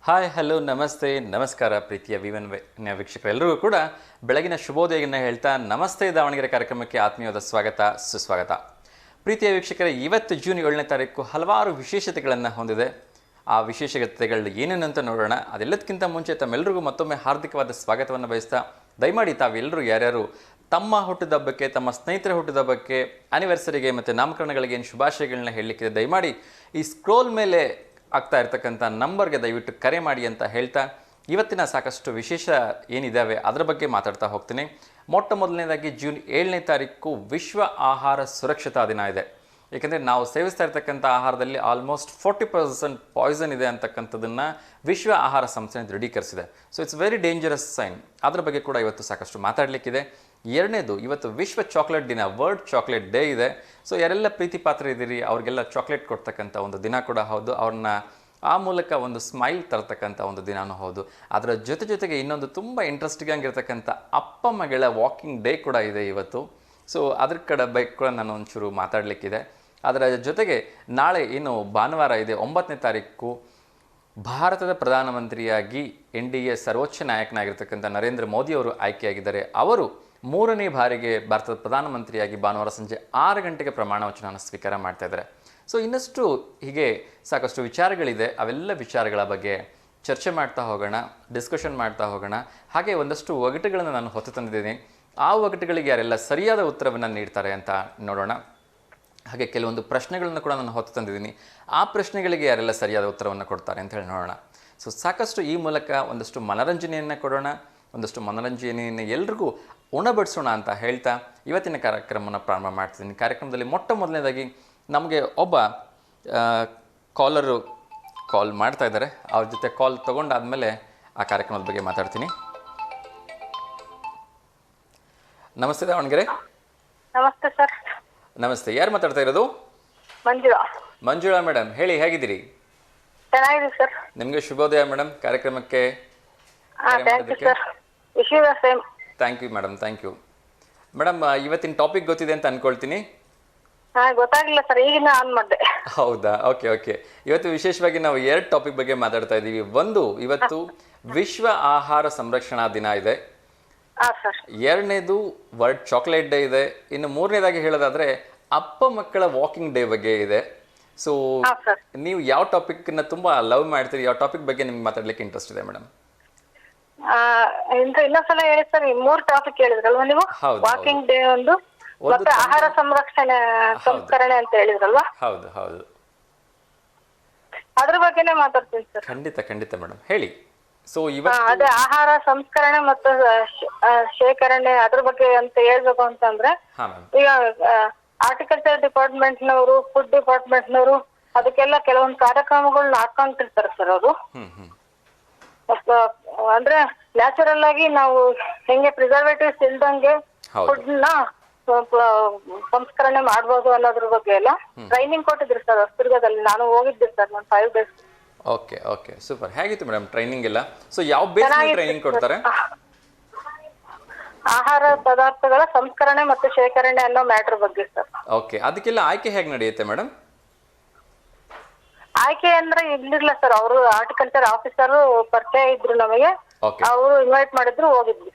Hi hello ನಮಸ್ತೆ ನಮಸ್ಕಾರ ಪ್ರೀತಿಯ ವಿವನ್ ವೀಕ್ಷಕರೆಲ್ಲರಿಗೂ ಕೂಡ ಬೆಳಗಿನ ಶುಭೋದಯವನ್ನು ಹೇಳ್ತಾ ನಮಸ್ತೆ ದಾವಣಗೆರೆ ಕಾರ್ಯಕ್ರಮಕ್ಕೆ ಆತ್ಮೀಯವಾದ ಸ್ವಾಗತ ಸುಸ್ವಾಗತ. ಪ್ರೀತಿಯ ವೀಕ್ಷಕರೇ, ಇವತ್ತು ಜೂನ್ 7ನೇ ತಾರೀಕು ಹಲವಾರು ವಿಶೇಷತೆಗಳನ್ನು ಹೊಂದಿದೆ. ಆ ವಿಶೇಷತೆಗಳು ಏನೇನಂತ ನೋಡೋಣ. ಅದೆಲ್ಲದಕ್ಕಿಂತ ಮುಂಚೆ ತಮ್ಮೆಲ್ಲರಿಗೂ ಮತ್ತೊಮ್ಮೆ ಹಾರ್ದಿಕವಾದ ಸ್ವಾಗತವನ್ನು ಬಯಸ್ತಾ, ದಯಮಾಡಿ ತಾವೆಲ್ಲರೂ ಯಾರ್ಯಾರು ತಮ್ಮ ಹುಟ್ಟಿದಬ್ಬಕ್ಕೆ, ತಮ್ಮ ಸ್ನೇಹಿತರ ಹುಟ್ಟಿದಬ್ಬಕ್ಕೆ, ಆನಿವರ್ಸರಿಗೆ ಮತ್ತು ನಾಮಕರಣಗಳಿಗೆ ಏನು ಶುಭಾಶಯಗಳನ್ನ ಹೇಳಲಿಕ್ಕಿದೆ, ದಯಮಾಡಿ ಈ ಸ್ಕ್ರೋಲ್ ಮೇಲೆ ಆಗ್ತಾ ಇರ್ತಕ್ಕಂಥ ನಂಬರ್ಗೆ ದಯವಿಟ್ಟು ಕರೆ ಮಾಡಿ ಅಂತ ಹೇಳ್ತಾ, ಇವತ್ತಿನ ಸಾಕಷ್ಟು ವಿಶೇಷ ಏನಿದ್ದಾವೆ ಅದರ ಬಗ್ಗೆ ಮಾತಾಡ್ತಾ ಹೋಗ್ತೀನಿ. ಮೊಟ್ಟ ಮೊದಲನೇದಾಗಿ ಜೂನ್ 7ನೇ ತಾರೀಕು ವಿಶ್ವ ಆಹಾರ ಸುರಕ್ಷತಾ ದಿನ ಇದೆ. ಏಕೆಂದರೆ ನಾವು ಸೇವಿಸ್ತಾ ಇರ್ತಕ್ಕಂಥ ಆಹಾರದಲ್ಲಿ ಆಲ್ಮೋಸ್ಟ್ 40% ಪಾಯ್ಸನ್ ಇದೆ ಅಂತಕ್ಕಂಥದ್ದನ್ನು ವಿಶ್ವ ಆಹಾರ ಸಂಸ್ಥೆ ದೃಢೀಕರಿಸಿದೆ. So it's very dangerous sign. ಅದರ ಬಗ್ಗೆ ಕೂಡ ಇವತ್ತು ಸಾಕಷ್ಟು ಮಾತಾಡಲಿಕ್ಕಿದೆ. ಎರಡನೇದು, ಇವತ್ತು ವಿಶ್ವ ಚಾಕ್ಲೇಟ್ ದಿನ, ವರ್ಲ್ಡ್ ಚಾಕ್ಲೇಟ್ ಡೇ ಇದೆ. ಸೊ ಯಾರೆಲ್ಲ ಪ್ರೀತಿ ಪಾತ್ರ ಇದ್ದೀರಿ ಅವ್ರಿಗೆಲ್ಲ ಚಾಕ್ಲೇಟ್ ಕೊಡ್ತಕ್ಕಂಥ ಒಂದು ದಿನ ಕೂಡ ಹೌದು. ಅವ್ರನ್ನ ಆ ಮೂಲಕ ಒಂದು ಸ್ಮೈಲ್ ತರ್ತಕ್ಕಂಥ ಒಂದು ದಿನವೂ ಹೌದು. ಅದರ ಜೊತೆಗೆ ಇನ್ನೊಂದು ತುಂಬ ಇಂಟ್ರೆಸ್ಟಿಂಗ್ ಆಗಿರ್ತಕ್ಕಂಥ ಅಪ್ಪ ಮಗಳ ವಾಕಿಂಗ್ ಡೇ ಕೂಡ ಇದೆ ಇವತ್ತು. ಸೊ ಅದ್ರ ಕಡೆ ಬಗ್ಗೆ ಕೂಡ ನಾನು ಒಂಚೂರು ಮಾತಾಡಲಿಕ್ಕಿದೆ. ಅದರ ಜೊತೆಗೆ ನಾಳೆ ಏನು ಭಾನುವಾರ ಇದೆ 9ನೇ ತಾರೀಕು, ಭಾರತದ ಪ್ರಧಾನಮಂತ್ರಿಯಾಗಿ NDA ಸರ್ವೋಚ್ಚ ನಾಯಕನಾಗಿರ್ತಕ್ಕಂಥ ನರೇಂದ್ರ ಮೋದಿ ಅವರು ಆಯ್ಕೆಯಾಗಿದ್ದಾರೆ. ಅವರು 3ನೇ ಬಾರಿಗೆ ಭಾರತದ ಪ್ರಧಾನಮಂತ್ರಿಯಾಗಿ ಭಾನುವಾರ ಸಂಜೆ 6 ಗಂಟೆಗೆ ಪ್ರಮಾಣ ವಚನವನ್ನು ಸ್ವೀಕಾರ ಮಾಡ್ತಾ ಇದ್ದಾರೆ. ಸೊ ಇನ್ನಷ್ಟು ಹೀಗೆ ಸಾಕಷ್ಟು ವಿಚಾರಗಳಿದೆ. ಅವೆಲ್ಲ ವಿಚಾರಗಳ ಬಗ್ಗೆ ಚರ್ಚೆ ಮಾಡ್ತಾ ಹೋಗೋಣ, ಡಿಸ್ಕಷನ್ ಮಾಡ್ತಾ ಹೋಗೋಣ. ಹಾಗೆ ಒಂದಷ್ಟು ಒಗಟುಗಳನ್ನು ನಾನು ಹೊತ್ತು ತಂದಿದ್ದೀನಿ. ಆ ಒಗಟುಗಳಿಗೆ ಯಾರೆಲ್ಲ ಸರಿಯಾದ ಉತ್ತರವನ್ನು ನೀಡ್ತಾರೆ ಅಂತ ನೋಡೋಣ. ಹಾಗೆ ಕೆಲವೊಂದು ಪ್ರಶ್ನೆಗಳನ್ನು ಕೂಡ ನಾನು ಹೊತ್ತು ತಂದಿದ್ದೀನಿ. ಆ ಪ್ರಶ್ನೆಗಳಿಗೆ ಯಾರೆಲ್ಲ ಸರಿಯಾದ ಉತ್ತರವನ್ನು ಕೊಡ್ತಾರೆ ಅಂತ ಹೇಳಿ ನೋಡೋಣ. ಸೊ ಸಾಕಷ್ಟು ಈ ಮೂಲಕ ಒಂದಷ್ಟು ಮನರಂಜನೆಯನ್ನು ಕೊಡೋಣ, ಒಂದಷ್ಟು ಮನರಂಜನೆಯನ್ನು ಎಲ್ರಿಗೂ ಉಣಬಡಿಸೋಣ ಅಂತ ಹೇಳ್ತಾ ಇವತ್ತಿನ ಕಾರ್ಯಕ್ರಮವನ್ನು ಪ್ರಾರಂಭ ಮಾಡ್ತಿದ್ದೀನಿ. ಕಾರ್ಯಕ್ರಮದಲ್ಲಿ ಮೊಟ್ಟ ಮೊದಲನೇದಾಗಿ ನಮಗೆ ಒಬ್ಬ ಕಾಲರು ಕಾಲ್ ಮಾಡ್ತಾ ಇದ್ದಾರೆ. ಅವ್ರ ಜೊತೆ ಕಾಲ್ ತೊಗೊಂಡಾದ್ಮೇಲೆ ಆ ಕಾರ್ಯಕ್ರಮದ ಬಗ್ಗೆ ಮಾತಾಡ್ತೀನಿ. ನಮಸ್ತೆ ದಾವಣಗೆರೆ. ನಮಸ್ತೆ ಸರ್. ನಮಸ್ತೆ, ಯಾರು ಮಾತಾಡ್ತಾ ಇರೋದು? ಮಂಜುಳಾ ಮೇಡಮ್, ಹೇಳಿ, ಹೇಗಿದ್ದೀರಿ? ಚೆನ್ನಾಗಿದೆ ಸರ್. ನಿಮಗೆ ಶುಭೋದಯ ಮೇಡಮ್. ಕಾರ್ಯಕ್ರಮಕ್ಕೆ thank you madam. Thank you madam. ಇವತ್ತಿನ ಟಾಪಿಕ್ ಗೊತ್ತಿದೆ ಅಂತ ಅನ್ಕೊಳ್ತೀನಿ. ಗೊತ್ತಾಗಿಲ್ಲ ಸರ್, ಈಗಿನ ಆನ್ ಮಾಡಿದೆ. ಹೌದಾ? Okay okay. ಇವತ್ತು ವಿಶೇಷವಾಗಿ ನಾವು 2 ಟಾಪಿಕ್ ಬಗ್ಗೆ ಮಾತಾಡ್ತಾ ಇದ್ದೀವಿ. ಒಂದು, ಇವತ್ತು ವಿಶ್ವ ಆಹಾರ ಸಂರಕ್ಷಣಾ ದಿನ ಇದೆ. ಎರಡನೇದು ವರ್ಲ್ಡ್ ಚಾಕ್ಲೇಟ್ ಡೇ ಇದೆ. ಇನ್ನು ಮೂರನೇದಾಗಿ ಹೇಳೋದಾದ್ರೆ ಅಪ್ಪ ಮಕ್ಕಳ ವಾಕಿಂಗ್ ಡೇ ಬಗ್ಗೆ ಇದೆ. ಸೊ ನೀವು ಯಾವ ಟಾಪಿಕ್ನ ತುಂಬಾ ಲವ್ ಮಾಡ್ತೀರಿ? ಯಾವ ಟಾಪಿಕ್ ಬಗ್ಗೆ ನಿಮ್ಗೆ ಮಾತಾಡ್ಲಿಕ್ಕೆ ಇಂಟ್ರೆಸ್ಟ್ ಇದೆ ಮೇಡಮ್? ಇನ್ನೊಂದ್ಸಲ ಹೇಳಿ ಸರ್. 3 ಟಾಪಿಕ್ ಹೇಳಿದ್ರಲ್ವಾ ನೀವು? ವಾಕಿಂಗ್ ಡೇ ಒಂದು, ಮತ್ತೆ ಆಹಾರ ಸಂಸ್ಕರಣೆ ಅಂತ ಹೇಳಿದ್ರಲ್ವಾ? ಹೌದು ಹೌದು, ಅದ್ರ ಬಗ್ಗೆನೇ ಮಾತಾಡ್ತೀನಿ ಸರ್. ಖಂಡಿತ ಮೇಡಮ್, ಹೇಳಿ. ಸೊ ಅದೇ ಆಹಾರ ಸಂಸ್ಕರಣೆ ಮತ್ತು ಶೇಖರಣೆ ಅದ್ರ ಬಗ್ಗೆ ಅಂತ ಹೇಳ್ಬೇಕು ಅಂತಂದ್ರೆ, ಈಗ ಹಾರ್ಟಿಕಲ್ಚರ್ ಡಿಪಾರ್ಟ್ಮೆಂಟ್ನವರು, ಫುಡ್ ಡಿಪಾರ್ಟ್ಮೆಂಟ್ನವರು ಅದಕ್ಕೆಲ್ಲ ಕೆಲವೊಂದು ಕಾರ್ಯಕ್ರಮಗಳನ್ನ ಹಾಕೊಂಡಿರ್ತಾರೆ ಸರ್ ಅವರು. ಅಂದ್ರೆ ನ್ಯಾಚುರಲ್ ಆಗಿ ನಾವು ಹೆಂಗೆ ಪ್ರಿಸರ್ವೇಟಿವ್ಸ್ ಇಲ್ದಂಗೆ ಫುಡ್ ನ ಸಂಸ್ಕರಣೆ ಮಾಡ್ಬೋದು ಅನ್ನೋದ್ರ ಬಗ್ಗೆ ಎಲ್ಲ ಟ್ರೈನಿಂಗ್ ಕೊಟ್ಟಿದ್ರು ಸರ್ ಹೊಸದುರ್ಗದಲ್ಲಿ. ನಾನು ಹೋಗಿದ್ದೆ ಸರ್, ನಾನು 5 days. Okay okay, super. ಹೇಗಿತ್ತು ಮೇಡಮ್ ಟ್ರೈನಿಂಗ್ ಎಲ್ಲ? ಸೊ ಯಾವ ಬೇಸ್ ಮೇಲೆ ಟ್ರೈನಿಂಗ್ ಕೊಡ್ತಾರೆ? ಆಹಾರ ಪದಾರ್ಥಗಳ ಸಂಸ್ಕರಣೆ ಮತ್ತು ಶೇಖರಣೆ ಅನ್ನೋ ಮ್ಯಾಟರ್ ಬಗ್ಗೆ ಸರ್. ಓಕೆ, ಅದಕ್ಕೆಲ್ಲ ಆಯ್ಕೆ ಹೇಗೆ ನಡೆಯುತ್ತೆ ಮೇಡಮ್? ಆಯ್ಕೆ ಅಂದ್ರೆ ಇರ್ಲಿಲ್ಲ ಸರ್, ಅವರು ಹಾರ್ಟಿಕಲ್ಚರ್ ಆಫೀಸರ್ ಪರಿಚಯ ಇದ್ರು ನಮಗೆ, ಅವರು ಇನ್ವೈಟ್ ಮಾಡಿದ್ರು, ಹೋಗಿದ್ವಿ.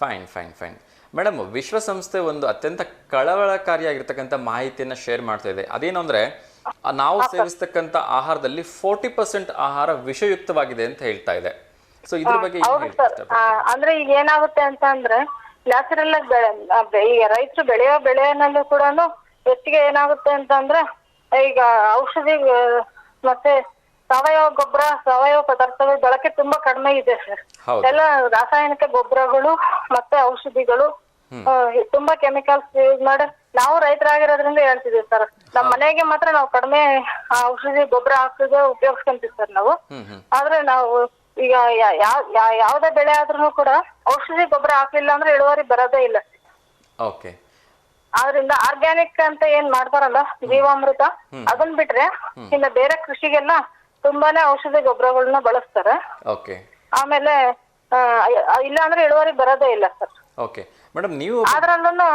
Fine fine fine madam. ವಿಶ್ವಸಂಸ್ಥೆ ಒಂದು ಅತ್ಯಂತ ಕಳವಳಕಾರಿಯಾಗಿರ್ತಕ್ಕಂಥ ಮಾಹಿತಿಯನ್ನ ಶೇರ್ ಮಾಡ್ತಾ ಇದೆ. ಅದೇನು ಅಂದ್ರೆ, ನಾವು ಸೇವಿಸ್ತಕ್ಕಂಥ ಆಹಾರದಲ್ಲಿ 40% ಆಹಾರ ವಿಷಯುಕ್ತವಾಗಿದೆ ಅಂತ ಹೇಳ್ತಾ ಇದೆ. ಸೊ ಇದ್ರ ಬಗ್ಗೆ ಅಂದ್ರೆ ಈಗ ಏನಾಗುತ್ತೆ ಅಂತ ಅಂದ್ರೆ, ನ್ಯಾಚುರಲ್ ಆಗಿ ಈಗ ರೈತರು ಬೆಳೆಯೋ ಬೆಳೆನಲ್ಲೂ ಕೂಡ ಹೆಚ್ಚಿಗೆ ಏನಾಗುತ್ತೆ ಅಂತ ಅಂದ್ರೆ, ಈಗ ಔಷಧಿ ಮತ್ತೆ ಸಾವಯವ ಗೊಬ್ಬರ, ಸಾವಯವ ಪದಾರ್ಥಗಳ ಬಳಕೆ ತುಂಬಾ ಕಡಿಮೆ ಇದೆ ಸರ್. ಎಲ್ಲ ರಾಸಾಯನಿಕ ಗೊಬ್ಬರಗಳು ಮತ್ತೆ ಔಷಧಿಗಳು, ತುಂಬಾ ಕೆಮಿಕಲ್ಸ್ ಯೂಸ್ ಮಾಡಿ ನಾವು ರೈತರಾಗಿರೋದ್ರಿಂದ ಹೇಳ್ತಿದೀವಿ ಸರ್. ನಮ್ ಮನೆಗೆ ಮಾತ್ರ ನಾವು ಕಡಿಮೆ ಔಷಧಿ ಗೊಬ್ಬರ ಹಾಕಿದ್ರೆ ಉಪಯೋಗಿಸ್ಕೊಂತೀವಿ ಸರ್ ನಾವು. ಆದ್ರೆ ನಾವು ಈಗ ಯಾವ್ದೇ ಬೆಳೆ ಆದ್ರೂ ಕೂಡ ಔಷಧಿ ಗೊಬ್ಬರ ಹಾಕ್ಲಿಲ್ಲ ಅಂದ್ರೆ ಇಳುವರಿ ಬರೋದೇ ಇಲ್ಲ. ಆದ್ರಿಂದ ಆರ್ಗ್ಯಾನಿಕ್ ಅಂತ ಏನ್ ಮಾಡ್ತಾರಲ್ಲ, ಜೀವಾಮೃತ, ಅದನ್ ಬಿಟ್ರೆ ಇನ್ನು ಬೇರೆ ಕೃಷಿಗೆಲ್ಲ ತುಂಬಾನೇ ಔಷಧಿ ಗೊಬ್ಬರಗಳನ್ನ ಬಳಸ್ತಾರೆ. ಆಮೇಲೆ ಇಲ್ಲ ಅಂದ್ರೆ ಇಳುವರಿ ಬರೋದೇ ಇಲ್ಲ ಸರ್. ಓಕೆ ಮೇಡಮ್ ನೀವು ಅದ್ರಲ್ಲೂ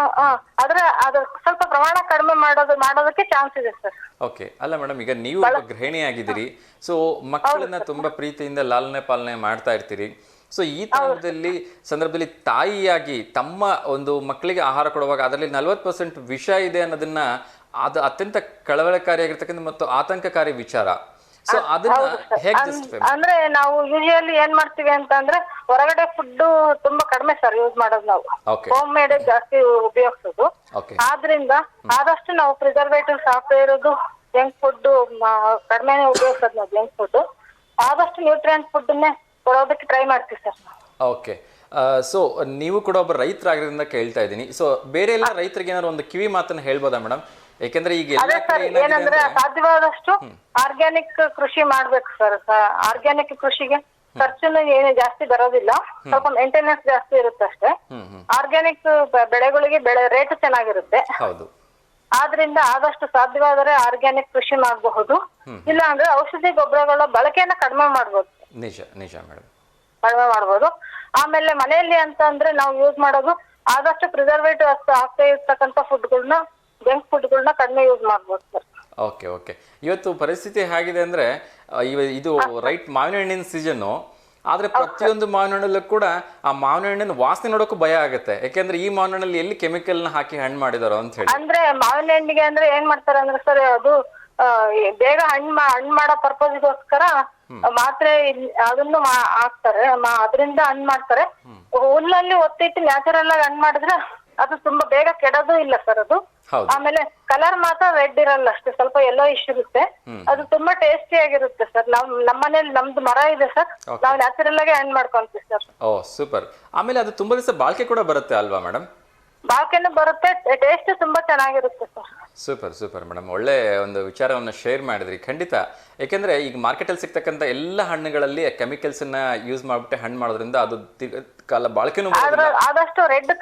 ಆದ್ರೆ ಅದು ಸ್ವಲ್ಪ ಪ್ರಮಾಣ ಕಡಿಮೆ ಮಾಡೋದಕ್ಕೆ ಚಾನ್ಸ್ ಇದೆ ಸರ್. ಓಕೆ, ಅಲ್ಲ ಮೇಡಮ್, ಈಗ ನೀವು ಒಬ್ಬ ಗೃಹಿಣಿ ಆಗಿದ್ದೀರಿ, ಸೊ ಮಕ್ಕಳನ್ನ ತುಂಬಾ ಪ್ರೀತಿಯಿಂದ ಲಾಲನೆ ಪಾಲನೆ ಮಾಡ್ತಾ ಇರ್ತೀರಿ. ಸೊ ಈ ತರದಲ್ಲಿ ಸಂದರ್ಭದಲ್ಲಿ ತಾಯಿಯಾಗಿ ತಮ್ಮ ಒಂದು ಮಕ್ಕಳಿಗೆ ಆಹಾರ ಕೊಡುವಾಗ ಅದರಲ್ಲಿ 40% ವಿಷ ಇದೆ ಅನ್ನೋದನ್ನ ಅದು ಅತ್ಯಂತ ಕಳವಳಕಾರಿಯಾಗಿರ್ತಕ್ಕಂಥ ಮತ್ತು ಆತಂಕಕಾರಿ ವಿಚಾರ. ಸೊ ಅದನ್ನ ಹೇಗೆ justify ಅಂದ್ರೆ ನಾವು ಯೂಶುವಲಿ ಏನ್ ಮಾಡ್ತೀವಿ ಅಂತಂದ್ರೆ ಹೊರಗಡೆ ಫುಡ್ ತುಂಬಾ ಕಡಿಮೆ ಸರ್ ಯೂಸ್ ಮಾಡೋದು ನಾವು. ಓಕೆ ಹೋಮ್ ಮೇಡ್ ಜಾಸ್ತಿ ಉಪಯೋಗಿಸೋದು. ಓಕೆ ಆದ್ರಿಂದ ಆದಷ್ಟು ನಾವು ಪ್ರಿಸರ್ವೇಟಿವ್ಸ್ ಹಾಕದೇ ಇರೋದು, ಜಂಕ್ ಫುಡ್ ಕಡಿಮೆನೆ ಉಪಯೋಗಿಸೋದು ನಾವು. ಜಂಕ್ ಫುಡ್ ಆದಷ್ಟು ನ್ಯೂಟ್ರಿಯೆಂಟ್ ಫುಡ್ನೇ ಕೊಡೋದಕ್ಕೆ ಟ್ರೈ ಮಾಡ್ತೀವಿ ಸರ್. ಓಕೆ, ಸೊ ನೀವು ಕೂಡ ಒಬ್ಬ ರೈತರಾಗಿರೋದ್ರಿಂದ ಕೇಳ್ತಾ ಇದ್ದೀನಿ. ಸೊ ಬೇರೆ ಎಲ್ಲ ರೈತರಿಗೆ ಏನಾದ್ರು ಒಂದು ಕಿವಿ ಮಾತನ್ನ ಹೇಳ್ಬೋದಾ ಮೇಡಮ್? ಯಾಕಂದ್ರೆ ಈಗ ಎಲ್ಲ ಅದೇ ಸರ್, ಏನಂದ್ರೆ ಸಾಧ್ಯವಾದಷ್ಟು ಆರ್ಗ್ಯಾನಿಕ್ ಕೃಷಿ ಮಾಡ್ಬೇಕು ಸರ್. ಆರ್ಗ್ಯಾನಿಕ್ ಕೃಷಿಗೆ ಖರ್ಚುನು ಏನು ಜಾಸ್ತಿ ಬರೋದಿಲ್ಲ, ಸ್ವಲ್ಪ ಮೇಂಟೆನೆನ್ಸ್ ಜಾಸ್ತಿ ಇರುತ್ತೆ ಅಷ್ಟೇ. ಆರ್ಗ್ಯಾನಿಕ್ ಬೆಳೆಗಳಿಗೆ ರೇಟ್ ಚೆನ್ನಾಗಿರುತ್ತೆ. ಹೌದು. ಆದ್ರಿಂದ ಆದಷ್ಟು ಸಾಧ್ಯವಾದರೆ ಆರ್ಗ್ಯಾನಿಕ್ ಕೃಷಿ ಮಾಡಬಹುದು. ಇಲ್ಲ ಅಂದ್ರೆ ಔಷಧಿ ಗೊಬ್ಬರಗಳ ಬಳಕೆಯನ್ನ ಕಡಿಮೆ ಮಾಡ್ಬೋದು. ನಿಜ ನಿಜ ಮೇಡಮ್, ಕಡಿಮೆ ಮಾಡ್ಬೋದು. ಆಮೇಲೆ ಮನೆಯಲ್ಲಿ ಅಂತ ಅಂದ್ರೆ ನಾವು ಯೂಸ್ ಮಾಡೋದು ಆದಷ್ಟು ಪ್ರಿಸರ್ವೇಟಿವ್ ಆಗ್ತಾ ಇರ್ತಕ್ಕಂಥ ಫುಡ್ಗಳನ್ನ, ಜಂಕ್ ಫುಡ್ಗಳನ್ನ ಕಡಿಮೆ ಯೂಸ್ ಮಾಡ್ಬೋದು ಸರ್. Okay okay. ಇವತ್ತು ಪರಿಸ್ಥಿತಿ ಹೇಗಿದೆ ಅಂದ್ರೆ ಇದು ರೈಟ್ ಮಾವಿನ ಹಣ್ಣಿನ ಸೀಸನ್ನು, ಆದ್ರೆ ಪ್ರತಿಯೊಂದು ಮಾವಿನ ಹಣ್ಣಲ್ಲೂ ಕೂಡ ಆ ಮಾವಿನ ಹಣ್ಣಿನ ವಾಸನೆ ನೋಡೋಕ್ಕೂ ಭಯ ಆಗುತ್ತೆ. ಯಾಕೆಂದ್ರೆ ಈ ಮಾವಿನ ಹಣ್ಣಲ್ಲಿ ಎಲ್ಲಿ ಕೆಮಿಕಲ್ ನ ಹಾಕಿ ಹಣ್ಣು ಮಾಡಿದಾರೋ ಅಂತ ಹೇಳಿ. ಅಂದ್ರೆ ಮಾವಿನ ಹಣ್ಣಿಗೆ ಅಂದ್ರೆ ಏನ್ ಮಾಡ್ತಾರೆ ಅಂದ್ರೆ ಸರ್, ಅದು ಬೇಗ ಹಣ್ಣು ಮಾಡೋ ಪರ್ಪಸ್ಗೋಸ್ಕರ ಮಾತ್ರೆ ಅದನ್ನು ಹಾಕ್ತಾರೆ. ಅದರಿಂದ ಹಣ್ಣು ಮಾಡ್ತಾರೆ. ಹುಲ್ಲಲ್ಲಿ ಒತ್ತಿಟ್ಟು ನ್ಯಾಚುರಲ್ ಆಗಿ ಹಣ್ಣು ಮಾಡಿದ್ರೆ ಅದು ತುಂಬಾ ಬೇಗ ಕೆಡೋದು ಇಲ್ಲ ಸರ್ ಅದು. ಆಮೇಲೆ ಕಲರ್ ಮಾತ್ರ ರೆಡ್ ಇರಲ್ಲ ಅಷ್ಟೇ, ಸ್ವಲ್ಪ ಎಲ್ಲೋ ಇರುತ್ತೆ. ಅದು ತುಂಬಾ ಟೇಸ್ಟಿ ಆಗಿರುತ್ತೆ ಸರ್. ನಮ್ಮನೇಲಿ ನಮ್ದು ಮರ ಇದೆ ಸರ್, ನಾವು ನ್ಯಾಚುರಲ್ ಆಗಿ ಹಣ್ಣು ಮಾಡ್ಕೊಂತೀವಿ ಸರ್. ಓ ಸೂಪರ್. ಆಮೇಲೆ ಅದು ತುಂಬಾ ದಿವಸ ಬಾಳ್ಕೆ ಕೂಡ ಬರುತ್ತೆ ಅಲ್ವಾ ಮೇಡಮ್? ಬಾಳ್ಕೆನೂ ಬರುತ್ತೆ, ಟೇಸ್ಟ್ ತುಂಬಾ ಚೆನ್ನಾಗಿರುತ್ತೆ ಸರ್. ಸೂಪರ್ ಸೂಪರ್ ಮೇಡಮ್, ಒಳ್ಳೆ ಒಂದು ವಿಚಾರವನ್ನು ಶೇರ್ ಮಾಡಿದ್ರಿ. ಖಂಡಿತ, ಯಾಕೆಂದ್ರೆ ಈಗ ಮಾರ್ಕೆಟಲ್ಲಿ ಸಿಗ್ತಕ್ಕಂಥ ಎಲ್ಲ ಹಣ್ಣುಗಳಲ್ಲಿ ಕೆಮಿಕಲ್ಸ್ ಅನ್ನ ಯೂಸ್ ಮಾಡ್ಬಿಟ್ಟು ಹಣ್ಣು ಮಾಡೋದ್ರಿಂದ ಅದು ಕಾಲ ಬಾಳ್ಕೆನೂ ಆದಷ್ಟು ರೆಡ್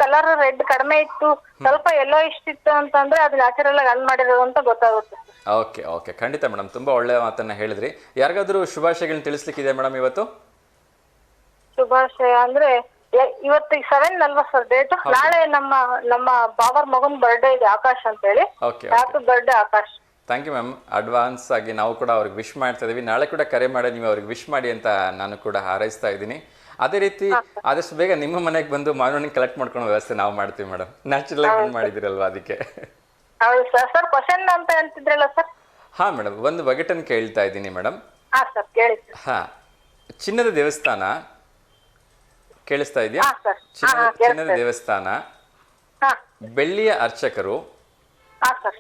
ಕಡಿಮೆ ಇತ್ತು, ಸ್ವಲ್ಪ ಎಲ್ಲೋ ಇಷ್ಟಿತ್ತು ಅಂತಂದ್ರೆ ಅದು ನ್ಯಾಚುರಲ್ ಆಗಿ ಹಣ್ಣು ಮಾಡಿರೋದು ಅಂತ ಗೊತ್ತಾಗುತ್ತೆ. ಓಕೆ ಓಕೆ, ಖಂಡಿತ ಮೇಡಮ್, ತುಂಬಾ ಒಳ್ಳೆ ಮಾತನ್ನ ಹೇಳಿದ್ರಿ. ಯಾರಿಗಾದ್ರೂ ಶುಭಾಶಯಗಳನ್ನ ತಿಳಿಸ್ಲಿಕ್ಕಿದೆ ಮೇಡಮ್ ಇವತ್ತು? ಶುಭಾಶಯ ಅಂದ್ರೆ ಇವತ್ತು 7 ಅಲ್ವಾ ಸರ್ ಡೇಟ್? ನಾಳೆ ನಮ್ಮ ಬಾಬರ್ ಮಗನ್ ಬರ್ಡೇ ಇದೆ, ಆಕಾಶ್ ಅಂತ ಹೇಳಿ. Happy birthday Akash. Thank you ma'am. Advance ಆಗಿ ನಾವು ಕೂಡ ಅವ್ರಿಗೆ ವಿಶ್ ಮಾಡ್ತಾ ಇದೀವಿ. ನಾಳೆ ಕೂಡ ಕರೆ ಮಾಡಿ ನೀವು ಅವ್ರಿಗೆ ವಿಶ್ ಮಾಡಿ ಅಂತ ನಾನು ಕೂಡ ಹಾರೈಸ್ತಾ ಇದ್ದೀನಿ. ಅದೇ ರೀತಿ ಆದಷ್ಟು ಬೇಗ ನಿಮ್ಮ ಮನೆಗೆ ಬಂದು ಮಾವಿನ ಕಲೆಕ್ಟ್ ಮಾಡ್ಕೊಳ್ಳೋ ವ್ಯವಸ್ಥೆ ನಾವು ಮಾಡ್ತೀವಿ ಮೇಡಮ್. ನ್ಯಾಚುರಲ್ ಆಗಿ ಮಾಡಿದಿರಲ್ವಾ, ಅದಕ್ಕೆ. ಹೌದು ಸರ್. ಸರ್ ಕ್ವಶನ್ ಅಂತ ಹೇಳ್ತಿದ್ರಲ್ಲ ಸರ್? ಹಾ ಮೇಡಮ್, ಒಂದು ಬಗೆಟನ್ನು ಕೇಳ್ತಾ ಇದ್ದೀನಿ ಮೇಡಮ್. ಹಾ ಸರ್, ಕೇಳಿ. ಹಾ, ಚಿನ್ನದ ದೇವಸ್ಥಾನ ಕೇಳಿಸ್ತಾ ಇದೆಯಾ? ಚಿನ್ನದ ದೇವಸ್ಥಾನ, ಬೆಳ್ಳಿಯ ಅರ್ಚಕರು,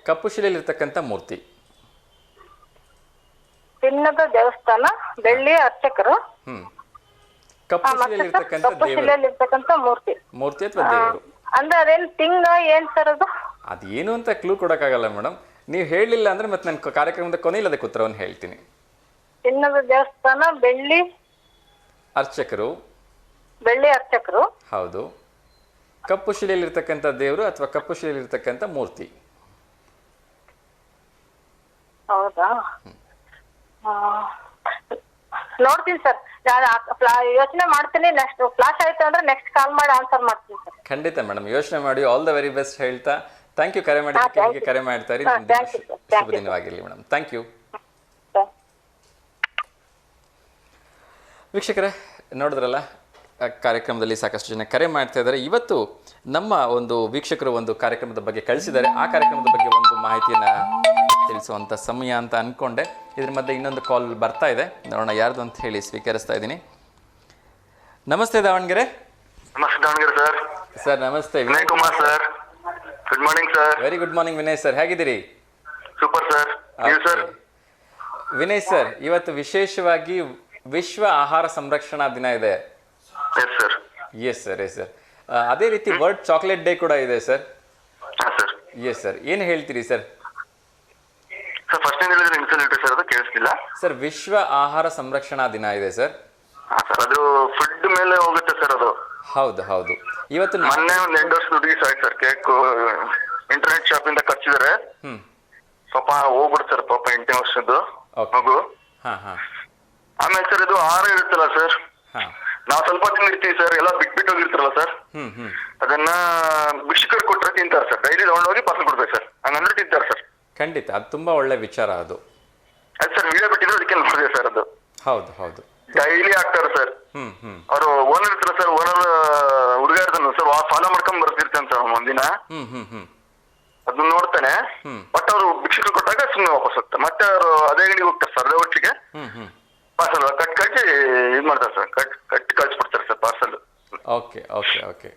ಕಪ್ಪು ಶಿಲೆಯಲ್ಲಿರ್ತಕ್ಕಂಥ ಮೂರ್ತಿ. ಚಿನ್ನದ ದೇವಸ್ಥಾನ, ಬೆಳ್ಳಿಯ ಅರ್ಚಕರು, ಕಪ್ಪು ಶಿಲೆಯಲ್ಲಿರ್ತಕ್ಕಂಥ ಮೂರ್ತಿ ಅಥವಾ ದೇವರು. ಅಂದ್ರೆ ಅದೇನ್ ತಿಂಗ ಏನ್ ಸರ್ ಅದು? ಅದೇನು ಅಂತ ಕ್ಲೂ ಕೊಡಕ್ಕಾಗಲ್ಲ ಮೇಡಮ್. ನೀವು ಹೇಳಿಲ್ಲ ಅಂದ್ರೆ ಮತ್ತೆ ನನ್ನ ಕಾರ್ಯಕ್ರಮದ ಕೊನೆಯಲ್ಲಿ ಅದಕ್ಕೆ ಉತ್ತರವನ್ನು ಹೇಳ್ತೀನಿ. ಚಿನ್ನದ ದೇವಸ್ಥಾನ, ಬೆಳ್ಳಿ ಅರ್ಚಕರು, ಹೌದು, ಕಪ್ಪು ಶಿಲೆಯಲ್ಲಿರ್ತಕ್ಕಂಥ ದೇವರು ಅಥವಾ ಕಪ್ಪು ಶಿಲೆಯಲ್ಲಿರ್ತಕ್ಕಂಥ ಮೂರ್ತಿ. ಹೌದಾ? ನೋಡ್ತೀನಿ ಸರ್, ಯೋಚನೆ ಮಾಡ್ತೀನಿ. ನೆಕ್ಸ್ಟ್ ಫ್ಲಾಶ್ ಆಯ್ತು ಅಂದ್ರೆ ನೆಕ್ಸ್ಟ್ ಕಾಲ್ ಮಾಡಿ ಆನ್ಸರ್ ಮಾಡ್ತೀನಿ ಸರ್. ಖಂಡಿತ ಮೇಡಮ್, ಯೋಚನೆ ಮಾಡಿ. ಆಲ್ ದ ವೆರಿ ಬೆಸ್ಟ್ ಹೇಳ್ತಾ ಥ್ಯಾಂಕ್ ಯು. ಕರೆ ಮಾಡಿದ್ದಕ್ಕೆ ಹೀಗೆ ಕರೆ ಮಾಡ್ತಾ ಇರಿ. ಶುಭ ದಿನವಾಗಿರಲಿ ಮೇಡಮ್. Thank you. ವೀಕ್ಷಕರೇ, ನೋಡಿದ್ರಲ್ಲ, ಕಾರ್ಯಕ್ರಮದಲ್ಲಿ ಸಾಕಷ್ಟು ಜನ ಕರೆ ಮಾಡ್ತಾ ಇದ್ದಾರೆ. ಇವತ್ತು ನಮ್ಮ ಒಂದು ವೀಕ್ಷಕರು ಒಂದು ಕಾರ್ಯಕ್ರಮದ ಬಗ್ಗೆ ಕಳಿಸಿದ್ದಾರೆ. ಆ ಕಾರ್ಯಕ್ರಮದ ಬಗ್ಗೆ ಒಂದು ಮಾಹಿತಿಯನ್ನು ತಿಳಿಸುವಂಥ ಸಮಯ ಅಂತ ಅಂದ್ಕೊಂಡೆ. ಇದ್ರ ಮಧ್ಯೆ ಇನ್ನೊಂದು ಕಾಲ್ ಬರ್ತಾ ಇದೆ, ನೋಡೋಣ ಯಾರ್ದು ಅಂತ ಹೇಳಿ ಸ್ವೀಕರಿಸ್ತಾ ಇದ್ದೀನಿ. ನಮಸ್ತೆ ದಾವಣಗೆರೆ. ನಮಸ್ತೆ ದಾವಣಗೆರೆ ಸರ್. ಸರ್ ನಮಸ್ತೆ. Vinay Kumar sir. Good morning sir. Very good morning Vinay sir, ಹೇಗಿದ್ದೀರಿ? Super sir. ನೀವು ಸರ್? ವಿನಯ್ ಸರ್, ಇವತ್ತು ವಿಶೇಷವಾಗಿ ವಿಶ್ವ ಆಹಾರ ಸಂರಕ್ಷಣಾ ದಿನ ಇದೆ. Yes sir. Yes sir, yes sir. ಅದೇ ರೀತಿ ವರ್ಲ್ಡ್ ಚಾಕ್ಲೇಟ್ ಡೇ ಕೂಡ ಇದೆ ಸರ್. ಸರ್. ಎಸ್ ಸರ್, ಏನು ಹೇಳ್ತೀರಿ ಸರ್? ಸರ್ ಫಸ್ಟ್ ಏನ್ ಹೇಳಿದ್ರೆ ಇನ್ಸಲ್ಟ್ ಸರ್, ಅದು ಕೇಳಿಸ್ತಿಲ್ಲ ಸರ್. ವಿಶ್ವ ಆಹಾರ ಸಂರಕ್ಷಣಾ ದಿನ ಇದೆ ಸರ್. ಸರ್ ಅದು ಫುಡ್ ಮೇಲೆ ಹೋಗುತ್ತೆ ಸರ್ ಅದು. ಹೌದು ಹೌದು. ಇವತ್ತು ಮೊನ್ನೆ ಒಂದು 2 ವರ್ಷದ ಹುಡುಗಿ ಸಾಯ್ತು ಸರ್. ಕೇಕ್ ಇಂಟರ್ನೆಟ್ ಶಾಪ್ ಇಂದ ಖರ್ಚಿದ್ದಾರೆ. ಪಾಪ ಹೋಗ್ಬಿಡ್ತು ಸರ್, ಪಾಪ 8ನೇ ವರ್ಷದ್ದು ಮಗು. ಆಮೇಲೆ ಸರ್ ಇದು ಆಹಾರ ಇರುತ್ತಲ್ಲ ಸರ್, ನಾವು ಸ್ವಲ್ಪ ತಿಂದಿರ್ತೀವಿ ಸರ್, ಎಲ್ಲ ಬಿಟ್ಬಿಟ್ಟು ಹೋಗಿರ್ತಾರಲ್ಲ ಸರ್, ಅದನ್ನ ಭಿಕ್ಷುಕರು ಕೊಟ್ಟರೆ ತಿಂತಾರೆ ಸರ್. ಡೈಲಿ ತಗೊಂಡೋಗಿ ಪಾರ್ಸಲ್ ಕೊಡ್ಬೇಕು ಸರ್, ಹಂಗಂದ್ರೆ ತಿಂತಾರೆ ಸರ್. ಖಂಡಿತ ಅದು ತುಂಬಾ ಒಳ್ಳೆ ವಿಚಾರ ಅದು. ಅದು ಸರ್ ವಿಡಿಯೋ ಬಿಟ್ಟಿದ್ರು, ಅದಕ್ಕೆ ನೋಡಿದೆ ಸರ್. ಅದು ಹೌದು ಹೌದು. ಡೈಲಿ ಆಗ್ತಾರೆ ಸರ್. ಅವರು ಓನರ್ ಇರ್ತಾರೆ ಸರ್, ಓನರ್ ಹುಡುಗ ಇರ್ತಾನೆ ಸರ್, ಫಾಲೋ ಮಾಡ್ಕೊಂಡ್ ಬರ್ತಿರ್ತಾನೆ ಸರ್ ಒಂದಿನ. ಅದನ್ನ ನೋಡ್ತಾನೆ. ಬಟ್ ಅವರು ಭಿಕ್ಷುಕರು ಕೊಟ್ಟಾಗ ಸುಮ್ಮನೆ ವಾಪಸ್ ಹೋಗ್ತಾರೆ. ಮತ್ತೆ ಅವರು ಅದೇ ಗಂಡಿಗೆ ಹೋಗ್ತಾರೆ ಸರ್, ಅದೇ ಒಟ್ಟಿಗೆ ಪಾರ್ಸಲ್ ಕಟ್ಟಿ ಇದ್ ಮಾಡ್ತಾರೆ ಸರ್, ಕಟ್ಟಿ ಕಳ್ಸಿಬಿಡ್ತಾರೆ sir parcel. Okay okay okay.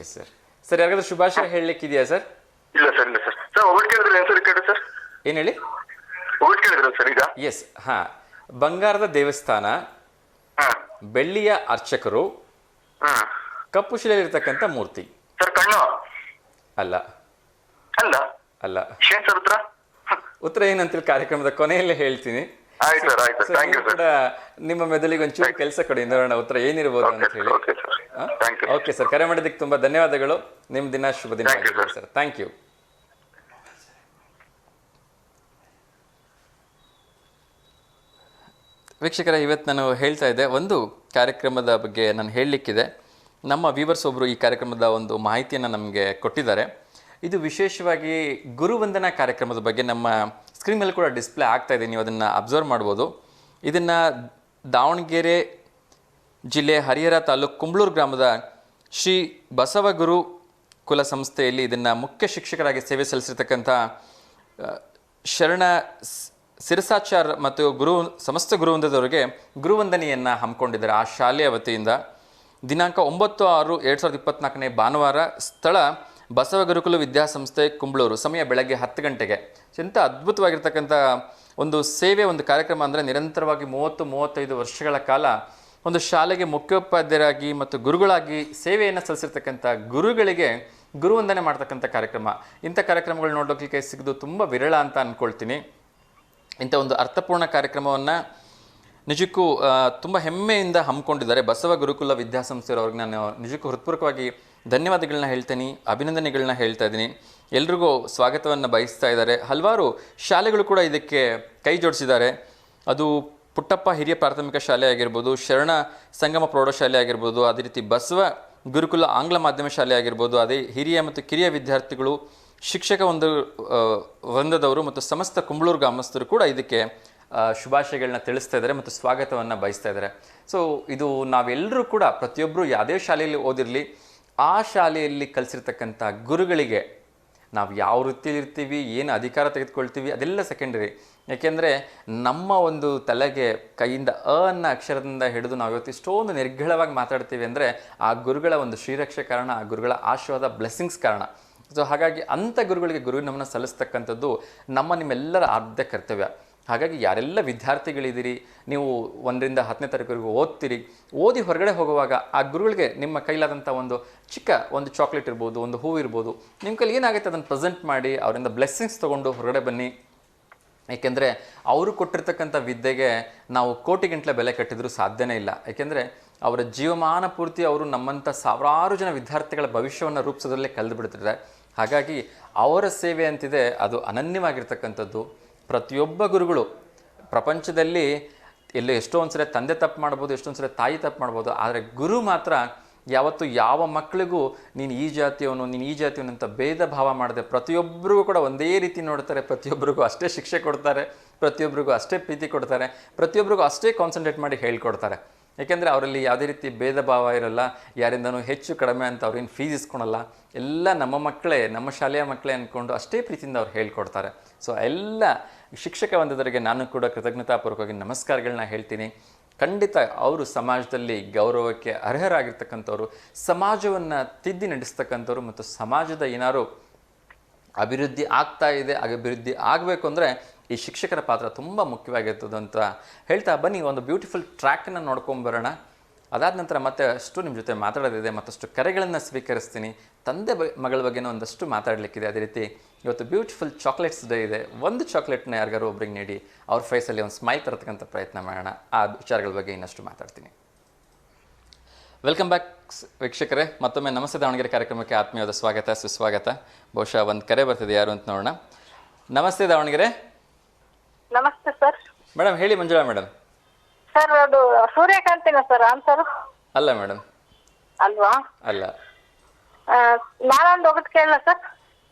Yes sir. Sir ಯಾರಿಗಾದ್ರೂ ಶುಭಾಶಯ ಹೇಳಲಿಕ್ಕಿದೆಯಾ ಸರ್? ಇಲ್ಲ ಸರ್, ಇಲ್ಲ ಸರ್. ಸರ್ ಒಬ್ಬಟ್ಟು ಕೇಳಿದ್ರೆ ಏನ್ ಸರ್ ಕೇಳಿ ಸರ್? ಏನ್ ಹೇಳಿ? ಒಬ್ಬಟ್ಟು ಕೇಳಿದ್ರ ಸರ್ ಈಗ? ಎಸ್. ಹಾ, ಬಂಗಾರದ ದೇವಸ್ಥಾನ, ಬೆಳ್ಳಿಯ ಅರ್ಚಕರು, ಕಪ್ಪು ಶಿಲೆಯಲ್ಲಿರ್ತಕ್ಕಂಥ ಮೂರ್ತಿ. ಸರ್ ಕಣ್ಣು ಅಲ್ಲ ಅಲ್ಲ ಅಲ್ಲ. ಏನ್ ಸರ್ ಉತ್ತರ? ಉತ್ತರ ಏನಂತ ಕಾರ್ಯಕ್ರಮದ ಕೊನೆಯಲ್ಲೇ ಹೇಳ್ತೀನಿ. ಆಯ್ತು ಸರ್, ಆಯ್ತು. Thank you sir. ನಿಮ್ಮ ಮೆದುಳಿಗೆ ಒಂಚೂರು ಕೆಲಸ ಕೊಡಿ, ನೋಡೋಣ ಉತ್ತರ ಏನಿರ್ಬೋದು ಅಂತ ಹೇಳಿ. ಓಕೆ ಸರ್, ಕರೆ ಮಾಡಿದ್ದಕ್ಕೆ ತುಂಬಾ ಧನ್ಯವಾದಗಳು. ನಿಮ್ಮ ದಿನ ಶುಭ ದಿನ ಸರ್. Thank you. ವೀಕ್ಷಕರ, ಇವತ್ತು ನಾನು ಹೇಳ್ತಾ ಇದ್ದೆ ಒಂದು ಕಾರ್ಯಕ್ರಮದ ಬಗ್ಗೆ ನಾನು ಹೇಳಲಿಕ್ಕಿದೆ. ನಮ್ಮ ವ್ಯೂವರ್ಸ್ ಒಬ್ಬರು ಈ ಕಾರ್ಯಕ್ರಮದ ಒಂದು ಮಾಹಿತಿಯನ್ನು ನಮಗೆ ಕೊಟ್ಟಿದ್ದಾರೆ. ಇದು ವಿಶೇಷವಾಗಿ ಗುರುವಂದನಾ ಕಾರ್ಯಕ್ರಮದ ಬಗ್ಗೆ ನಮ್ಮ ಸ್ಕ್ರೀನ್ ಮೇಲೆ ಕೂಡ ಡಿಸ್ಪ್ಲೇ ಆಗ್ತಾ ಇದೆ, ನೀವು ಅದನ್ನು ಅಬ್ಸರ್ವ್ ಮಾಡ್ಬೋದು. ಇದನ್ನು ದಾವಣಗೆರೆ ಜಿಲ್ಲೆ ಹರಿಹರ ತಾಲೂಕು ಕುಂಬ್ಳೂರು ಗ್ರಾಮದ ಶ್ರೀ ಬಸವಗುರು ಕುಲ ಸಂಸ್ಥೆಯಲ್ಲಿ ಇದನ್ನು ಮುಖ್ಯ ಶಿಕ್ಷಕರಾಗಿ ಸೇವೆ ಸಲ್ಲಿಸಿರ್ತಕ್ಕಂಥ ಶರಣ ಸಿರಸಾಚಾರ್ ಮತ್ತು ಸಮಸ್ತ ಗುರುವೃಂದದವರಿಗೆ ಗುರುವಂದನೆಯನ್ನು ಹಮ್ಮಿಕೊಂಡಿದ್ದಾರೆ ಆ ಶಾಲೆಯ ವತಿಯಿಂದ. ದಿನಾಂಕ 9/6/2024 ಭಾನುವಾರ, ಸ್ಥಳ ಬಸವ ಗುರುಕುಲ ವಿದ್ಯಾಸಂಸ್ಥೆ ಕುಂಬ್ಳೂರು, ಸಮಯ ಬೆಳಗ್ಗೆ 10 ಗಂಟೆಗೆ. ಎಂಥ ಅದ್ಭುತವಾಗಿರ್ತಕ್ಕಂಥ ಒಂದು ಸೇವೆ, ಒಂದು ಕಾರ್ಯಕ್ರಮ ಅಂದರೆ ನಿರಂತರವಾಗಿ 30-35 ವರ್ಷಗಳ ಕಾಲ ಒಂದು ಶಾಲೆಗೆ ಮುಖ್ಯೋಪಾಧ್ಯಾಯರಾಗಿ ಮತ್ತು ಗುರುಗಳಾಗಿ ಸೇವೆಯನ್ನು ಸಲ್ಲಿಸಿರ್ತಕ್ಕಂಥ ಗುರುಗಳಿಗೆ ಗುರುವಂದನೆ ಮಾಡ್ತಕ್ಕಂಥ ಕಾರ್ಯಕ್ರಮ. ಇಂಥ ಕಾರ್ಯಕ್ರಮಗಳು ನೋಡೋಕ್ಕೆ ಸಿಗೋದು ತುಂಬ ವಿರಳ ಅಂತ ಅಂದ್ಕೊಳ್ತೀನಿ. ಇಂಥ ಒಂದು ಅರ್ಥಪೂರ್ಣ ಕಾರ್ಯಕ್ರಮವನ್ನು ನಿಜಕ್ಕೂ ತುಂಬ ಹೆಮ್ಮೆಯಿಂದ ಹಮ್ಮಿಕೊಂಡಿದ್ದಾರೆ ಬಸವ ಗುರುಕುಲ ವಿದ್ಯಾಸಂಸ್ಥೆಯವ್ರಿಗೆ. ನಾನು ನಿಜಕ್ಕೂ ಹೃತ್ಪೂರ್ವಕವಾಗಿ ಧನ್ಯವಾದಗಳನ್ನ ಹೇಳ್ತೀನಿ, ಅಭಿನಂದನೆಗಳನ್ನ ಹೇಳ್ತಾ ಇದ್ದೀನಿ. ಎಲ್ರಿಗೂ ಸ್ವಾಗತವನ್ನು ಬಯಸ್ತಾ ಇದ್ದಾರೆ. ಹಲವಾರು ಶಾಲೆಗಳು ಕೂಡ ಇದಕ್ಕೆ ಕೈ ಜೋಡಿಸಿದ್ದಾರೆ. ಅದು ಪುಟ್ಟಪ್ಪ ಹಿರಿಯ ಪ್ರಾಥಮಿಕ ಶಾಲೆ ಆಗಿರ್ಬೋದು, ಶರಣ ಸಂಗಮ ಪ್ರೌಢಶಾಲೆ ಆಗಿರ್ಬೋದು, ಅದೇ ರೀತಿ ಬಸವ ಗುರುಕುಲ ಆಂಗ್ಲ ಮಾಧ್ಯಮ ಶಾಲೆ ಆಗಿರ್ಬೋದು, ಅದೇ ಹಿರಿಯ ಮತ್ತು ಕಿರಿಯ ವಿದ್ಯಾರ್ಥಿಗಳು, ಶಿಕ್ಷಕ ವೃಂದದವರು ಮತ್ತು ಸಮಸ್ತ ಕುಂಬ್ಳೂರು ಗ್ರಾಮಸ್ಥರು ಕೂಡ ಇದಕ್ಕೆ ಶುಭಾಶಯಗಳನ್ನ ತಿಳಿಸ್ತಾ ಇದ್ದಾರೆ ಮತ್ತು ಸ್ವಾಗತವನ್ನು ಬಯಸ್ತಾ ಇದ್ದಾರೆ. ಸೊ ಇದು ನಾವೆಲ್ಲರೂ ಕೂಡ ಪ್ರತಿಯೊಬ್ಬರು ಯಾವುದೇ ಶಾಲೆಯಲ್ಲಿ ಓದಿರಲಿ, ಆ ಶಾಲೆಯಲ್ಲಿ ಕಲಿಸಿರ್ತಕ್ಕಂಥ ಗುರುಗಳಿಗೆ ನಾವು ಯಾವ ವೃತ್ತಿಲಿರ್ತೀವಿ, ಏನು ಅಧಿಕಾರ ತೆಗೆದುಕೊಳ್ತೀವಿ ಅದೆಲ್ಲ ಸೆಕೆಂಡರಿ. ಯಾಕೆಂದರೆ ನಮ್ಮ ಒಂದು ತಲೆಗೆ ಕೈಯಿಂದ ಅನ್ನೋ ಅಕ್ಷರದಿಂದ ಹಿಡಿದು ನಾವು ಇವತ್ತು ಇಷ್ಟೊಂದು ನಿರ್ಘಳವಾಗಿ ಮಾತಾಡ್ತೀವಿ ಅಂದರೆ ಆ ಗುರುಗಳ ಒಂದು ಶ್ರೀರಕ್ಷೆ ಕಾರಣ, ಆ ಗುರುಗಳ ಆಶೀರ್ವಾದ, ಬ್ಲೆಸ್ಸಿಂಗ್ಸ್ ಕಾರಣ. ಸೊ ಹಾಗಾಗಿ ಅಂಥ ಗುರುಗಳಿಗೆ ನಮ್ಮನ್ನು ಸಲ್ಲಿಸ್ತಕ್ಕಂಥದ್ದು ನಿಮ್ಮೆಲ್ಲರ ಆದ್ಯ ಕರ್ತವ್ಯ. ಹಾಗಾಗಿ ಯಾರೆಲ್ಲ ವಿದ್ಯಾರ್ಥಿಗಳಿದ್ದೀರಿ, ನೀವು 1ರಿಂದ 10ನೇ ತರಗತಿವರೆಗೂ ಓದ್ತೀರಿ, ಓದಿ ಹೊರಗಡೆ ಹೋಗುವಾಗ ಆ ಗುರುಗಳಿಗೆ ನಿಮ್ಮ ಕೈಲಾದಂಥ ಒಂದು ಚಿಕ್ಕ ಒಂದು ಚಾಕ್ಲೇಟ್ ಇರ್ಬೋದು, ಒಂದು ಹೂವು ಇರ್ಬೋದು, ನಿಮ್ಮ ಕೈಲಿ ಏನಾಗುತ್ತೆ ಅದನ್ನು ಪ್ರೆಸೆಂಟ್ ಮಾಡಿ ಅವರಿಂದ ಬ್ಲೆಸ್ಸಿಂಗ್ಸ್ ತೊಗೊಂಡು ಹೊರಗಡೆ ಬನ್ನಿ. ಏಕೆಂದರೆ ಅವರು ಕೊಟ್ಟಿರ್ತಕ್ಕಂಥ ವಿದ್ಯೆಗೆ ನಾವು ಕೋಟಿಗಟ್ಟಲೆ ಬೆಲೆ ಕಟ್ಟಿದರೂ ಸಾಧ್ಯನೇ ಇಲ್ಲ. ಏಕೆಂದರೆ ಅವರ ಜೀವಮಾನ ಪೂರ್ತಿ ಅವರು ನಮ್ಮಂಥ ಸಾವಿರಾರು ಜನ ವಿದ್ಯಾರ್ಥಿಗಳ ಭವಿಷ್ಯವನ್ನು ರೂಪಿಸೋದ್ರಲ್ಲೇ ಕಳೆದು ಬಿಡ್ತಿದ್ದಾರೆ. ಹಾಗಾಗಿ ಅವರ ಸೇವೆ ಅಂತಿದೆ, ಅದು ಅನನ್ಯವಾಗಿರ್ತಕ್ಕಂಥದ್ದು. ಪ್ರತಿಯೊಬ್ಬ ಗುರುಗಳು ಪ್ರಪಂಚದಲ್ಲಿ ಎಲ್ಲೋ ಎಷ್ಟೊಂದು ಸರಿ ತಂದೆ ತಪ್ಪು ಮಾಡ್ಬೋದು, ಎಷ್ಟೊಂದು ಸರಿ ತಾಯಿ ತಪ್ಪು ಮಾಡ್ಬೋದು, ಆದರೆ ಗುರು ಮಾತ್ರ ಯಾವತ್ತು ಯಾವ ಮಕ್ಕಳಿಗೂ ನೀನು ಈ ಜಾತಿಯವನು, ನೀನು ಈ ಜಾತಿಯವನು ಅಂತ ಭೇದ ಭಾವ ಮಾಡದೆ ಪ್ರತಿಯೊಬ್ಬರಿಗೂ ಕೂಡ ಒಂದೇ ರೀತಿ ನೋಡ್ತಾರೆ, ಪ್ರತಿಯೊಬ್ಬರಿಗೂ ಅಷ್ಟೇ ಶಿಕ್ಷೆ ಕೊಡ್ತಾರೆ, ಪ್ರತಿಯೊಬ್ಬರಿಗೂ ಅಷ್ಟೇ ಪ್ರೀತಿ ಕೊಡ್ತಾರೆ, ಪ್ರತಿಯೊಬ್ಬರಿಗೂ ಅಷ್ಟೇ ಕಾನ್ಸಂಟ್ರೇಟ್ ಮಾಡಿ ಹೇಳ್ಕೊಡ್ತಾರೆ. ಏಕೆಂದರೆ ಅವರಲ್ಲಿ ಯಾವುದೇ ರೀತಿ ಭೇದ ಭಾವ ಇರೋಲ್ಲ, ಯಾರಿಂದನೂ ಹೆಚ್ಚು ಕಡಿಮೆ ಅಂತ ಅವ್ರೇನು ಫೀಸ್ ಇಸ್ಕೊಳಲ್ಲ. ಎಲ್ಲ ನಮ್ಮ ಮಕ್ಕಳೇ, ನಮ್ಮ ಶಾಲೆಯ ಮಕ್ಕಳೇ ಅಂದ್ಕೊಂಡು ಅಷ್ಟೇ ಪ್ರೀತಿಯಿಂದ ಅವ್ರು ಹೇಳ್ಕೊಡ್ತಾರೆ. ಸೊ ಎಲ್ಲ ಶಿಕ್ಷಕ ಬಂದವರಿಗೆ ನಾನು ಕೂಡ ಕೃತಜ್ಞತಾಪೂರ್ವಕವಾಗಿ ನಮಸ್ಕಾರಗಳನ್ನ ಹೇಳ್ತೀನಿ. ಖಂಡಿತ ಅವರು ಸಮಾಜದಲ್ಲಿ ಗೌರವಕ್ಕೆ ಅರ್ಹರಾಗಿರ್ತಕ್ಕಂಥವ್ರು, ಸಮಾಜವನ್ನು ತಿದ್ದಿ ನಡೆಸ್ತಕ್ಕಂಥವ್ರು ಮತ್ತು ಸಮಾಜದ ಏನಾದ್ರು ಅಭಿವೃದ್ಧಿ ಆಗ್ತಾ ಇದೆ, ಅಭಿವೃದ್ಧಿ ಆಗಬೇಕು ಅಂದರೆ ಈ ಶಿಕ್ಷಕರ ಪಾತ್ರ ತುಂಬ ಮುಖ್ಯವಾಗಿರ್ತದೆ ಅಂತ ಹೇಳ್ತಾ ಬನ್ನಿ ಒಂದು ಬ್ಯೂಟಿಫುಲ್ ಟ್ರ್ಯಾಕನ್ನು ನೋಡ್ಕೊಂಬರೋಣ. ಅದಾದ ನಂತರ ಮತ್ತೆ ಅಷ್ಟು ನಿಮ್ಮ ಜೊತೆ ಮಾತಾಡೋದಿದೆ, ಮತ್ತಷ್ಟು ಕರೆಗಳನ್ನು ಸ್ವೀಕರಿಸ್ತೀನಿ. ತಂದೆ ಮಗಳ ಬಗ್ಗೆನೂ ಒಂದಷ್ಟು ಮಾತಾಡಲಿಕ್ಕಿದೆ. ಅದೇ ರೀತಿ ಇವತ್ತು ಬ್ಯೂಟಿಫುಲ್ ಚಾಕ್ಲೇಟ್ಸ್ ಡೇ ಇದೆ. ಒಂದು ಚಾಕ್ಲೇಟ್ನ ಯಾರಿಗಾರು ಒಬ್ರಿಗೆ ನೀಡಿ ಅವ್ರ ಫೇಸಲ್ಲಿ ಒಂದು ಸ್ಮೈಲ್ ತರತಕ್ಕಂಥ ಪ್ರಯತ್ನ ಮಾಡೋಣ. ಆ ವಿಚಾರಗಳ ಬಗ್ಗೆ ಇನ್ನಷ್ಟು ಮಾತಾಡ್ತೀನಿ. ವೆಲ್ಕಮ್ ಬ್ಯಾಕ್ ವೀಕ್ಷಕರೇ, ಮತ್ತೊಮ್ಮೆ ನಮಸ್ತೆ ದಾವಣಗೆರೆ ಕಾರ್ಯಕ್ರಮಕ್ಕೆ ಆತ್ಮೀಯವಾದ ಸ್ವಾಗತ, ಸುಸ್ವಾಗತ. ಬಹುಶಃ ಒಂದು ಕರೆ ಬರ್ತಿದೆ, ಯಾರು ಅಂತ ನೋಡೋಣ. ನಮಸ್ತೆ ದಾವಣಗೆರೆ. ನಮಸ್ತೆ ಸರ್. ಮೇಡಮ್ ಹೇಳಿ. ಮಂಜುಳಾ ಮೇಡಮ್. ಸರ್ ಅದು ಸೂರ್ಯಕಾಂತಿನ ಸರ್ ಆನ್ಸರ್? ಅಲ್ಲ ಮೇಡಮ್. ಅಲ್ವಾ? ಅಲ್ಲ. ನಾನೊಂದು ಒಗಟ್ ಕೇಳಲ್ಲ ಸರ್?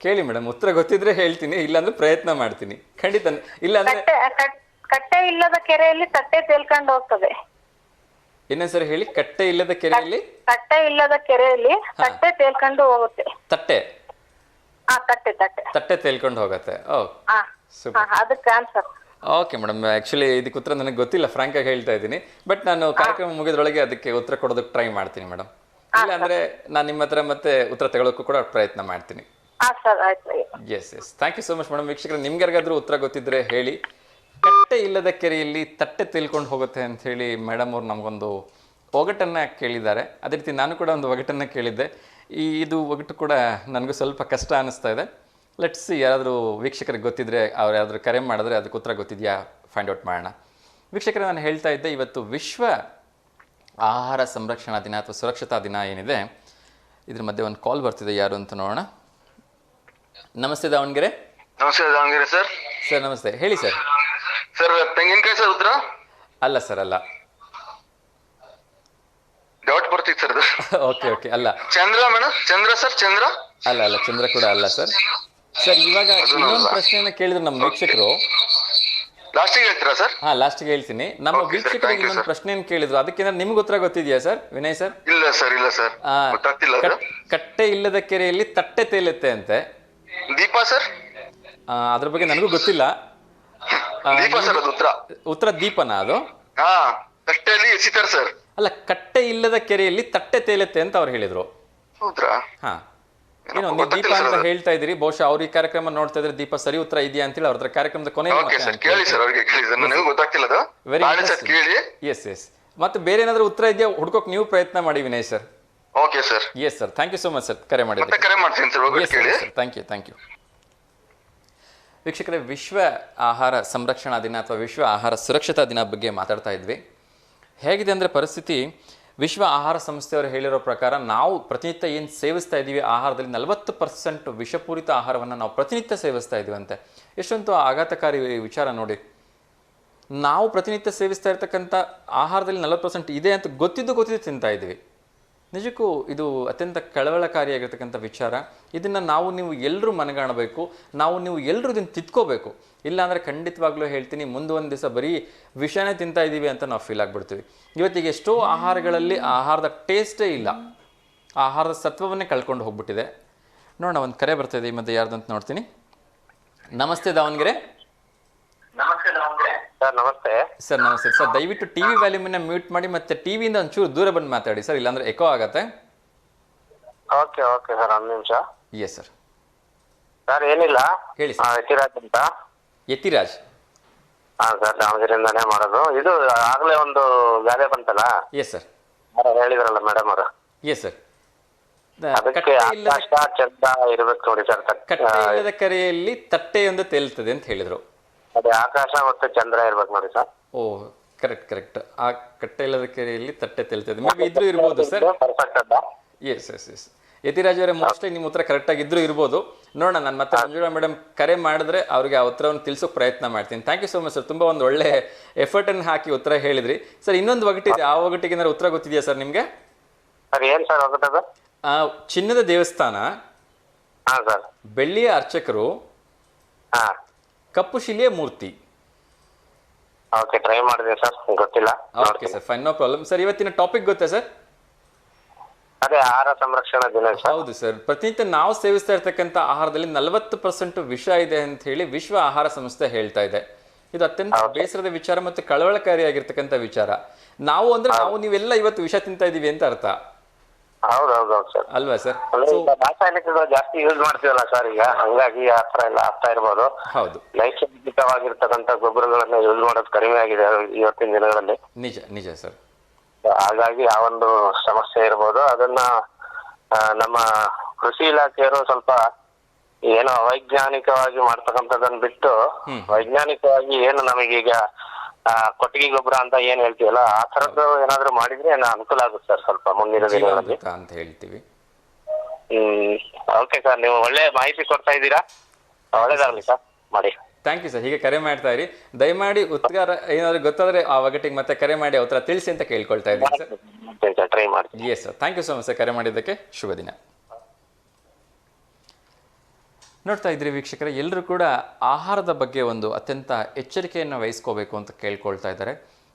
ಕೇಳಿ ಮೇಡಮ್, ಉತ್ತರ ಗೊತ್ತಿದ್ರೆ ಹೇಳ್ತೀನಿ, ಇಲ್ಲಾಂದ್ರೆ ಪ್ರಯತ್ನ ಮಾಡ್ತೀನಿ ಖಂಡಿತ. ಇಲ್ಲಾಂದ್ರೆ ಕಟ್ಟೆ ಇಲ್ಲದ ಕೆರೆಯಲ್ಲಿ ತಟ್ಟೆ ತೇಲ್ಕೊಂಡು ಹೋಗ್ತದೆ. ಇನ್ನೊಂದ್ಸರಿ ಹೇಳಿ. ಕಟ್ಟೆ ಇಲ್ಲದ ಕೆರೆಯಲ್ಲಿ ತಟ್ಟೆ ಇಲ್ಲದ ಕೆರೆಯಲ್ಲಿ ತಟ್ಟೆ ತೇಲ್ಕೊಂಡು ಹೋಗುತ್ತೆ. ತಟ್ಟೆ ತಟ್ಟೆ ತಟ್ಟೆ ತಟ್ಟೆ ತೇಲ್ಕೊಂಡು ಹೋಗತ್ತೆ. ಓ ಸೂಪರ್. ಅದಕ್ಕೆ ಆನ್ಸರ್. ಓಕೆ ಮೇಡಮ್, ಆ್ಯಕ್ಚುಲಿ ಇದಕ್ಕೆ ಉತ್ತರ ನನಗೆ ಗೊತ್ತಿಲ್ಲ, ಫ್ರಾಂಕ್ ಆಗಿ ಹೇಳ್ತಾ ಇದ್ದೀನಿ. ಬಟ್ ನಾನು ಕಾರ್ಯಕ್ರಮ ಮುಗಿದ್ರೊಳಗೆ ಅದಕ್ಕೆ ಉತ್ತರ ಕೊಡೋದಕ್ಕೆ ಟ್ರೈ ಮಾಡ್ತೀನಿ ಮೇಡಮ್. ಇಲ್ಲಾಂದ್ರೆ ನಾನು ನಿಮ್ಮ ಹತ್ರ ಮತ್ತೆ ಉತ್ತರ ತಗೊಳ್ಳೋಕ್ಕೂ ಕೂಡ ಪ್ರಯತ್ನ ಮಾಡ್ತೀನಿ. Yes yes, thank you so much madam. ವೀಕ್ಷಕರು, ನಿಮ್ಗೆ ಯಾರಿಗಾದ್ರೂ ಉತ್ತರ ಗೊತ್ತಿದ್ರೆ ಹೇಳಿ. ಕಟ್ಟೆ ಇಲ್ಲದ ಕೆರೆಯಲ್ಲಿ ತಟ್ಟೆ ತೇಲ್ಕೊಂಡು ಹೋಗುತ್ತೆ ಅಂತ ಹೇಳಿ ಮೇಡಮ್ ಅವ್ರು ನಮಗೊಂದು ಒಗಟನ್ನು ಕೇಳಿದ್ದಾರೆ. ಅದೇ ರೀತಿ ನಾನು ಕೂಡ ಒಂದು ಒಗಟನ್ನು ಕೇಳಿದ್ದೆ. ಇದು ಒಗಟು ಕೂಡ ನನಗೂ ಸ್ವಲ್ಪ ಕಷ್ಟ ಅನ್ನಿಸ್ತಾ ಇದೆ. ಲೆಟ್ಸ್ ಯಾರಾದರೂ ವೀಕ್ಷಕರಿಗೆ ಗೊತ್ತಿದ್ರೆ, ಅವ್ರು ಯಾರಾದರೂ ಕರೆ ಮಾಡಿದ್ರೆ ಅದಕ್ಕೆ ಉತ್ತರ ಗೊತ್ತಿದೆಯಾ ಫೈಂಡ್ ಔಟ್ ಮಾಡೋಣ. ವೀಕ್ಷಕರೇ, ನಾನು ಹೇಳ್ತಾ ಇದ್ದೆ, ಇವತ್ತು ವಿಶ್ವ ಆಹಾರ ಸಂರಕ್ಷಣಾ ದಿನ ಅಥವಾ ಸುರಕ್ಷತಾ ದಿನ ಏನಿದೆ, ಇದ್ರ ಮಧ್ಯೆ ಒಂದು ಕಾಲ್ ಬರ್ತಿದೆ. ಯಾರು ಅಂತ ನೋಡೋಣ. ನಮಸ್ತೆ ದಾವಣಗೆರೆ. ನಮಸ್ತೆ ದಾವಣಗೆರೆ ಸರ್. ಸರ್ ನಮಸ್ತೆ, ಹೇಳಿ ಸರ್. ಸರ್ ತೆಂಗಿನಕಾಯಿ ಸರ್ ಉತ್ತರ? ಅಲ್ಲ ಸರ್, ಅಲ್ಲ. ಡೌಟ್ ಬರ್ತಿತ್ತು ಸರ್ ಅದು. ಓಕೆ ಓಕೆ, ಅಲ್ಲ. ಚಂದ್ರ ಮೇಡಮ್, ಚಂದ್ರ ಸರ್, ಚಂದ್ರ? ಅಲ್ಲ ಅಲ್ಲ, ಚಂದ್ರ ಕೂಡ ಅಲ್ಲ ಸರ್. ಸರ್ ಇವಾಗ ಇನ್ನೊಂದು ಪ್ರಶ್ನೆಯನ್ನ ಕೇಳಿದ್ರು ನಮ್ಮ ವೀಕ್ಷಕರು. ಲಾಸ್ಟಿಗೆ ಹೇಳ್ತೀರಾ ಸರ್? ಹಾ, ಲಾಸ್ಟಿಗೆ ಹೇಳ್ತೀನಿ. ನಮ್ಮ ವೀಕ್ಷಕರು ಇನ್ನೊಂದು ಪ್ರಶ್ನೆಯನ್ನು ಕೇಳಿದ್ರು, ಅದಕ್ಕೆ ನಿಮ್ಗೆ ಉತ್ತರ ಗೊತ್ತಿದೆಯಾ ಸರ್ ವಿನಯ್ ಸರ್? ಇಲ್ಲ ಸರ್, ಇಲ್ಲ ಸರ್, ಗೊತ್ತಾಗ್ತಿಲ್ಲ. ಕಟ್ಟೆ ಇಲ್ಲದ ಕೆರೆಯಲ್ಲಿ ತಟ್ಟೆ ತೇಲುತ್ತೆ ಅಂತೆ. ದೀಪ ಸರ್? ಅದ್ರ ಬಗ್ಗೆ ನನಗೂ ಗೊತ್ತಿಲ್ಲ. ದೀಪ ಸರ್ ಅದು ಉತ್ತರ. ಉತ್ತರ ದೀಪನ ಅದು? ಹಾ, ತಟ್ಟೆಯಲ್ಲಿ ಎಸಿತಾರೆ ಸರ್. ಅಲ್ಲ, ಕಟ್ಟೆ ಇಲ್ಲದ ಕೆರೆಯಲ್ಲಿ ತಟ್ಟೆ ತೇಲುತ್ತೆ ಅಂತ ಅವ್ರು ಹೇಳಿದ್ರು. ಹೌದ್ರಾ? ಹಾ, ಏನು ನೀವು ದೀಪ ಅಂತ ಹೇಳ್ತಾ ಇದ್ದೀರಿ. ಬಹುಶಃ ಅವ್ರ ಈ ಕಾರ್ಯಕ್ರಮ ನೋಡ್ತಾ ಇದ್ರೆ ದೀಪ ಸರಿ ಉತ್ತರ ಇದೆಯಾ ಅಂತೇಳಿ ಅವ್ರ ಕಾರ್ಯಕ್ರಮದ ಕೊನೆ ಕೇಳಿ ಸರ್, ಅವ್ರಿಗೆ ಕೇಳಿ ಸರ್, ನನಗೂ ಗೊತ್ತಾಗ್ತಿಲ್ಲ ಅದು. ಕೇಳಿ. ಎಸ್ ಎಸ್, ಮತ್ತೆ ಬೇರೆ ಏನಾದ್ರು ಉತ್ತರ ಇದೆಯಾ ಹುಡ್ಕೋಕ್ ನೀವು ಪ್ರಯತ್ನ ಮಾಡಿ Vinay sir. Okay sir. Yes sir, thank you so much sir, ಕರೆ ಮಾಡಿದ್ರಿ. ಕರೆ ಮಾಡ್ತೀನಿ sir. Thank you, thank you. ವೀಕ್ಷಕರೇ, ವಿಶ್ವ ಆಹಾರ ಸಂರಕ್ಷಣಾ ದಿನ ಅಥವಾ ವಿಶ್ವ ಆಹಾರ ಸುರಕ್ಷತಾ ದಿನ ಬಗ್ಗೆ ಮಾತಾಡ್ತಾ ಇದ್ವಿ. ಹೇಗಿದೆ ಅಂದರೆ ಪರಿಸ್ಥಿತಿ, ವಿಶ್ವ ಆಹಾರ ಸಂಸ್ಥೆಯವರು ಹೇಳಿರೋ ಪ್ರಕಾರ ನಾವು ಪ್ರತಿನಿತ್ಯ ಏನು ಸೇವಿಸ್ತಾ ಇದ್ದೀವಿ, ಆಹಾರದಲ್ಲಿ 40% ವಿಷಪೂರಿತ ಆಹಾರವನ್ನು ನಾವು ಪ್ರತಿನಿತ್ಯ ಸೇವಿಸ್ತಾ ಇದ್ದೀವಂತೆ. ಎಷ್ಟೊಂದು ಆಘಾತಕಾರಿ ವಿಚಾರ ನೋಡಿ. ನಾವು ಪ್ರತಿನಿತ್ಯ ಸೇವಿಸ್ತಾ ಇರ್ತಕ್ಕಂಥ ಆಹಾರದಲ್ಲಿ 40% ಇದೆ ಅಂತ ಗೊತ್ತಿದ್ದು ತಿಂತಾ ಇದ್ದೀವಿ. ನಿಜಕ್ಕೂ ಇದು ಅತ್ಯಂತ ಕಳವಳಕಾರಿಯಾಗಿರ್ತಕ್ಕಂಥ ವಿಚಾರ. ಇದನ್ನು ನಾವು ನೀವು ಎಲ್ಲರೂ ಮನಗಾಣಬೇಕು, ನೀವು ಎಲ್ಲರೂ ಇದನ್ನು ತಿದ್ಕೋಬೇಕು. ಇಲ್ಲಾಂದರೆ ಖಂಡಿತವಾಗ್ಲೂ ಹೇಳ್ತೀನಿ, ಮುಂದೊಂದು ದಿವಸ ಬರೀ ವಿಷನೇ ತಿಂತಾ ಇದ್ದೀವಿ ಅಂತ ನಾವು ಫೀಲ್ ಆಗಿಬಿಡ್ತೀವಿ. ಇವತ್ತಿಗೆ ಎಷ್ಟೋ ಆಹಾರಗಳಲ್ಲಿ ಆಹಾರದ ಟೇಸ್ಟೇ ಇಲ್ಲ, ಆಹಾರದ ಸತ್ವವನ್ನೇ ಕಳ್ಕೊಂಡು ಹೋಗ್ಬಿಟ್ಟಿದೆ. ನೋಡೋಣ, ಒಂದು ಕರೆ ಬರ್ತಾಯಿದೆ ಈ ಮಧ್ಯೆ, ಯಾರ್ದಂತ ನೋಡ್ತೀನಿ. ನಮಸ್ತೆ ದಾವಣಗೆರೆ. ಸರ್ ನಮಸ್ತೆ. ಸರ್ ನಮಸ್ತೆ ಸರ್, ದಯವಿಟ್ಟು ಟಿವಿ ವ್ಯಾಲ್ಯೂಮನ್ನ ಮ್ಯೂಟ್ ಮಾಡಿ, ಮತ್ತೆ ಟಿವಿಯಿಂದ ಒಂಚೂರು ದೂರ ಬಂದು ಮಾತಾಡಿ ಸರ್, ಇಲ್ಲಾಂದ್ರೆ ಎಕೋ ಆಗತ್ತೆ. ಓಕೆ ಓಕೆ ಸರ್, ಒಂದು ನಿಮಿಷ. S sir. ಸರ್ ಏನಿಲ್ಲ, ಹೇಳಿ ಸರ್. ಯತಿರಾಜ್ ಅಂತ. ಯತಿರಾಜ್? ಹಾ ಸರ್, ದಾವಣಗೆರೆಯಿಂದಾನೇ ಮಾಡೋದು. ಇದು ಆಗ್ಲೇ ಒಂದು ಗಾದೆ ಬಂತಲ್ಲ? Yes sir. ಹೇಳಿದ್ರಲ್ಲ ಮೇಡಮ್ ಅವರು. Yes sir. ಅದಕ್ಕೆ ಆಕಾಶ ಚಂದ್ರ ಇರ್ಬೇಕು ನೋಡಿ ಸರ್. ಕಟ್ಟೆ ಇಲ್ಲದ ಕೆರೆಯಲ್ಲಿ ತಟ್ಟೆಯೊಂದು ತೇಲ್ತದೆ ಅಂತ ಹೇಳಿದ್ರು. ಅದೇ ಆಕಾಶ ಮತ್ತು ಚಂದ್ರ ಇರ್ಬೇಕು ನೋಡಿ ಸರ್. ಓ, ಕರೆಕ್ಟ್. ಆ ಕಟ್ಟೆ ಇಲ್ಲದ ಕೆರೆಯಲ್ಲಿ ತಟ್ಟೆ ತೇಲ್ತದೆ, ಮೇ ಬಿ ಇದ್ರೂ ಇರ್ಬೋದು ಸರ್. ಪರ್ಫೆಕ್ಟ್ ಅಲ್ಲ? ಎಸ್. ಯತಿರಾಜ್ ಅವರೇ, ಮೋಸ್ಟ್ಲಿ ನಿಮ್ಮ ಉತ್ತರ ಕರೆಕ್ಟ್ ಆಗಿದ್ರು ಇರ್ಬೋದು. ನೋಡೋಣ, ನಾನು ಮತ್ತೆ ಮಂಜುಳಾ ಮೇಡಮ್ ಕರೆ ಮಾಡಿದ್ರೆ ಅವ್ರಿಗೆ ಆ ಉತ್ತರವನ್ನು ತಿಳಿಸೋಕೆ ಪ್ರಯತ್ನ ಮಾಡ್ತೀನಿ. Thank you so much sir, ತುಂಬ ಒಂದು ಒಳ್ಳೆ ಎಫರ್ಟನ್ನು ಹಾಕಿ ಉತ್ತರ ಹೇಳಿದ್ರಿ ಸರ್. ಇನ್ನೊಂದು ಒಗಟಿದೆ, ಆ ಒಗಟಿಗೆ ಏನಾದ್ರು ಉತ್ತರ ಗೊತ್ತಿದೆಯಾ ಸರ್ ನಿಮಗೆ? ಸರ್ ಏನ್ ಸರ್ ಒಗಟದು? ಚಿನ್ನದ ದೇವಸ್ಥಾನ, ಹಾ ಸರ್, ಬೆಳ್ಳಿಯ ಅರ್ಚಕರು, ಹಾ, ಕಪ್ಪು ಶಿಲೆಯ ಮೂರ್ತಿ. ಓಕೆ, ಟ್ರೈ ಮಾಡಿದೆ ಸರ್, ಗೊತ್ತಿಲ್ಲ. Okay sir, fine, no problem sir. ಇವತ್ತಿನ ಟಾಪಿಕ್ ಗೊತ್ತಾ ಸರ್? ಅದೇ ಆಹಾರ ಸಂರಕ್ಷಣಾ ದಿನ ಸರ್. ಹೌದು ಸರ್. ಪ್ರತಿನಿತ್ಯ ನಾವು ಸೇವಿಸ್ತಾ ಇರ್ತಕ್ಕಂಥ ಆಹಾರದಲ್ಲಿ 40% ವಿಷ ಇದೆ ಅಂತ ಹೇಳಿ ವಿಶ್ವ ಆಹಾರ ಸಂಸ್ಥೆ ಹೇಳ್ತಾ ಇದೆ. ಇದು ಅತ್ಯಂತ ಬೇಸರದ ವಿಚಾರ ಮತ್ತು ಕಳವಳಕಾರಿಯಾಗಿರ್ತಕ್ಕಂಥ ವಿಚಾರ. ನಾವು ನೀವೆಲ್ಲ ಇವತ್ತು ವಿಷ ತಿಂತಾ ಇದೀವಿ ಅಂತ ಅರ್ಥ. ಹೌದೌದು ಸರ್, ಅಲ್ವಾ ಸರ್? ರಾಸಾಯನಿಕಗಳು ಜಾಸ್ತಿ ಯೂಸ್ ಮಾಡ್ತೀವಲ್ಲ ಸರ್ ಈಗ, ಹಂಗಾಗಿ ಆ ತರ ಎಲ್ಲ ಆಗ್ತಾ ಇರ್ಬೋದು. ಹೌದು, ನೈಸರ್ಗಿಕವಾಗಿರ್ತಕ್ಕಂಥ ಗೊಬ್ಬರಗಳನ್ನ ಯೂಸ್ ಮಾಡೋದು ಕಡಿಮೆ ಆಗಿದೆ ಇವತ್ತಿನ ದಿನಗಳಲ್ಲಿ. ನಿಜ ಸರ್. ಹಾಗಾಗಿ ಆ ಒಂದು ಸಮಸ್ಯೆ ಇರ್ಬೋದು. ಅದನ್ನ ನಮ್ಮ ಕೃಷಿ ಇಲಾಖೆಯವರು ಸ್ವಲ್ಪ ಏನೋ ಅವೈಜ್ಞಾನಿಕವಾಗಿ ಮಾಡ್ತಕ್ಕಂಥದ್ದನ್ನ ಬಿಟ್ಟು, ವೈಜ್ಞಾನಿಕವಾಗಿ ಏನು ನಮಗೀಗ ಕೊಟ್ಟಿಗೆ ಗೊಬ್ಬರ ಅಂತ ಏನ್ ಹೇಳ್ತೀವಲ್ಲ, ಆ ತರದ್ದು ಏನಾದ್ರು ಮಾಡಿದ್ರೆ ಅನುಕೂಲ ಆಗುತ್ತೆ ಸರ್ ಸ್ವಲ್ಪ ಮುಂದಿನ ದಿನಗಳಲ್ಲಿ ಅಂತ ಹೇಳ್ತೀವಿ. ಓಕೆ ಸರ್, ನೀವು ಒಳ್ಳೆ ಮಾಹಿತಿ ಕೊಡ್ತಾ ಇದ್ದೀರಾ, ಒಳ್ಳೇದಾಗ್ಲಿ ಸರ್, ಮಾಡಿ. Thank you sir. ಹೀಗೆ ಕರೆ ಮಾಡ್ತಾ ಇರಿ. ದಯಮಾಡಿ ಉತ್ತರ ಏನಾದ್ರು ಗೊತ್ತಾದ್ರೆ ಆ ಒಗಟಿಗೆ ಮತ್ತೆ ಕರೆ ಮಾಡಿ ಉತ್ತರ ತಿಳಿಸಿ ಅಂತ ಕೇಳ್ಕೊಳ್ತಾ ಇದ್ದೀನಿ ಸರ್. ಮಾಡ್ತೀನಿ ಸರ್, ಟ್ರೈ ಮಾಡ್ತೀನಿ. Yes sir, thank you so much sir, ಕರೆ ಮಾಡಿದ್ದಕ್ಕೆ ಶುಭ ದಿನ. ನೋಡ್ತಾ ಇದ್ರಿ ವೀಕ್ಷಕರೇ, ಎಲ್ಲರೂ ಕೂಡ ಆಹಾರದ ಬಗ್ಗೆ ಒಂದು ಅತ್ಯಂತ ಎಚ್ಚರಿಕೆಯನ್ನು ವಹಿಸ್ಕೋಬೇಕು ಅಂತ ಕೇಳ್ಕೊಳ್ತಾ ಇದ್ದಾರೆ.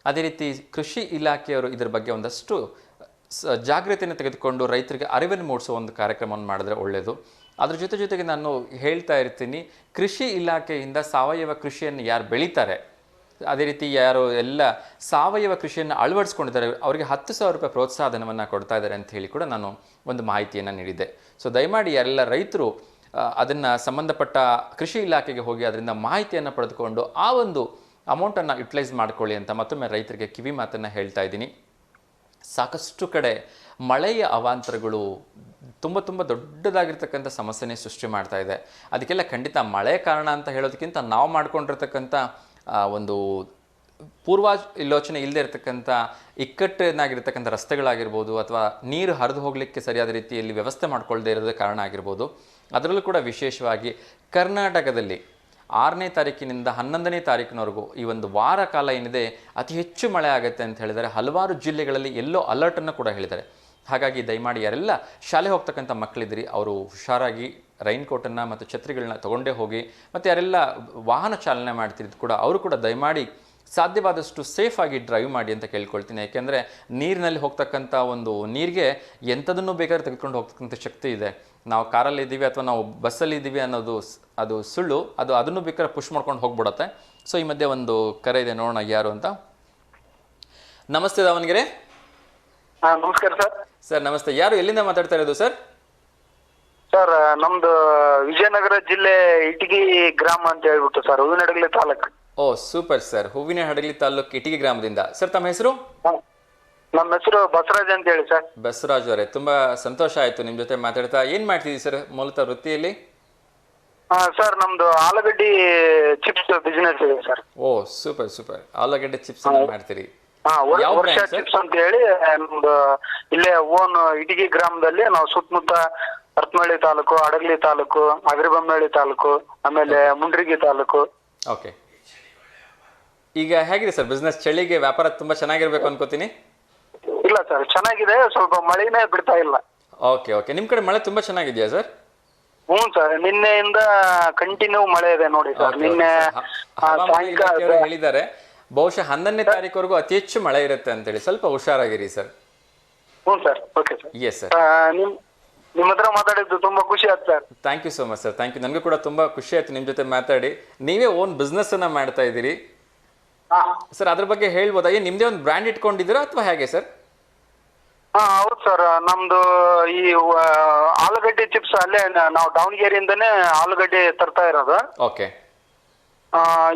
ಅದೇ ರೀತಿ ಕೃಷಿ ಇಲಾಖೆಯವರು ಇದರ ಬಗ್ಗೆ ಒಂದಷ್ಟು ಜಾಗೃತಿಯನ್ನು ತೆಗೆದುಕೊಂಡು ರೈತರಿಗೆ ಅರಿವನ್ನು ಮೂಡಿಸುವ ಒಂದು ಕಾರ್ಯಕ್ರಮವನ್ನು ಮಾಡಿದ್ರೆ ಒಳ್ಳೆಯದು. ಅದ್ರ ಜೊತೆಗೆ ನಾನು ಹೇಳ್ತಾ ಇರ್ತೀನಿ, ಕೃಷಿ ಇಲಾಖೆಯಿಂದ ಸಾವಯವ ಕೃಷಿಯನ್ನು ಯಾರು ಬೆಳೀತಾರೆ, ಅದೇ ರೀತಿ ಯಾರು ಎಲ್ಲ ಸಾವಯವ ಕೃಷಿಯನ್ನು ಅಳವಡಿಸ್ಕೊಂಡಿದ್ದಾರೆ ಅವರಿಗೆ 10,000 ರೂಪಾಯಿ ಪ್ರೋತ್ಸಾಹ ಧನವನ್ನು ಕೊಡ್ತಾ ಇದ್ದಾರೆ ಅಂತ ಹೇಳಿ ಕೂಡ ನಾನು ಒಂದು ಮಾಹಿತಿಯನ್ನು ನೀಡಿದ್ದೆ. ಸೊ ದಯಮಾಡಿ ಎಲ್ಲ ರೈತರು ಅದನ್ನು ಸಂಬಂಧಪಟ್ಟ ಕೃಷಿ ಇಲಾಖೆಗೆ ಹೋಗಿ ಅದರಿಂದ ಮಾಹಿತಿಯನ್ನು ಪಡೆದುಕೊಂಡು ಆ ಒಂದು ಅಮೌಂಟನ್ನು ಯುಟಿಲೈಸ್ ಮಾಡ್ಕೊಳ್ಳಿ ಅಂತ ಮತ್ತೊಮ್ಮೆ ರೈತರಿಗೆ ಕಿವಿ ಮಾತನ್ನು ಹೇಳ್ತಾ ಇದ್ದೀನಿ. ಸಾಕಷ್ಟು ಕಡೆ ಮಳೆಯ ಅವಾಂತರಗಳು ತುಂಬ ದೊಡ್ಡದಾಗಿರ್ತಕ್ಕಂಥ ಸಮಸ್ಯೆನೇ ಸೃಷ್ಟಿ ಮಾಡ್ತಾ ಇದೆ. ಅದಕ್ಕೆಲ್ಲ ಖಂಡಿತ ಮಳೆ ಕಾರಣ ಅಂತ ಹೇಳೋದಕ್ಕಿಂತ ನಾವು ಮಾಡ್ಕೊಂಡಿರ್ತಕ್ಕಂಥ ಒಂದು ಪೂರ್ವಾಲೋಚನೆ ಇಲ್ಲದೆ ಇರತಕ್ಕಂಥ ಇಕ್ಕಟ್ಟನಾಗಿರ್ತಕ್ಕಂಥ ರಸ್ತೆಗಳಾಗಿರ್ಬೋದು, ಅಥವಾ ನೀರು ಹರಿದು ಹೋಗಲಿಕ್ಕೆ ಸರಿಯಾದ ರೀತಿಯಲ್ಲಿ ವ್ಯವಸ್ಥೆ ಮಾಡ್ಕೊಳ್ಳದೇ ಇರೋದೇ ಕಾರಣ ಆಗಿರ್ಬೋದು. ಅದರಲ್ಲೂ ಕೂಡ ವಿಶೇಷವಾಗಿ ಕರ್ನಾಟಕದಲ್ಲಿ 6ನೇ ತಾರೀಕಿನಿಂದ 11ನೇ ತಾರೀಕಿನವರೆಗೂ ಈ ಒಂದು ವಾರ ಕಾಲ ಏನಿದೆ ಅತಿ ಹೆಚ್ಚು ಮಳೆ ಆಗುತ್ತೆ ಅಂತ ಹೇಳಿದರೆ ಹಲವಾರು ಜಿಲ್ಲೆಗಳಲ್ಲಿ ಎಲ್ಲೋ ಅಲರ್ಟನ್ನು ಕೂಡ ಹೇಳಿದ್ದಾರೆ. ಹಾಗಾಗಿ ದಯಮಾಡಿ ಯಾರೆಲ್ಲ ಶಾಲೆ ಹೋಗ್ತಕ್ಕಂಥ ಮಕ್ಕಳಿದ್ರಿ ಅವರು ಹುಷಾರಾಗಿ ರೈನ್ ಕೋಟನ್ನು ಮತ್ತು ಛತ್ರಿಗಳನ್ನ ತೊಗೊಂಡೇ ಹೋಗಿ, ಮತ್ತು ಯಾರೆಲ್ಲ ವಾಹನ ಚಾಲನೆ ಮಾಡ್ತಿದ್ದು ಕೂಡ ಅವರು ಕೂಡ ದಯಮಾಡಿ ಸಾಧ್ಯವಾದಷ್ಟು ಸೇಫಾಗಿ ಡ್ರೈವ್ ಮಾಡಿ ಅಂತ ಕೇಳ್ಕೊಳ್ತೀನಿ. ಯಾಕೆಂದರೆ ನೀರಿನಲ್ಲಿ ಹೋಗ್ತಕ್ಕಂಥ ಒಂದು ನೀರಿಗೆ ಎಂಥದನ್ನು ಬೇಕಾದ್ರೆ ತೆಗೆದುಕೊಂಡು ಹೋಗ್ತಕ್ಕಂಥ ಶಕ್ತಿ ಇದೆ. ನಾವು ಕಾರಲ್ಲಿ ಇದ್ದೀವಿ ಅಥವಾ ನಾವು ಬಸ್ಸಲ್ಲಿ ಇದ್ದೀವಿ ಅನ್ನೋದು ಅದು ಸುಳ್ಳು, ಅದನ್ನು ಬೇಕಾದ್ರೆ ಪುಷ್ ಮಾಡ್ಕೊಂಡು ಹೋಗ್ಬಿಡುತ್ತೆ. ಸೊ ಈ ಮಧ್ಯೆ ಒಂದು ಕರೆ ಇದೆ, ನೋಡೋಣ ಯಾರು ಅಂತ. ನಮಸ್ತೆ ದಾವಣಗೆರೆ. ನಮಸ್ಕಾರ ಸರ್. ಸರ್ ನಮಸ್ತೆ, ಯಾರು ಎಲ್ಲಿಂದ ಮಾತಾಡ್ತಾ ಇರೋದು ಸರ್? ಸರ್ ನಮ್ದು ವಿಜಯನಗರ ಜಿಲ್ಲೆ ಇಟಗಿ ಗ್ರಾಮ ಅಂತ ಹೇಳ್ಬಿಟ್ಟು ಸರ್, ಹೂವಿನಹಡಗಲಿ ತಾಲೂಕು. ಓ ಸೂಪರ್ ಸರ್, ಹೂವಿನಹಡಗಲಿ ತಾಲೂಕು ಇಟಗಿ ಗ್ರಾಮದಿಂದ. ಸರ್ ತಮ್ಮ ಹೆಸರು? ನಮ್ಮ ಹೆಸರು ಬಸವರಾಜ್ ಅಂತ ಹೇಳಿ ಸರ್. ಬಸವರಾಜ್ ಅವರೇ, ತುಂಬಾ ಸಂತೋಷ ಆಯ್ತು ನಿಮ್ಮ ಜೊತೆ ಮಾತಾಡ್ತಾ. ಏನ್ ಮಾಡ್ತಿದ್ದೀವಿ ಸರ್ ಮೂಲತಃ ವೃತ್ತಿಯಲ್ಲಿ? ಸರ್ ನಮ್ದು ಆಲೂಗಡ್ಡಿ ಚಿಪ್ಸ್ ಬಿಸಿನೆಸ್ ಇದೆ ಸರ್. ಓ ಸೂಪರ್, ಆಲೂಗಡ್ಡೆ ಚಿಪ್ಸ್ ಮಾಡ್ತೀರಿ? ವರ್ಷ ಚಿಪ್ಸ್ ಅಂತ ಹೇಳಿ ನಮ್ದು ಇಲ್ಲೇ ಓನ್ ಇಟಗಿ ಗ್ರಾಮದಲ್ಲಿ ನಾವು ಸುತ್ತಮುತ್ತ ಹರಪನಹಳ್ಳಿ ತಾಲೂಕು, ಹಡಗಲಿ ತಾಲೂಕು, ಅಗರಿಬೊಮ್ಮನಹಳ್ಳಿ ತಾಲೂಕು, ಆಮೇಲೆ ಮುಂಡ್ರಿಗಿ ತಾಲೂಕು. ಓಕೆ, ಈಗ ಹೇಗಿದೆ ಸರ್ ಬಿಸ್ನೆಸ್? ಚಳಿಗೆ ವ್ಯಾಪಾರ ತುಂಬಾ ಚೆನ್ನಾಗಿರ್ಬೇಕು ಅನ್ಕೋತೀನಿ. ಇಲ್ಲ ಸರ್, ಚೆನ್ನಾಗಿದೆ, ಸ್ವಲ್ಪ ಮಳೆನೇ ಬಿಡ್ತಾ ಇಲ್ಲ. ಓಕೆ, ನಿಮ್ ಕಡೆ ಮಳೆ ತುಂಬಾ ಚೆನ್ನಾಗಿದೆಯಾ ಸರ್? ಹ್ಞೂ ಸರ್, ನಿನ್ನೆಯಿಂದ ಕಂಟಿನ್ಯೂ ಮಳೆ ಇದೆ ನೋಡಿ ಸರ್. ನಿನ್ನೆ ಸಾಯಂಕಾಲ ಹೇಳಿದ್ದಾರೆ ಬಹುಶಃ 11ನೇ ತಾರೀಕುವರೆಗೂ ಅತಿ ಹೆಚ್ಚು ಮಳೆ ಇರುತ್ತೆ ಅಂತೇಳಿ, ಸ್ವಲ್ಪ ಹುಷಾರಾಗಿರಿ ಸರ್. ಹ್ಞೂ sir, okay sir. Yes sir, ನಿಮ್ಮ ಹತ್ರ ಮಾತಾಡಿದ್ದು ತುಂಬಾ ಖುಷಿ ಆಯ್ತು sir. Thank you so much sir, thank you. ನನಗೂ ಕೂಡ ತುಂಬಾ ಖುಷಿ ಆಯ್ತು ನಿಮ್ಮ ಜೊತೆ ಮಾತಾಡಿ. ನೀವೇ ಓನ್ ಬಿಸ್ನೆಸ್ ಅನ್ನ ಮಾಡ್ತಾ ಇದ್ದೀರಿ ಸರ್, ಅದ್ರ ಬಗ್ಗೆ ಹೇಳ್ಬೋದಾ? ನಿಮ್ದೇ ಒಂದು ಬ್ರ್ಯಾಂಡ್ ಇಟ್ಕೊಂಡಿದ್ದೀರಾ ಅಥವಾ ಹೇಗೆ ಸರ್? ಹೌದು ಸರ್, ನಮ್ದು ಈ ಆಲೂಗಡ್ಡೆ ಚಿಪ್ಸ್ ಅಲ್ಲೇ ನಾವು ದಾವಣಗೆರೆಯಿಂದನೇ ಆಲೂಗಡ್ಡೆ ತರ್ತಾ ಇರೋದು. ಓಕೆ,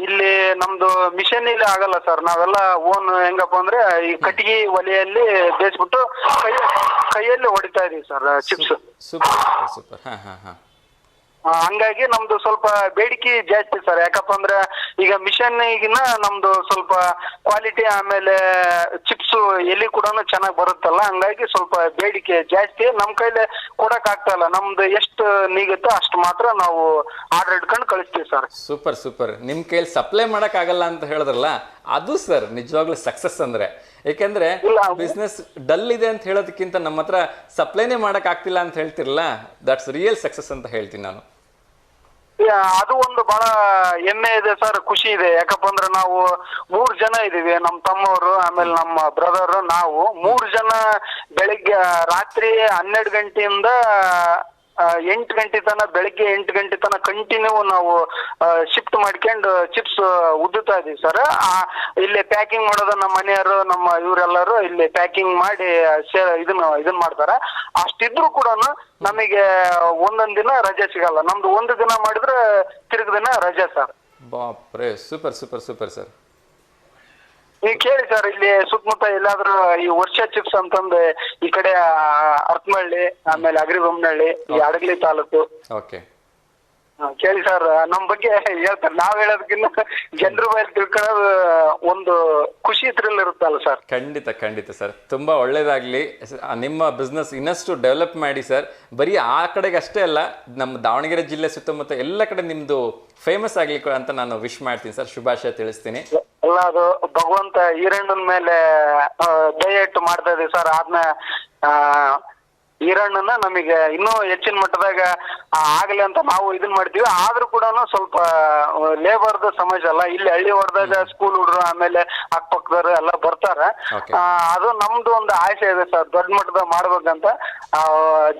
ಇಲ್ಲಿ ನಮ್ದು ಮಿಷನ್ ಇಲ್ಲಿ ಆಗಲ್ಲ ಸರ್, ನಾವೆಲ್ಲ ಓನ್ ಹೆಂಗಪ್ಪ ಅಂದ್ರೆ ಈ ಕಟ್ಟಿಗೆ ಒಲೆಯಲ್ಲಿ ಬೇಯಿಸ್ಬಿಟ್ಟು ಕೈಯಲ್ಲಿ ಹೊಡಿತಾ ಇದೀವಿ ಸರ್ ಚಿಪ್ಸ್. ಸೂಪರ್. ಹಂಗಾಗಿ ನಮ್ದು ಸ್ವಲ್ಪ ಬೇಡಿಕೆ ಜಾಸ್ತಿ ಸರ್. ಯಾಕಪ್ಪ ಅಂದ್ರೆ ಈಗ ಮಿಷನ್ ಈಗಿನ ನಮ್ದು ಸ್ವಲ್ಪ ಕ್ವಾಲಿಟಿ, ಆಮೇಲೆ ಚಿಪ್ಸ್ ಎಲ್ಲಿ ಕೂಡ ಚೆನ್ನಾಗಿ ಬರುತ್ತಲ್ಲ, ಹಂಗಾಗಿ ಸ್ವಲ್ಪ ಬೇಡಿಕೆ ಜಾಸ್ತಿ. ನಮ್ ಕೈಲಿ ಕೊಡಕ್ ಆಗ್ತಾ ಇಲ್ಲ, ನಮ್ದು ಎಷ್ಟು ನೀಗುತ್ತೋ ಅಷ್ಟು ಮಾತ್ರ ನಾವು ಆರ್ಡರ್ ಇಟ್ಕೊಂಡು ಕಳಿಸ್ತೀವಿ ಸರ್. ಸೂಪರ್. ನಿಮ್ ಕೈಲಿ ಸಪ್ಲೈ ಮಾಡಕ್ ಆಗಲ್ಲ ಅಂತ ಹೇಳಿದ್ರಲ್ಲ, ಅದು ಸರ್ ನಿಜವಾಗ್ಲೂ ಸಕ್ಸಸ್ ಅಂದ್ರೆ. ಯಾಕಂದ್ರೆ ಬಿಸ್ನೆಸ್ ಡಲ್ ಇದೆ ಅಂತ ಹೇಳೋದಕ್ಕಿಂತ ನಮ್ಮ ಹತ್ರ ಸಪ್ಲೈನೇ ಮಾಡಕ್ ಆಗ್ತಿಲ್ಲ ಅಂತ ಹೇಳ್ತಿರಲ್ಲ, ದಟ್ಸ್ ರಿಯಲ್ ಸಕ್ಸಸ್ ಅಂತ ಹೇಳ್ತೀನಿ ನಾನು. ಅದು ಒಂದು ಬಹಳ ಹೆಮ್ಮೆ ಇದೆ ಸರ್, ಖುಷಿ ಇದೆ. ಯಾಕಪ್ಪ ಅಂದ್ರೆ ನಾವು 3 ಜನ ಇದೀವಿ, ನಮ್ಮ ತಮ್ಮವರು, ಆಮೇಲೆ ನಮ್ಮ ಬ್ರದರ್, ನಾವು 3 ಜನ ಬೆಳಿಗ್ಗೆ ರಾತ್ರಿ 12 ಗಂಟೆಯಿಂದ 8 ಗಂಟೆ ತನಕ, ಬೆಳಿಗ್ಗೆ 8 ಗಂಟೆ ತನಕ ಕಂಟಿನ್ಯೂ ನಾವು ಶಿಫ್ಟ್ ಮಾಡ್ಕೊಂಡು ಚಿಪ್ಸ್ ಉದ್ದುತ್ತಾ ಇದೀವಿ ಸರ್. ಇಲ್ಲಿ ಪ್ಯಾಕಿಂಗ್ ಮಾಡೋದು ನಮ್ಮ ಮನೆಯವರು, ನಮ್ಮ ಇವರೆಲ್ಲರೂ ಇಲ್ಲಿ ಪ್ಯಾಕಿಂಗ್ ಮಾಡಿ ಇದನ್ನ ಮಾಡ್ತಾರೆ. ಅಷ್ಟಿದ್ರು ಕೂಡ ನಮಗೆ ಒಂದೊಂದ್ ದಿನ ರಜೆ ಸಿಗಲ್ಲ. ನಮ್ದು ಒಂದು ದಿನ ಮಾಡಿದ್ರೆ ತಿರುಗ ದಿನ ರಜೆ ಸರ್. ಬಾಪ್ರೆ, super sir. ನೀವು ಕೇಳಿ ಸರ್, ಇಲ್ಲಿ ಸುತ್ತಮುತ್ತ ಎಲ್ಲಾದ್ರೂ ಈ ವರ್ಷ ಚಿಪ್ಸ್ ಅಂತಂದು ಈ ಕಡೆ ಹರಪನಹಳ್ಳಿ, ಆಮೇಲೆ ಅಗರಿಬೊಮ್ಮನಹಳ್ಳಿ, ಈ ಹಡಗಲಿ ತಾಲೂಕು, ಓಕೆ, ಕೇಳಿ ಸರ್, ನಮ್ ಬಗ್ಗೆ ಹೇಳ್ತಾರೆ. ನಾವ್ ಹೇಳೋದಕ್ಕಿಂತ ಜನರ ಬಾಯಲ್ಲಿ ತಿಳ್ಕೊಳ್ಳೋದು ಒಂದು ಖುಷಿ ಥ್ರಿಲ್ ಇರುತ್ತಲ್ಲ ಸರ್. ಖಂಡಿತ ಸರ್, ತುಂಬ ಒಳ್ಳೇದಾಗಲಿ. ನಿಮ್ಮ ಬಿಸ್ನೆಸ್ ಇನ್ನಷ್ಟು ಡೆವಲಪ್ ಮಾಡಿ ಸರ್. ಬರೀ ಆ ಕಡೆಗೆ ಅಷ್ಟೇ ಅಲ್ಲ, ನಮ್ಮ ದಾವಣಗೆರೆ ಜಿಲ್ಲೆ ಸುತ್ತಮುತ್ತ ಎಲ್ಲ ಕಡೆ ನಿಮ್ಮದು ಫೇಮಸ್ ಆಗಲಿಕ್ಕೆ ಅಂತ ನಾನು ವಿಶ್ ಮಾಡ್ತೀನಿ ಸರ್, ಶುಭಾಶಯ ತಿಳಿಸ್ತೀನಿ. ಎಲ್ಲ ಅದು ಭಗವಂತ ಈರಣ್ಣನ ಮೇಲೆ ದಯ ಇಟ್ಟು ಮಾಡ್ತಾ ಇದೀವಿ ಸರ್. ಆದ್ನ ಈರಣ್ಣನ ನಮಗೆ ಇನ್ನೂ ಹೆಚ್ಚಿನ ಮಟ್ಟದಾಗ ಆಗ್ಲಿ ಅಂತ ನಾವು ಇದನ್ ಮಾಡ್ತೀವಿ. ಆದ್ರೂ ಕೂಡ ಸ್ವಲ್ಪ ಲೇಬರ್ದ ಸಮಸ್ಯೆ ಅಲ್ಲ, ಇಲ್ಲಿ ಹಳ್ಳಿ ಹೊರದಾಗ ಸ್ಕೂಲ್ ಹುಡ್ರು ಆಮೇಲೆ ಅಕ್ಕಪಕ್ಕದವ್ರು ಎಲ್ಲ ಬರ್ತಾರೆ. ಅದು ನಮ್ದು ಒಂದು ಆಸೆ ಇದೆ ಸರ್, ದೊಡ್ಡ ಮಟ್ಟದಾಗ ಮಾಡ್ಬೇಕಂತ.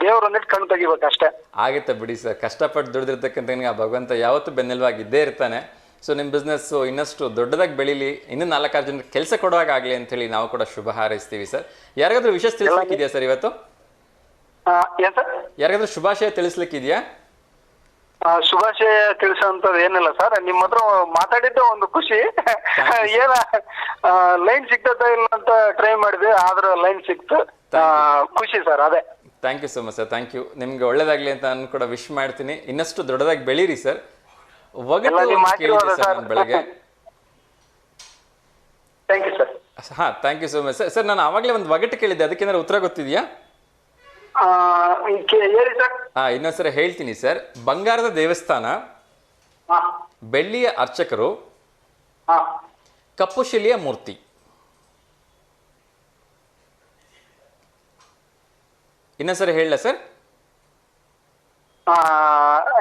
ದೇವ್ರೊಂದಿಟ್ಟು ಕಣ್ ತೆಗಿಬೇಕಷ್ಟೇ. ಆಗುತ್ತೆ ಬಿಡಿ ಸರ್, ಕಷ್ಟಪಟ್ಟು ದುಡಿದಿರ್ತಕ್ಕಂಥ ಆ ಭಗವಂತ ಯಾವತ್ತೂ ಬೆನ್ನೆಲುವಾಗಿ ಇದ್ದೇ ಇರ್ತಾನೆ. ಸೊ ನಿಮ್ಮ ಬಿಸ್ನೆಸ್ಸು ಇನ್ನಷ್ಟು ದೊಡ್ಡದಾಗಿ ಬೆಳೀಲಿ, ಇನ್ನೂ 4-6 ಜನಕ್ಕೆ ಕೆಲಸ ಕೊಡುವಾಗ ಆಗಲಿ ಅಂತೇಳಿ ನಾವು ಕೂಡ ಶುಭ ಹಾರೈಸ್ತೀವಿ ಸರ್. ಯಾರಿಗಾದ್ರೂ ವಿಶೇಷ ತಿಳಿಸ್ಲಿಕ್ಕಿದೆಯಾ ಸರ್ ಇವತ್ತು? ಏನ್ ಸರ್? ಯಾರಿಗಾದ್ರೂ ಶುಭಾಶಯ ತಿಳಿಸ್ಲಿಕ್ಕಿದೆಯಾ? ಶುಭಾಶಯ ತಿಳಿಸೋಂಥದ್ದು ಏನಿಲ್ಲ ಸರ್, ನಿಮ್ಮ ಹತ್ರ ಮಾತಾಡಿದ್ದೆ ಒಂದು ಖುಷಿ. ಏನ ಲೈನ್ ಸಿಗ್ತದ ಇಲ್ಲ ಅಂತ ಟ್ರೈ ಮಾಡಿದ್ವಿ, ಆದ್ರೆ ಲೈನ್ ಸಿಕ್ತು. ಖುಷಿ ಸರ್, ಅದೇ. Thank you so much sir, thank you. ನಿಮ್ಗೆ ಒಳ್ಳೇದಾಗ್ಲಿ ಅಂತ ನಾನು ಕೂಡ ವಿಶ್ ಮಾಡ್ತೀನಿ. ಇನ್ನಷ್ಟು ದೊಡ್ಡದಾಗಿ ಬೆಳೀರಿ ಸರ್. ಬೆಳಗ್ಗೆ ಥ್ಯಾಂಕ್ ಯು ಸರ್. ಹಾ, thank you so much sir. Sir, ನಾನು ಆವಾಗಲೇ ಒಂದು ಒಗಟು ಕೇಳಿದ್ದೆ, ಅದಕ್ಕೇನಾದ್ರು ಉತ್ತರ ಗೊತ್ತಿದೆಯಾ? ಹೇಳಿ ಸರ್. ಇನ್ನೊಂದ್ಸರಿ ಹೇಳ್ತೀನಿ ಸರ್. ಬಂಗಾರದ ದೇವಸ್ಥಾನ, ಬೆಳ್ಳಿಯ ಅರ್ಚಕರು, ಕಪ್ಪು ಶಿಲೆಯ ಮೂರ್ತಿ. ಇನ್ನೊಂದ್ಸರಿ ಹೇಳಲ್ಲ ಸರ್?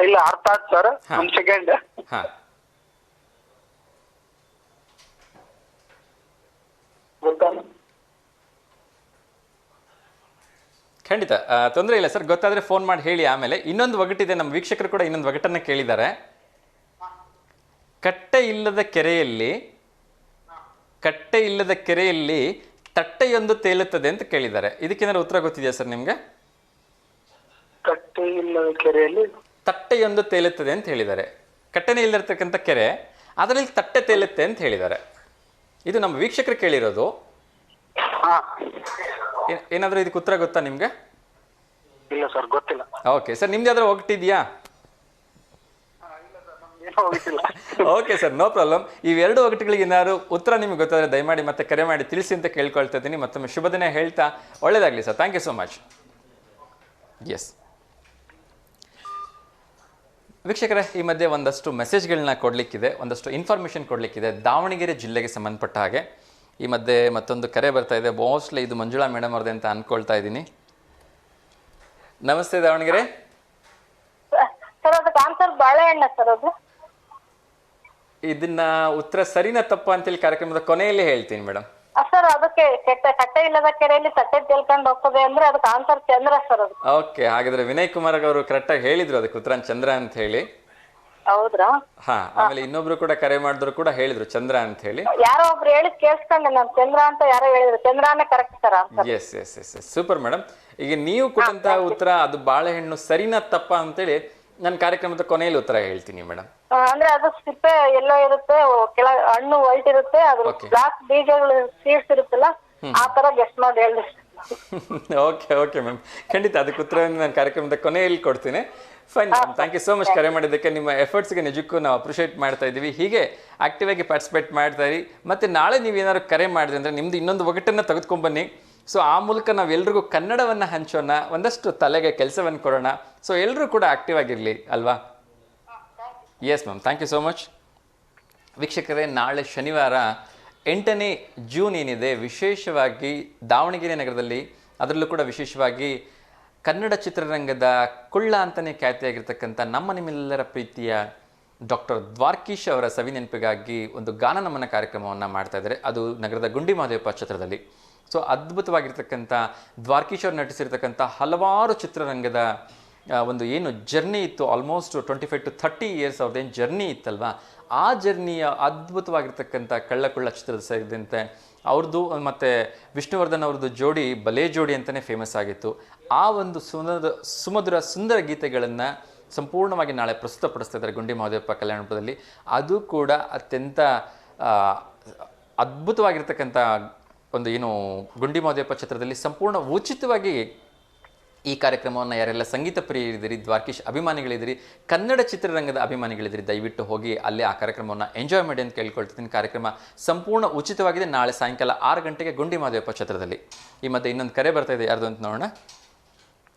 ಇಲ್ಲ, ಅರ್ಥ ಆಯ್ತು ಸರ್. ಒಂದ್ ಸೆಕೆಂಡ್. ಹಾ, ಖಂಡಿತ ತೊಂದರೆ ಇಲ್ಲ ಸರ್. ಗೊತ್ತಾದ್ರೆ ಫೋನ್ ಮಾಡಿ ಹೇಳಿ. ಆಮೇಲೆ ಇನ್ನೊಂದು ಒಗಟಿದೆ, ನಮ್ಮ ವೀಕ್ಷಕರು ಕೂಡ ಇನ್ನೊಂದು ಒಗಟನ್ನ ಕೇಳಿದ್ದಾರೆ. ಕಟ್ಟೆ ಇಲ್ಲದ ಕೆರೆಯಲ್ಲಿ ತಟ್ಟೆಯೊಂದು ತೇಲುತ್ತದೆ ಅಂತ ಕೇಳಿದ್ದಾರೆ. ಇದಕ್ಕೇನಾದ್ರು ಉತ್ತರ ಗೊತ್ತಿದೆಯಾ ಸರ್ ನಿಮ್ಗೆ? ಕಟ್ಟೆ ಇಲ್ಲದ ಕೆರೆಯಲ್ಲಿ ತಟ್ಟೆಯೊಂದು ತೇಲುತ್ತದೆ ಅಂತ ಹೇಳಿದ್ದಾರೆ. ಕಟ್ಟೆನೇ ಇಲ್ಲದಿರ್ತಕ್ಕಂಥ ಕೆರೆ, ಅದರಲ್ಲಿ ತಟ್ಟೆ ತೇಲುತ್ತೆ ಅಂತ ಹೇಳಿದ್ದಾರೆ. ಇದು ನಮ್ಮ ವೀಕ್ಷಕರು ಕೇಳಿರೋದು. ಏನಾದರೂ ಇದಕ್ಕೆ ಉತ್ತರ ಗೊತ್ತಾ ನಿಮ್ಗೆ? ಇಲ್ಲ ಸರ್, ಗೊತ್ತಿಲ್ಲ. ಓಕೆ ಸರ್, ನಿಮ್ದು ಯಾವ್ದಾರು ಒಗಟಿದೆಯಾ? Okay sir, no problem. ಇವೆರಡು ಒಗಟುಗಳಿಗೆ ಏನಾದ್ರು ಉತ್ತರ ನಿಮ್ಗೆ ಗೊತ್ತಾದ್ರೆ ದಯಮಾಡಿ ಮತ್ತೆ ಕರೆ ಮಾಡಿ ತಿಳಿಸಿ ಅಂತ ಕೇಳ್ಕೊಳ್ತಾ ಇದ್ದೀನಿ. ಮತ್ತೊಮ್ಮೆ ಶುಭ ದಿನ ಹೇಳ್ತಾ ಒಳ್ಳೇದಾಗಲಿ ಸರ್. Thank you so much. Yes ವೀಕ್ಷಕರೇ, ಈ ಮಧ್ಯೆ ಒಂದಷ್ಟು ಮೆಸೇಜ್ಗಳನ್ನ ಕೊಡಲಿಕ್ಕಿದೆ, ಒಂದಷ್ಟು ಇನ್ಫಾರ್ಮೇಷನ್ ಕೊಡಲಿಕ್ಕಿದೆ ದಾವಣಗೆರೆ ಜಿಲ್ಲೆಗೆ ಸಂಬಂಧಪಟ್ಟ ಹಾಗೆ. ಈ ಮಧ್ಯೆ ಮತ್ತೊಂದು ಕರೆ ಬರ್ತಾ ಇದೆ. ಮೋಸ್ಟ್ಲಿ ಇದು ಮಂಜುಳಾ ಮೇಡಮ್ ಅವ್ರದ್ದು ಅಂತ ಅನ್ಕೊಳ್ತಾ ಇದ್ದೀನಿ. ನಮಸ್ತೆ ದಾವಣಗೆರೆ. ಸರ್, ಅದಕ್ಕೆ ಆನ್ಸರ್ ಬಾಳೆಹಣ್ಣ ಸರ್. ಅದು ಇದನ್ನ ಉತ್ತರ ಸರಿನಾ ತಪ್ಪ ಅಂತೇಳಿ ಕಾರ್ಯಕ್ರಮದ ಕೊನೆಯಲ್ಲಿ ಹೇಳ್ತೀನಿ ಮೇಡಮ್. ಸರ್, ಅದಕ್ಕೆ ಕಟ್ಟೆ ಇಲ್ಲದ ಕೆರೆಯಲ್ಲಿ ತಟ್ಟೆ ತೇಲ್ಕೊಂಡು ಹೋಗ್ತದೆ ಅಂದ್ರೆ ಅದಕ್ಕೆ ಆನ್ಸರ್ ಚಂದ್ರ ಸರ್. ಅದು ಓಕೆ, ಹಾಗಾದ್ರೆ ವಿನಯ್ ಕುಮಾರ್ ಅವರು ಕರೆಕ್ಟಾಗಿ ಹೇಳಿದ್ರು ಅದಕ್ಕೆ ಉತ್ತರ ಚಂದ್ರ ಅಂತ ಹೇಳಿ. ಹೌದ್ರಾ? ಹಾ, ಆಮೇಲೆ ಇನ್ನೊಬ್ರು ಕೂಡ ಕರೆ ಮಾಡಿದ್ರು ಕೂಡ ಹೇಳಿದ್ರು ಚಂದ್ರ ಅಂತ ಹೇಳಿ. ಯಾರೋ ಒಬ್ರು ಹೇಳಿದ್ ಕೇಳಿಸ್ಕೊಂಡೆ ನಾನು, ಚಂದ್ರ ಅಂತ ಯಾರೋ ಹೇಳಿದ್ರು. ಚಂದ್ರಾನೇ correct sir answer. Yes yes yes yes, super madam. ಈಗ ನೀವು ಕೊಟ್ಟಂತಹ ಉತ್ತರ ಅದು ಬಾಳೆಹಣ್ಣು ಸರಿನಾ ತಪ್ಪ ಅಂತೇಳಿ ನನ್ನ ಕಾರ್ಯಕ್ರಮದ ಕೊನೆಯಲ್ಲಿ ಉತ್ತರ ಹೇಳ್ತೀನಿ ಮೇಡಮ್. ಅಂದ್ರೆ ಅದು ಸಿಪ್ಪೆ ಎಲ್ಲೋ ಇರುತ್ತೆ, ಕೆಳ ಹಣ್ಣು ವೈಟ್ ಇರುತ್ತೆ, ಅದ್ರ ಬ್ಲಾಕ್ ಬೀಜಗಳು ಸೀಡ್ಸ್ ಇರುತ್ತಲ್ಲ, ಆ ತರ ಗೆಸ್ಟ್ ಮಾಡಿ ಹೇಳಿ. ಓಕೆ ಓಕೆ ಮ್ಯಾಮ್, ಖಂಡಿತ ಅದಕ್ಕೆ ಉತ್ತರವನ್ನು ನಾನು ಕಾರ್ಯಕ್ರಮದ ಕೊನೆಯಲ್ಲಿ ಕೊಡ್ತೀನಿ. Fine ma'am, thank you so much ಕರೆ ಮಾಡಿದ್ದಕ್ಕೆ. ನಿಮ್ಮ ಎಫರ್ಟ್ಸ್ಗೆ ನಿಜಕ್ಕೂ ನಾವು ಅಪ್ರಿಷಿಯೇಟ್ ಮಾಡ್ತಾ ಇದ್ದೀವಿ. ಹೀಗೆ ಆಕ್ಟಿವ್ ಆಗಿ ಪಾರ್ಟಿಸಿಪೇಟ್ ಮಾಡ್ತಾ ಇರಿ. ಮತ್ತು ನಾಳೆ ನೀವು ಏನಾದ್ರು ಕರೆ ಮಾಡಿದ್ರೆ ಅಂದರೆ ನಿಮ್ಮದು ಇನ್ನೊಂದು ಒಗಟನ್ನು ತೆಗೆದುಕೊಂಡ್ಬನ್ನಿ. ಸೊ ಆ ಮೂಲಕ ನಾವೆಲ್ಲರಿಗೂ ಕನ್ನಡವನ್ನು ಹಂಚೋಣ, ಒಂದಷ್ಟು ತಲೆಗೆ ಕೆಲಸವನ್ನು ಕೊಡೋಣ. ಸೊ ಎಲ್ಲರೂ ಕೂಡ ಆಕ್ಟಿವ್ ಆಗಿರಲಿ ಅಲ್ವಾ? Yes ma'am, thank you so much. ವೀಕ್ಷಕರೇ, ನಾಳೆ ಶನಿವಾರ 8ನೇ ಜೂನ್ ಏನಿದೆ, ವಿಶೇಷವಾಗಿ ದಾವಣಗೆರೆ ನಗರದಲ್ಲಿ, ಅದರಲ್ಲೂ ಕೂಡ ವಿಶೇಷವಾಗಿ ಕನ್ನಡ ಚಿತ್ರರಂಗದ ಕುಳ್ಳ ಅಂತಲೇ ಖ್ಯಾತಿಯಾಗಿರ್ತಕ್ಕಂಥ ನಿಮ್ಮೆಲ್ಲರ ಪ್ರೀತಿಯ ಡಾಕ್ಟರ್ ದ್ವಾರಕೀಶ್ ಅವರ ಸವಿನೆನಪಿಗಾಗಿ ಒಂದು ಗಾನ ನಮನ ಕಾರ್ಯಕ್ರಮವನ್ನು ಮಾಡ್ತಾ ಇದ್ದಾರೆ. ಅದು ನಗರದ ಗುಂಡಿ ಮಹದೇವಪ್ಪ ಛತ್ರದಲ್ಲಿ. ಸೊ ಅದ್ಭುತವಾಗಿರ್ತಕ್ಕಂಥ ದ್ವಾರಕೀಶ್ ಅವರು ನಟಿಸಿರ್ತಕ್ಕಂಥ ಹಲವಾರು ಚಿತ್ರರಂಗದ ಒಂದು ಏನು ಜರ್ನಿ ಇತ್ತು, ಆಲ್ಮೋಸ್ಟ್ 25 to 30 ಇಯರ್ಸ್ ಅವ್ರದ್ದೇನು ಜರ್ನಿ ಇತ್ತಲ್ವ, ಆ ಜರ್ನಿಯ ಅದ್ಭುತವಾಗಿರ್ತಕ್ಕಂಥ ಕಳ್ಳಕುಳ್ಳ ಚಿತ್ರದ ಸೇರಿದಂತೆ ಅವ್ರದ್ದು ಮತ್ತು ವಿಷ್ಣುವರ್ಧನ್ ಅವ್ರದ್ದು ಜೋಡಿ ಬಲೆ ಜೋಡಿ ಅಂತಲೇ ಫೇಮಸ್ ಆಗಿತ್ತು. ಆ ಒಂದು ಸುಂದರ ಗೀತೆಗಳನ್ನು ಸಂಪೂರ್ಣವಾಗಿ ನಾಳೆ ಪ್ರಸ್ತುತಪಡಿಸ್ತಾ ಇದ್ದಾರೆ ಗುಂಡಿ ಮಹದೇವಪ್ಪ ಕಲ್ಯಾಣಪುರದಲ್ಲಿ. ಅದು ಕೂಡ ಅತ್ಯಂತ ಅದ್ಭುತವಾಗಿರ್ತಕ್ಕಂಥ ಒಂದು ಏನು ಗುಂಡಿ ಮಹದೇವಪ್ಪ ಚಿತ್ರದಲ್ಲಿ ಸಂಪೂರ್ಣ ಉಚಿತವಾಗಿ ಈ ಕಾರ್ಯಕ್ರಮವನ್ನು ಯಾರೆಲ್ಲ ಸಂಗೀತ ಪ್ರಿಯರಿದ್ದೀರಿ, ದ್ವಾರಕೀಶ್ ಅಭಿಮಾನಿಗಳಿದ್ದೀರಿ, ಕನ್ನಡ ಚಿತ್ರರಂಗದ ಅಭಿಮಾನಿಗಳಿದ್ದೀರಿ, ದಯವಿಟ್ಟು ಹೋಗಿ ಅಲ್ಲಿ ಆ ಕಾರ್ಯಕ್ರಮವನ್ನು ಎಂಜಾಯ್ ಮಾಡಿ ಅಂತ ಕೇಳ್ಕೊಳ್ತಿದ್ದೀನಿ. ಕಾರ್ಯಕ್ರಮ ಸಂಪೂರ್ಣ ಉಚಿತವಾಗಿದೆ. ನಾಳೆ ಸಾಯಂಕಾಲ 6 ಗಂಟೆಗೆ ಗುಂಡಿ ಮಾದೇವಪ್ಪ ಛತ್ರದಲ್ಲಿ. ಈ ಮಧ್ಯೆ ಇನ್ನೊಂದು ಕರೆ ಬರ್ತಾ ಇದೆ, ಯಾರ್ದು ಅಂತ ನೋಡೋಣ.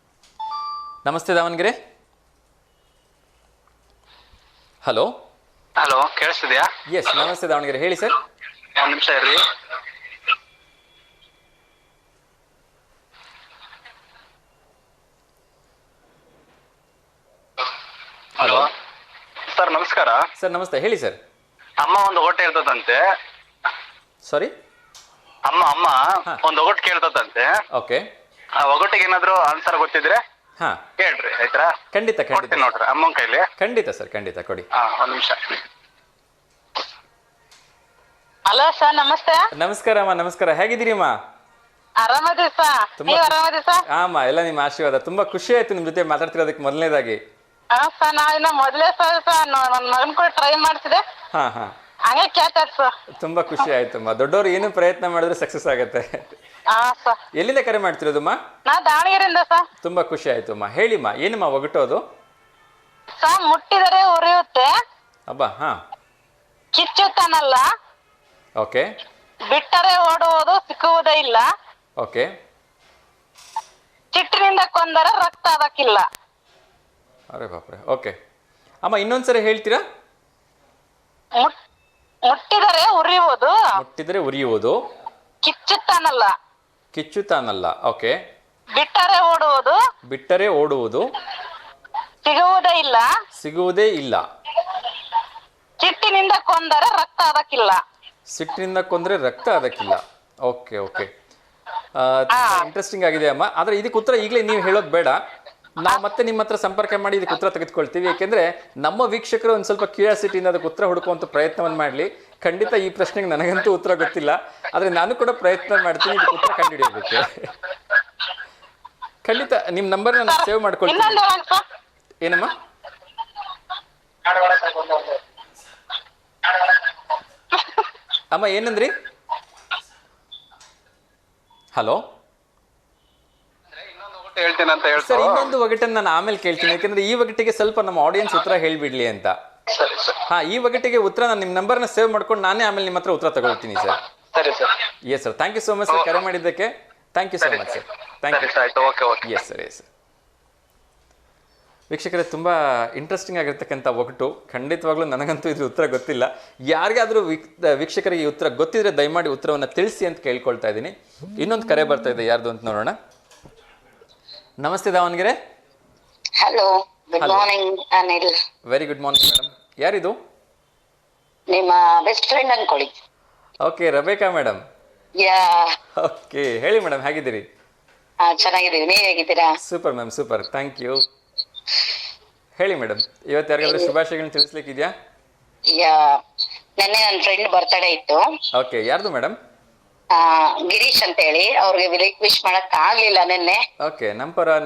ನಮಸ್ತೆ ದಾವಣಗೆರೆ. ಹಲೋ ಹಲೋ, ಕೇಳಿಸ್ತಿದ್ಯಾ? ಎಸ್, ನಮಸ್ತೆ ದಾವಣಗೆರೆ, ಹೇಳಿ ಸರ್. ಒಂದು ನಿಮಿಷ ಇರ್ರಿ. ಹಲೋ ಸರ್, ನಮಸ್ಕಾರ. ಸರ್ ನಮಸ್ತೆ, ಹೇಳಿ ಸರ್. ಅಮ್ಮ ಒಂದು ಒಗಟು ಹೇಳ್ತದಂತೆ. ಸಾರಿ, ಅಮ್ಮ ಒಂದು ಒಗಟು ಕೇಳ್ತದಂತೆ. ಓಕೆ. ಆ ಒಗಟಿಗೆ ಏನಾದ್ರು ಆನ್ಸರ್ ಗೊತ್ತಿದ್ರೆ ಹಾ ಹೇಳ್ರಿ, ಆಯ್ತಾ? ಖಂಡಿತ ಕೊಡ್ತೀನಿ ನೋಡ್ರಿ ಅಮ್ಮನ ಕೈಲಿ. ಖಂಡಿತ ಸರ್, ಖಂಡಿತ ಕೊಡಿ. ಒಂದ್ ನಿಮಿಷ. ಹಲೋ ಸರ್, ನಮಸ್ತೆ. ನಮಸ್ಕಾರ ಅಮ್ಮ, ನಮಸ್ಕಾರ. ಹೇಗಿದ್ದೀರಿ ಅಮ್ಮ? ಆರಾಮದಿ ಸರ್, ನೀವು ಆರಾಮದಿ ಸರ್? ಅಮ್ಮ, ಎಲ್ಲ ನಿಮ್ಮ ಆಶೀರ್ವಾದ. ತುಂಬಾ ಖುಷಿ ಆಯ್ತು ನಿಮ್ ಜೊತೆ ಮಾತಾಡ್ತಿರೋದಕ್ಕೆ ಮೊದಲನೇದಾಗಿ. ಹಾ ಸರ್, ನಾವಿನ್ನ ಮೊದಲೇ ಸರ್ ನನ್ನ ಮಗನ್ ಕೂಡ ಟ್ರೈ ಮಾಡ್ತಿದ್ದೆ, ಹಾ ಹಾ ಹಂಗೆ ಕೇಳ್ತಾರೆ ಸರ್. ತುಂಬಾ ಖುಷಿ ಆಯ್ತಮ್ಮ. ದೊಡ್ಡವರು ಏನು ಪ್ರಯತ್ನ ಮಾಡಿದ್ರೆ ಸಕ್ಸಸ್ ಆಗುತ್ತೆ. ಹಾ ಸರ್. ಎಲ್ಲಿಂದ ಕರೆ ಮಾಡ್ತಿರೋದಮ್ಮ? ನಾ ದಾವಣಗೆರೆಯಿಂದ ಸರ್. ತುಂಬಾ ಖುಷಿ ಆಯ್ತು ಅಮ್ಮ. ಹೇಳಿಮ್ಮ, ಏನಮ್ಮ ಒಗಟೋದು? ಸರ್, ಮುಟ್ಟಿದರೆ ಉರಿಯುತ್ತೆ, ಅಬ್ಬಾ, ಹಾ, ಕಿಚ್ಚುತ್ತಾನಲ್ಲ, ಓಕೆ ಬಿಟ್ಟರೆ ಓಡುವುದು, ಸಿಕ್ಕುವುದೇ ಇಲ್ಲ, ಓಕೆ. ಚಿಟ್ಟಿನಿಂದ ಕೊಂದರೆ ರಕ್ತ ಅದಕ್ಕಿಲ್ಲ. ಅರೆ ಬಾಪ್ರೆ, ಓಕೆ ಅಮ್ಮ, ಇನ್ನೊಂದ್ಸರಿ ಹೇಳ್ತೀರಾ? ಮುಟ್ಟಿದರೆ ಉರಿಯುವುದು, ಮುಟ್ಟಿದ್ರೆ ಉರಿಯುವುದು, ಕಿಚ್ಚುತ್ತಾನಲ್ಲ, ಕಿಚ್ಚುತ್ತಾನಲ್ಲ, ಓಕೆ. ಬಿಟ್ಟರೆ ಓಡುವುದು, ಬಿಟ್ಟರೆ ಓಡುವುದು, ಸಿಗುವುದೇ ಇಲ್ಲ, ಸಿಗುವುದೇ ಇಲ್ಲ, ಚಿಟ್ಟಿನಿಂದ ಕೊಂದರೆ ರಕ್ತ ಅದಕ್ಕಿಲ್ಲ. ಸಿಟ್ಟಿನಿಂದ ಕೊಂದ್ರೆ ರಕ್ತ ಅದಕ್ಕಿಲ್ಲ. ಓಕೆ ಓಕೆ, ಇಂಟ್ರೆಸ್ಟಿಂಗ್ ಆಗಿದೆ ಅಮ್ಮ. ಆದ್ರೆ ಇದಕ್ಕೆ ಉತ್ತರ ಈಗಲೇ ನೀವು ಹೇಳೋದು ಬೇಡ, ನಾವು ಮತ್ತೆ ನಿಮ್ಮ ಹತ್ರ ಸಂಪರ್ಕ ಮಾಡಿ ಇದಕ್ಕೆ ಉತ್ತರ ತೆಗೆದುಕೊಳ್ತೀವಿ. ಯಾಕೆಂದ್ರೆ ನಮ್ಮ ವೀಕ್ಷಕರು ಒಂದು ಸ್ವಲ್ಪ ಕ್ಯೂರಿಯಾಸಿಟಿಯಿಂದ ಅದಕ್ಕೆ ಉತ್ತರ ಹುಡುಕುವಂಥ ಪ್ರಯತ್ನವನ್ನು ಮಾಡಲಿ. ಖಂಡಿತ ಈ ಪ್ರಶ್ನೆಗೆ ನನಗಂತೂ ಉತ್ತರ ಗೊತ್ತಿಲ್ಲ, ಆದ್ರೆ ನಾನು ಕೂಡ ಪ್ರಯತ್ನ ಮಾಡ್ತೀನಿ ಇದಕ್ಕೆ ಉತ್ತರ ಕಂಡುಹಿಡಿಯೋದಕ್ಕೆ. ಖಂಡಿತ ನಿಮ್ಮ ನಂಬರ್ ನಾನು ಸೇವ್ ಮಾಡ್ಕೊಳ್ತೀನಿ. ಏನಮ್ಮ? ಅಮ್ಮ ಏನಂದ್ರಿ? ಹಲೋ ಹೇಳ್ತೀನಿ ಅಂತ ಹೇಳ್ತಾರೆ. ಸರ್, ಇನ್ನೊಂದು ಒಗಟನ್ನು ನಾನು ಆಮೇಲೆ ಕೇಳ್ತೀನಿ, ಯಾಕಂದ್ರೆ ಈ ಒಗಟಿಗೆ ಸ್ವಲ್ಪ ನಮ್ಮ ಆಡಿಯನ್ಸ್ ಉತ್ತರ ಹೇಳ್ಬಿಡ್ಲಿ ಅಂತ. ಸರಿ ಸರ್. ಹಾ, ಈ ಒಗಟಿಗೆ ಉತ್ತರ ನಾನು ನಿಮ್ಮ ನಂಬರ್ನ ಸೇವ್ ಮಾಡ್ಕೊಂಡು ನಾನೇ ಆಮೇಲೆ ನಿಮ್ಮ ಹತ್ರ ಉತ್ತರ ತಗೊಳ್ತೀನಿ ಸರ್. ಸರಿ sir. Yes sir, thank you so much sir ಕರೆ ಮಾಡಿದ್ದಕ್ಕೆ. Thank you so much sir. Thank you. ಆಯ್ತು, okay okay. Yes sir, yes sir. ವೀಕ್ಷಕರೇ, ತುಂಬ ಇಂಟ್ರೆಸ್ಟಿಂಗ್ ಆಗಿರ್ತಕ್ಕಂಥ ಒಗಟು. ಖಂಡಿತವಾಗ್ಲೂ ನನಗಂತೂ ಇದ್ರ ಉತ್ತರ ಗೊತ್ತಿಲ್ಲ. ಯಾರಿಗಾದರೂ ವೀಕ್ಷಕರಿಗೆ ಈ ಉತ್ತರ ಗೊತ್ತಿದ್ರೆ ದಯಮಾಡಿ ಉತ್ತರವನ್ನು ತಿಳಿಸಿ ಅಂತ ಕೇಳ್ಕೊಳ್ತಾ ಇದ್ದೀನಿ. ಇನ್ನೊಂದು ಕರೆ ಬರ್ತಾ ಇದೆ, ಯಾರ್ದು ಅಂತ ನೋಡೋಣ. ನಮಸ್ತೆ Davanagere. Hello, good morning Anil. Very good morning madam. ಯಾರಿದು? ನಿಮ್ಮ ಬೆಸ್ಟ್ ಫ್ರೆಂಡ್ ಅನ್ಕೊಳ್ಳಿ. ಓಕೆ, ರಬೇಕಾ ಮೇಡಮ್. ಯಾ. ಓಕೆ, ಹೇಳಿ ಮೇಡಮ್, ಹೇಗಿದ್ದೀರಿ? ಚೆನ್ನಾಗಿದ್ದೀವಿ, ನೀವ್ ಹೇಗಿದ್ದೀರಾ? Super ma'am, super, thank you. ಹೇಳಿ ಮೇಡಮ್, ಇವತ್ತು ಯಾರಿಗಾದ್ರೂ ಶುಭಾಶಯಗಳನ್ನ ತಿಳಿಸ್ಲಿಕ್ಕಿದೆಯಾ? ಯಾ, ನೆನ್ನೆ ನನ್ನ ಫ್ರೆಂಡ್ ಬರ್ತ್ಡೇ ಇತ್ತು. ಓಕೆ, ಯಾರ್ದು ಮೇಡಮ್? ಗಿರೀಶ್ ಅಂತ ಹೇಳಿ, ಅವ್ರಿಗೆ ವಿಶ್ ಮಾಡಕ್ ಆಗ್ಲಿಲ್ಲ ನಿನ್ನೆ. ಓಕೆ,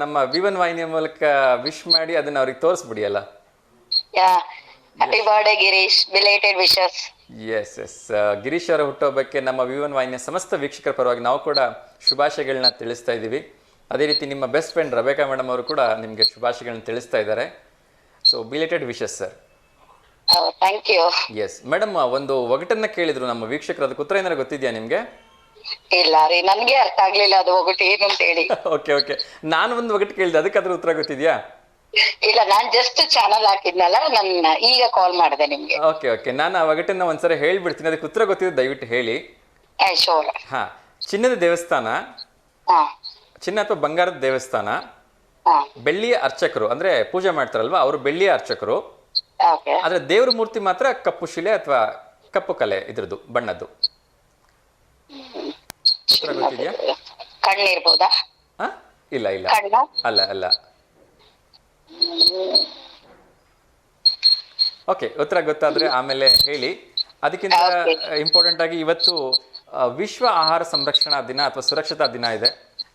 ನಮ್ಮ ವಿವನ್ ವಾಹಿನಿಯ ಮೂಲಕ ವಿಶ್ ಮಾಡಿ ಅದನ್ನ ಅವ್ರಿಗೆ ತೋರಿಸ್ಬಿಡಿ ಅಲ್ಲ. Yeah, happy birthday Girish, belated wishes. Yes yes, Girish ಅವರ ಹುಟ್ಟುಹಬ್ಬಕ್ಕೆ ನಮ್ಮ ವಿವನ್ ವಾಹಿನಿಯ ಸಮಸ್ತ ವೀಕ್ಷಕರ ಪರವಾಗಿ ನಾವು ಕೂಡ ಶುಭಾಶಯಗಳನ್ನ ತಿಳಿಸ್ತಾ ಇದ್ದೀವಿ. ಅದೇ ರೀತಿ ನಿಮ್ಮ ಬೆಸ್ಟ್ ಫ್ರೆಂಡ್ ರಬೇಕಾ ಮೇಡಮ್ ಅವರು ಕೂಡ ನಿಮಗೆ ಶುಭಾಶಯಗಳನ್ನ ತಿಳಿಸ್ತಾ ಇದ್ದಾರೆ. So belated wishes sir. Thank you. Yes madam, ಒಂದು ಒಗಟನ್ನ ಕೇಳಿದ್ರು ನಮ್ಮ ವೀಕ್ಷಕರು, ಅದಕ್ಕೆ ಉತ್ತರ ಏನಾರು ಗೊತ್ತಿದ್ಯಾ ನಿಮ್ಗೆ? ಇಲ್ಲ ರೀ, ನನ್ಗೆ ಅರ್ಥ ಆಗ್ಲಿಲ್ಲ ಅದು ಒಗಟು ಏನು ಅಂತ ಹೇಳಿ. ಓಕೆ ಓಕೆ, ನಾನು ಒಂದು ಒಗಟು ಕೇಳಿದೆ, ಅದಕ್ಕೆ ಅದ್ರ ಉತ್ತರ ಗೊತ್ತಿದ್ಯಾ? ಇಲ್ಲ, ನಾನ್ ಜಸ್ಟ್ ಚಾನಲ್ ಹಾಕಿದ್ನಲ್ಲ, ನನ್ನ ಈಗ ಕಾಲ್ ಮಾಡಿದೆ ನಿಮ್ಗೆ. ಓಕೆ ಓಕೆ, ನಾನು ಆ ಒಗಟನ್ನ ಒಂದ್ಸರಿ ಹೇಳ್ಬಿಡ್ತೀನಿ, ಅದಕ್ಕೆ ಉತ್ತರ ಗೊತ್ತಿದೆ ದಯವಿಟ್ಟು ಹೇಳಿ. ಶೋರ್. ಹಾ, ಚಿನ್ನದ ದೇವಸ್ಥಾನ, ಹಾ ಚಿನ್ನ ಅಥವಾ ಬಂಗಾರದ ದೇವಸ್ಥಾನ, ಹಾ ಬೆಳ್ಳಿಯ ಅರ್ಚಕರು ಅಂದ್ರೆ ಪೂಜೆ ಮಾಡ್ತಾರಲ್ವಾ, ಅವರು ಬೆಳ್ಳಿಯ ಅರ್ಚಕರು. ಓಕೆ. ಆದ್ರೆ ದೇವ್ರ ಮೂರ್ತಿ ಮಾತ್ರ ಕಪ್ಪು ಶಿಲೆ ಅಥವಾ ಕಪ್ಪು ಕಲೆ ಇದ್ರದ್ದು ಬಣ್ಣದ್ದು. ಉತ್ತರ ಗೊತ್ತಿದ್ಯಾ? ಕಣ್ಣಿರ್ಬೋದಾ? ಹಾ, ಇಲ್ಲ ಇಲ್ಲ, ಕಣ್ಣು ಅಲ್ಲ ಅಲ್ಲ. ಓಕೆ, ಉತ್ತರ ಗೊತ್ತಾದ್ರೆ ಆಮೇಲೆ ಹೇಳಿ. ಅದಕ್ಕಿಂತ ಇಂಪಾರ್ಟೆಂಟ್ ಆಗಿ ಇವತ್ತು ವಿಶ್ವ ಆಹಾರ ಸಂರಕ್ಷಣಾ ದಿನ ಅಥವಾ ಸುರಕ್ಷತಾ ದಿನ ಇದೆ.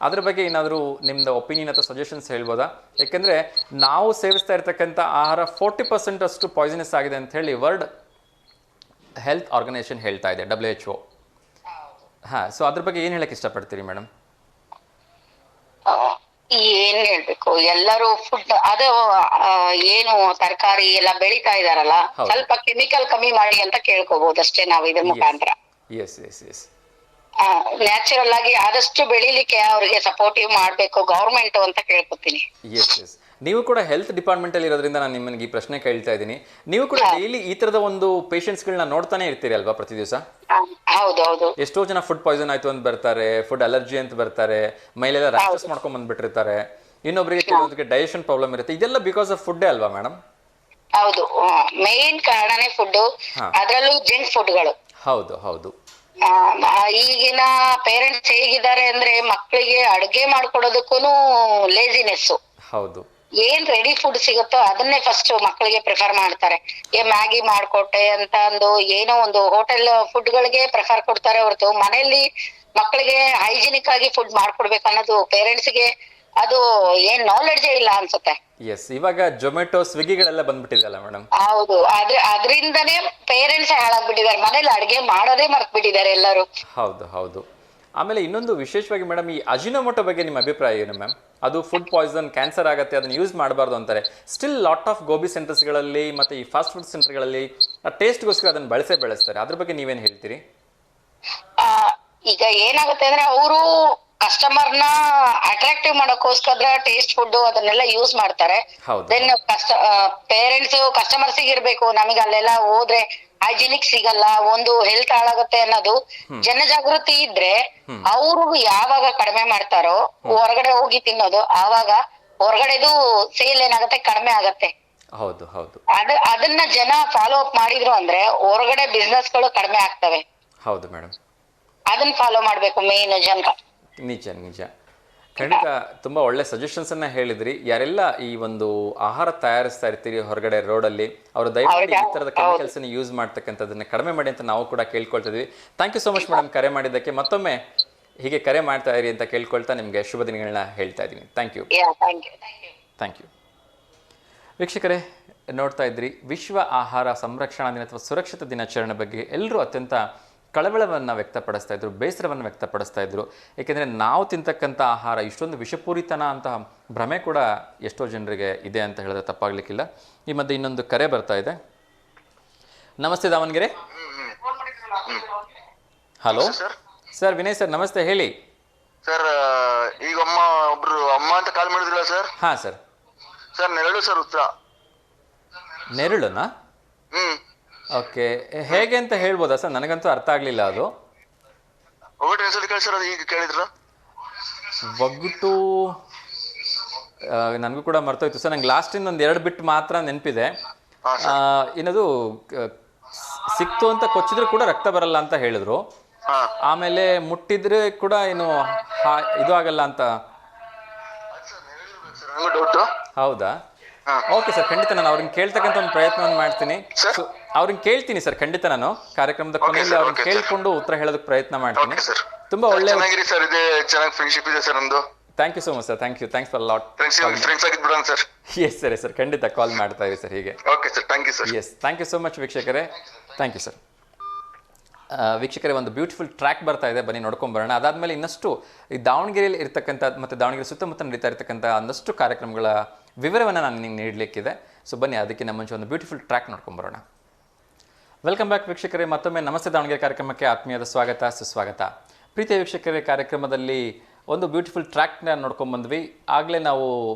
ಅದ್ರ ಬಗ್ಗೆ ಏನಾದರೂ ನಿಮ್ದು ಒಪಿನಿಯನ್ ಅಥವಾ ಸಜೆಷನ್ಸ್ ಹೇಳ್ಬೋದಾ? ಯಾಕೆಂದ್ರೆ ನಾವು ಸೇವಿಸ್ತಾ ಇರ್ತಕ್ಕಂಥ ಆಹಾರ 40% ಅಷ್ಟು ಪಾಯ್ಸನಸ್ ಆಗಿದೆ ಅಂತ ಹೇಳಿ ವರ್ಲ್ಡ್ ಹೆಲ್ತ್ ಆರ್ಗನೈಸೇಷನ್ ಹೇಳ್ತಾ ಇದೆ, WHO. ಹಾ, ಸೊ ಅದ್ರ ಬಗ್ಗೆ ಏನು ಹೇಳಕ್ ಇಷ್ಟಪಡ್ತೀರಿ ಮೇಡಮ್? ಏನ್ ಹೇಳ್ಬೇಕು, ಎಲ್ಲರೂ ಫುಡ್ ಅದು ಏನು ತರಕಾರಿ ಎಲ್ಲ ಬೆಳಿತಾ ಇದಾರಲ್ಲ, ಹೌದು. ಸ್ವಲ್ಪ ಕೆಮಿಕಲ್ ಕಮ್ಮಿ ಮಾಡಿ ಅಂತ ಕೇಳ್ಕೋಬಹುದು ಅಷ್ಟೇ ನಾವು ಇದ್ರ ಮುಖಾಂತರ. ಎಸ್ ಎಸ್ ಎಸ್ ನ್ಯಾಚುರಲ್ ಆಗಿ ಆದಷ್ಟು ಬೆಳಿಲಿಕ್ಕೆ ಅವ್ರಿಗೆ ಸಪೋರ್ಟಿವ್ ಮಾಡ್ಬೇಕು ಗೌರ್ಮೆಂಟ್ ಅಂತ ಕೇಳ್ಕೊತೀನಿ. ಎಸ್ ಎಸ್ ನೀವು ಕೂಡ ಹೆಲ್ತ್ ಡಿಪಾರ್ಟ್ಮೆಂಟ್ ಅಲ್ಲಿ ಇರೋದ್ರಿಂದ ನಾನು ನಿಮ್ಮನಿಗೆ ಈ ಪ್ರಶ್ನೆ ಕೇಳ್ತಾ ಇದ್ದೀನಿ. ನೀವು ಕೂಡ ಡೈಲಿ ಈ ತರದ ಒಂದು ಪೇಷಂಟ್ಸ್ಗಳನ್ನ ನೋಡ್ತಾನೆ ಇರ್ತೀರಿ ಅಲ್ವಾ ಪ್ರತಿ ದಿವಸ? ಹೌದೌದು. ಎಷ್ಟೋ ಜನ ಫುಡ್ ಪಾಯ್ಸನ್ ಆಯ್ತು ಅಂತ ಬರ್ತಾರೆ, ಫುಡ್ ಅಲರ್ಜಿ ಅಂತ ಬರ್ತಾರೆ, ಮೈಲೆಲ್ಲ ರ್ಯಾಷಸ್ ಮಾಡ್ಕೊಂಡ್ ಬಂದ್ಬಿಟ್ಟಿರ್ತಾರೆ, ಇನ್ನೊಬ್ಬರಿಗೆ ಕೆಲವೊಂದಕ್ಕೆ ಡೈಜೆಷನ್ ಪ್ರಾಬ್ಲಮ್ ಇರುತ್ತೆ. ಇದೆಲ್ಲ ಬಿಕಾಸ್ ಆಫ್ ಫುಡ್ಡೇ ಅಲ್ವಾ ಮೇಡಮ್? ಹೌದು, ಮೇನ್ ಕಾರಣನೇ ಫುಡ್, ಅದ್ರಲ್ಲೂ ಜಂಕ್ ಫುಡ್ಗಳು. ಹೌದು ಹೌದು. ಈಗಿನ ಪೇರೆಂಟ್ಸ್ ಹೇಗಿದ್ದಾರೆ ಅಂದ್ರೆ ಮಕ್ಕಳಿಗೆ ಅಡುಗೆ ಮಾಡ್ಕೊಡೋದಕ್ಕೂ ಲೇಜಿನೆಸ್. ಹೌದು. ಏನ್ ರೆಡಿ ಫುಡ್ ಸಿಗುತ್ತೋ ಅದನ್ನೇ ಫಸ್ಟ್ ಮಕ್ಕಳಿಗೆ ಪ್ರಿಫರ್ ಮಾಡ್ತಾರೆ. ಮ್ಯಾಗಿ ಮಾಡ್ಕೊಟ್ಟೆ ಅಂತ ಅಂದು ಏನೋ ಒಂದು ಹೋಟೆಲ್ ಫುಡ್ ಗಳಿಗೆ ಪ್ರಿಫರ್ ಕೊಡ್ತಾರೆ ಹೊರತು ಮನೆಯಲ್ಲಿ ಮಕ್ಕಳಿಗೆ ಹೈಜಿನಿಕ್ ಆಗಿ ಫುಡ್ ಮಾಡ್ಕೊಡ್ಬೇಕು ಅನ್ನೋದು ಪೇರೆಂಟ್ಸ್ ಗೆ ಅದು ಏನ್ ನಾಲೆಡ್ಜೇ ಇಲ್ಲ ಅನ್ಸುತ್ತೆ. ಎಸ್, ಇವಾಗ ಜೊಮೆಟೊ ಸ್ವಿಗ್ಗಿಗಳೆಲ್ಲ ಬಂದ್ಬಿಟ್ಟಿದೆಯಲ್ಲ ಮೇಡಮ್? ಹೌದು, ಅದ್ರಿಂದನೇ ಪೇರೆಂಟ್ಸ್ ಹಾಳಾಗ್ಬಿಟ್ಟಿದ್ದಾರೆ, ಮನೇಲಿ ಅಡ್ಗೆ ಮಾಡೋದೇ ಮರ್ತ್ ಬಿಟ್ಟಿದ್ದಾರೆ ಎಲ್ಲರೂ. ಹೌದು ಹೌದು. ಆಮೇಲೆ ಇನ್ನೊಂದು ವಿಶೇಷವಾಗಿ ಮೇಡಮ್, ಈ ಅಜಿನೋಮೋಟೊ ಬಗ್ಗೆ ನಿಮ್ಮ ಅಭಿಪ್ರಾಯ ಏನು ಮ್ಯಾಮ್? ಅದು ಫುಡ್ ಪಾಯ್ಸನ್, ಕ್ಯಾನ್ಸರ್ ಆಗುತ್ತೆ, ಅದನ್ನ ಯೂಸ್ ಮಾಡಬಾರ್ದು ಅಂತಾರೆ. ಸ್ಟಿಲ್ ಲಾಟ್ ಆಫ್ ಗೋಬಿ ಸೆಂಟರ್ಸ್ಗಳಲ್ಲಿ ಮತ್ತೆ ಈ ಫಾಸ್ಟ್ ಫುಡ್ ಸೆಂಟರ್ಗಳಲ್ಲಿ ಟೇಸ್ಟ್ಗೋಸ್ಕರ ಅದನ್ನ ಬಳಸ್ತಾರೆ. ಅದ್ರ ಬಗ್ಗೆ ನೀವೇನು ಹೇಳ್ತೀರಿ? ಈಗ ಏನಾಗುತ್ತೆ ಅಂದ್ರೆ ಅವರು ಕಸ್ಟಮರ್ನ ಅಟ್ರಾಕ್ಟಿವ್ ಮಾಡೋಕ್ಕೋಸ್ಕರ ಟೇಸ್ಟ್ ಫುಡ್ ಅದನ್ನೆಲ್ಲ ಯೂಸ್ ಮಾಡ್ತಾರೆ. ದೆನ್ ಪೇರೆಂಟ್ಸ್ ಕಸ್ಟಮರ್ಸ್ ಇರ್ಬೇಕು, ನಮಗೆ ಅಲ್ಲೆಲ್ಲ ಹೋದ್ರೆ ಹೈಜಿನಿಕ್ ಸಿಗಲ್ಲ, ಒಂದು ಹೆಲ್ತ್ ಹಾಳಾಗುತ್ತೆ ಅನ್ನೋದು ಜನಜಾಗೃತಿ ಇದ್ರೆ ಅವರು ಯಾವಾಗ ಕಡಿಮೆ ಮಾಡ್ತಾರೋ ಹೊರಗಡೆ ಹೋಗಿ ತಿನ್ನೋದು, ಆವಾಗ ಹೊರಗಡೆದು ಸೇಲ್ ಏನಾಗುತ್ತೆ ಕಡಿಮೆ ಆಗತ್ತೆ. ಹೌದು ಹೌದು. ಅದನ್ನ ಜನ ಫಾಲೋ ಅಪ್ ಮಾಡಿದ್ರು ಅಂದ್ರೆ ಹೊರಗಡೆ ಬಿಸ್ನೆಸ್ ಗಳು ಕಡಿಮೆ ಆಗ್ತವೆ. ಹೌದು ಮೇಡಮ್, ಅದನ್ನ ಫಾಲೋ ಮಾಡ್ಬೇಕು ಮೇನ್ ಜನ. ನಿಜ ನಿಜ, ಖಂಡಿತ ತುಂಬ ಒಳ್ಳೆ ಸಜೆಷನ್ಸ್ ಅನ್ನ ಹೇಳಿದ್ರಿ. ಯಾರೆಲ್ಲ ಈ ಒಂದು ಆಹಾರ ತಯಾರಿಸ್ತಾ ಇರ್ತೀರಿ ಹೊರಗಡೆ ರೋಡಲ್ಲಿ, ಅವರು ದಯಮಾಡಿ ಈ ಥರದ ಕೆಮಿಕಲ್ಸ್ ಅನ್ನು ಯೂಸ್ ಮಾಡ್ತಕ್ಕಂಥದ್ದನ್ನ ಕಡಿಮೆ ಮಾಡಿ ಅಂತ ನಾವು ಕೂಡ ಕೇಳ್ಕೊಳ್ತಿದ್ವಿ. Thank you so much madam ಕರೆ ಮಾಡಿದ್ದಕ್ಕೆ. ಮತ್ತೊಮ್ಮೆ ಹೀಗೆ ಕರೆ ಮಾಡ್ತಾ ಇರಿ ಅಂತ ಕೇಳ್ಕೊಳ್ತಾ ನಿಮಗೆ ಶುಭ ದಿನಗಳನ್ನ ಹೇಳ್ತಾ ಇದ್ದೀನಿ. Thank you. Thank you. ವೀಕ್ಷಕರೇ, ನೋಡ್ತಾ ಇದ್ರಿ ವಿಶ್ವ ಆಹಾರ ಸಂರಕ್ಷಣಾ ದಿನ ಅಥವಾ ಸುರಕ್ಷಿತ ದಿನಾಚರಣೆ ಬಗ್ಗೆ ಎಲ್ಲರೂ ಅತ್ಯಂತ ಕಳವಳವನ್ನು ವ್ಯಕ್ತಪಡಿಸ್ತಾ ಇದ್ರು, ಬೇಸರವನ್ನು ವ್ಯಕ್ತಪಡಿಸ್ತಾ ಇದ್ರು. ಏಕೆಂದರೆ ನಾವು ತಿಂತಕ್ಕಂಥ ಆಹಾರ ಇಷ್ಟೊಂದು ವಿಷಪೂರಿತನ ಅಂತ ಭ್ರಮೆ ಕೂಡ ಎಷ್ಟೋ ಜನರಿಗೆ ಇದೆ ಅಂತ ಹೇಳಿದ್ರೆ ತಪ್ಪಾಗ್ಲಿಕ್ಕಿಲ್ಲ. ಈ ಮಧ್ಯೆ ಇನ್ನೊಂದು ಕರೆ ಬರ್ತಾ ಇದೆ. ನಮಸ್ತೆ Davanagere. Hello sir, Vinay sir ನಮಸ್ತೆ, ಹೇಳಿ ಸರ್. ಈಗ ಒಬ್ರು ಅಮ್ಮ ಅಂತ ಕಾಲ್ ಮಾಡಿದ್ರಲ್ಲ ಸರ್? ಹಾ ಸರ್. ಸರ್ ನೆರಳು ಸರ್ ಉತ್ತರ. ನೆರಳುನಾ? ಓಕೆ, ಹೇಗೆ ಅಂತ ಹೇಳ್ಬೋದಾ ಸರ್? ನನಗಂತೂ ಅರ್ಥ ಆಗಲಿಲ್ಲ ಅದು. ಈಗ ಕೇಳಿದ್ರ ಒಗ್ಗಟ್ಟು ನನಗೂ ಕೂಡ ಮರ್ತೋಯ್ತು ಸರ್. ನಂಗೆ ಲಾಸ್ಟಿಂದ ಒಂದು 2 ಬಿಟ್ಟು ಮಾತ್ರ ನೆನಪಿದೆ. ಏನದು ಸಿಕ್ತು ಅಂತ ಕೊಚ್ಚಿದ್ರು ಕೂಡ ರಕ್ತ ಬರಲ್ಲ ಅಂತ ಹೇಳಿದ್ರು. ಆಮೇಲೆ ಮುಟ್ಟಿದ್ರೆ ಕೂಡ ಏನು ಇದು ಆಗಲ್ಲ ಅಂತ. ಹೌದಾ? ಓಕೆ ಸರ್, ಖಂಡಿತ ನಾನು ಅವ್ರನ್ನ ಕೇಳ್ತಕ್ಕಂಥ ಒಂದು ಪ್ರಯತ್ನವನ್ನು ಮಾಡ್ತೀನಿ. ಅವ್ರನ್ನ ಕೇಳ್ತೀನಿ ಸರ್, ಖಂಡಿತ ನಾನು ಕಾರ್ಯಕ್ರಮದ ಕೊನೆಯಲ್ಲಿ ಅವ್ರನ್ನ ಕೇಳ್ಕೊಂಡು ಉತ್ತರ ಹೇಳೋದಕ್ಕೆ ಪ್ರಯತ್ನ ಮಾಡ್ತೀನಿ. ತುಂಬಾ ಒಳ್ಳೆ thank you so much sir. Thank you, thanks for lot. Yes sir, sir ಖಂಡಿತ ಕಾಲ್ ಮಾಡ್ತಾ ಇರಿ ಸರ್ ಹೀಗೆ. Yes, thank you so much ವೀಕ್ಷಕರೇ. Thank you sir. ವೀಕ್ಷಕರೇ, ಒಂದು ಬ್ಯೂಟಿಫುಲ್ ಟ್ರ್ಯಾಕ್ ಬರ್ತಾ ಇದೆ, ಬನ್ನಿ ನೋಡ್ಕೊಂಬರೋಣ. ಅದಾದಮೇಲೆ ಇನ್ನಷ್ಟು ಈ ದಾವಣಗೆರೆಯಲ್ಲಿ ಇರ್ತಕ್ಕಂಥ ಮತ್ತು ದಾವಣಗೆರೆ ಸುತ್ತಮುತ್ತ ನಡೀತಾ ಇರ್ತಕ್ಕಂಥ ಒಂದಷ್ಟು ಕಾರ್ಯಕ್ರಮಗಳ ವಿವರವನ್ನು ನಾನು ನಿಮ್ಗೆ ನೀಡಲಿಕ್ಕಿದೆ. ಸೊ ಬನ್ನಿ, ಅದಕ್ಕಿಂತ ಮುಂಚೆ ಒಂದು ಬ್ಯೂಟಿಫುಲ್ ಟ್ರ್ಯಾಕ್ ನೋಡ್ಕೊಂಬರೋಣ. ವೆಲ್ಕಮ್ ಬ್ಯಾಕ್ ವೀಕ್ಷಕರೇ, ಮತ್ತೊಮ್ಮೆ ನಮಸ್ತೆ ದಾವಣಗೆರೆ ಕಾರ್ಯಕ್ರಮಕ್ಕೆ ಆತ್ಮೀಯದ ಸ್ವಾಗತ, ಸುಸ್ವಾಗತ. ಪ್ರೀತಿಯ ವೀಕ್ಷಕರೇ, ಕಾರ್ಯಕ್ರಮದಲ್ಲಿ ಒಂದು ಬ್ಯೂಟಿಫುಲ್ ಟ್ರ್ಯಾಕ್ನ ನೋಡ್ಕೊಂಡ್ಬಂದ್ವಿ. ಆಗಲೇ ನಾವು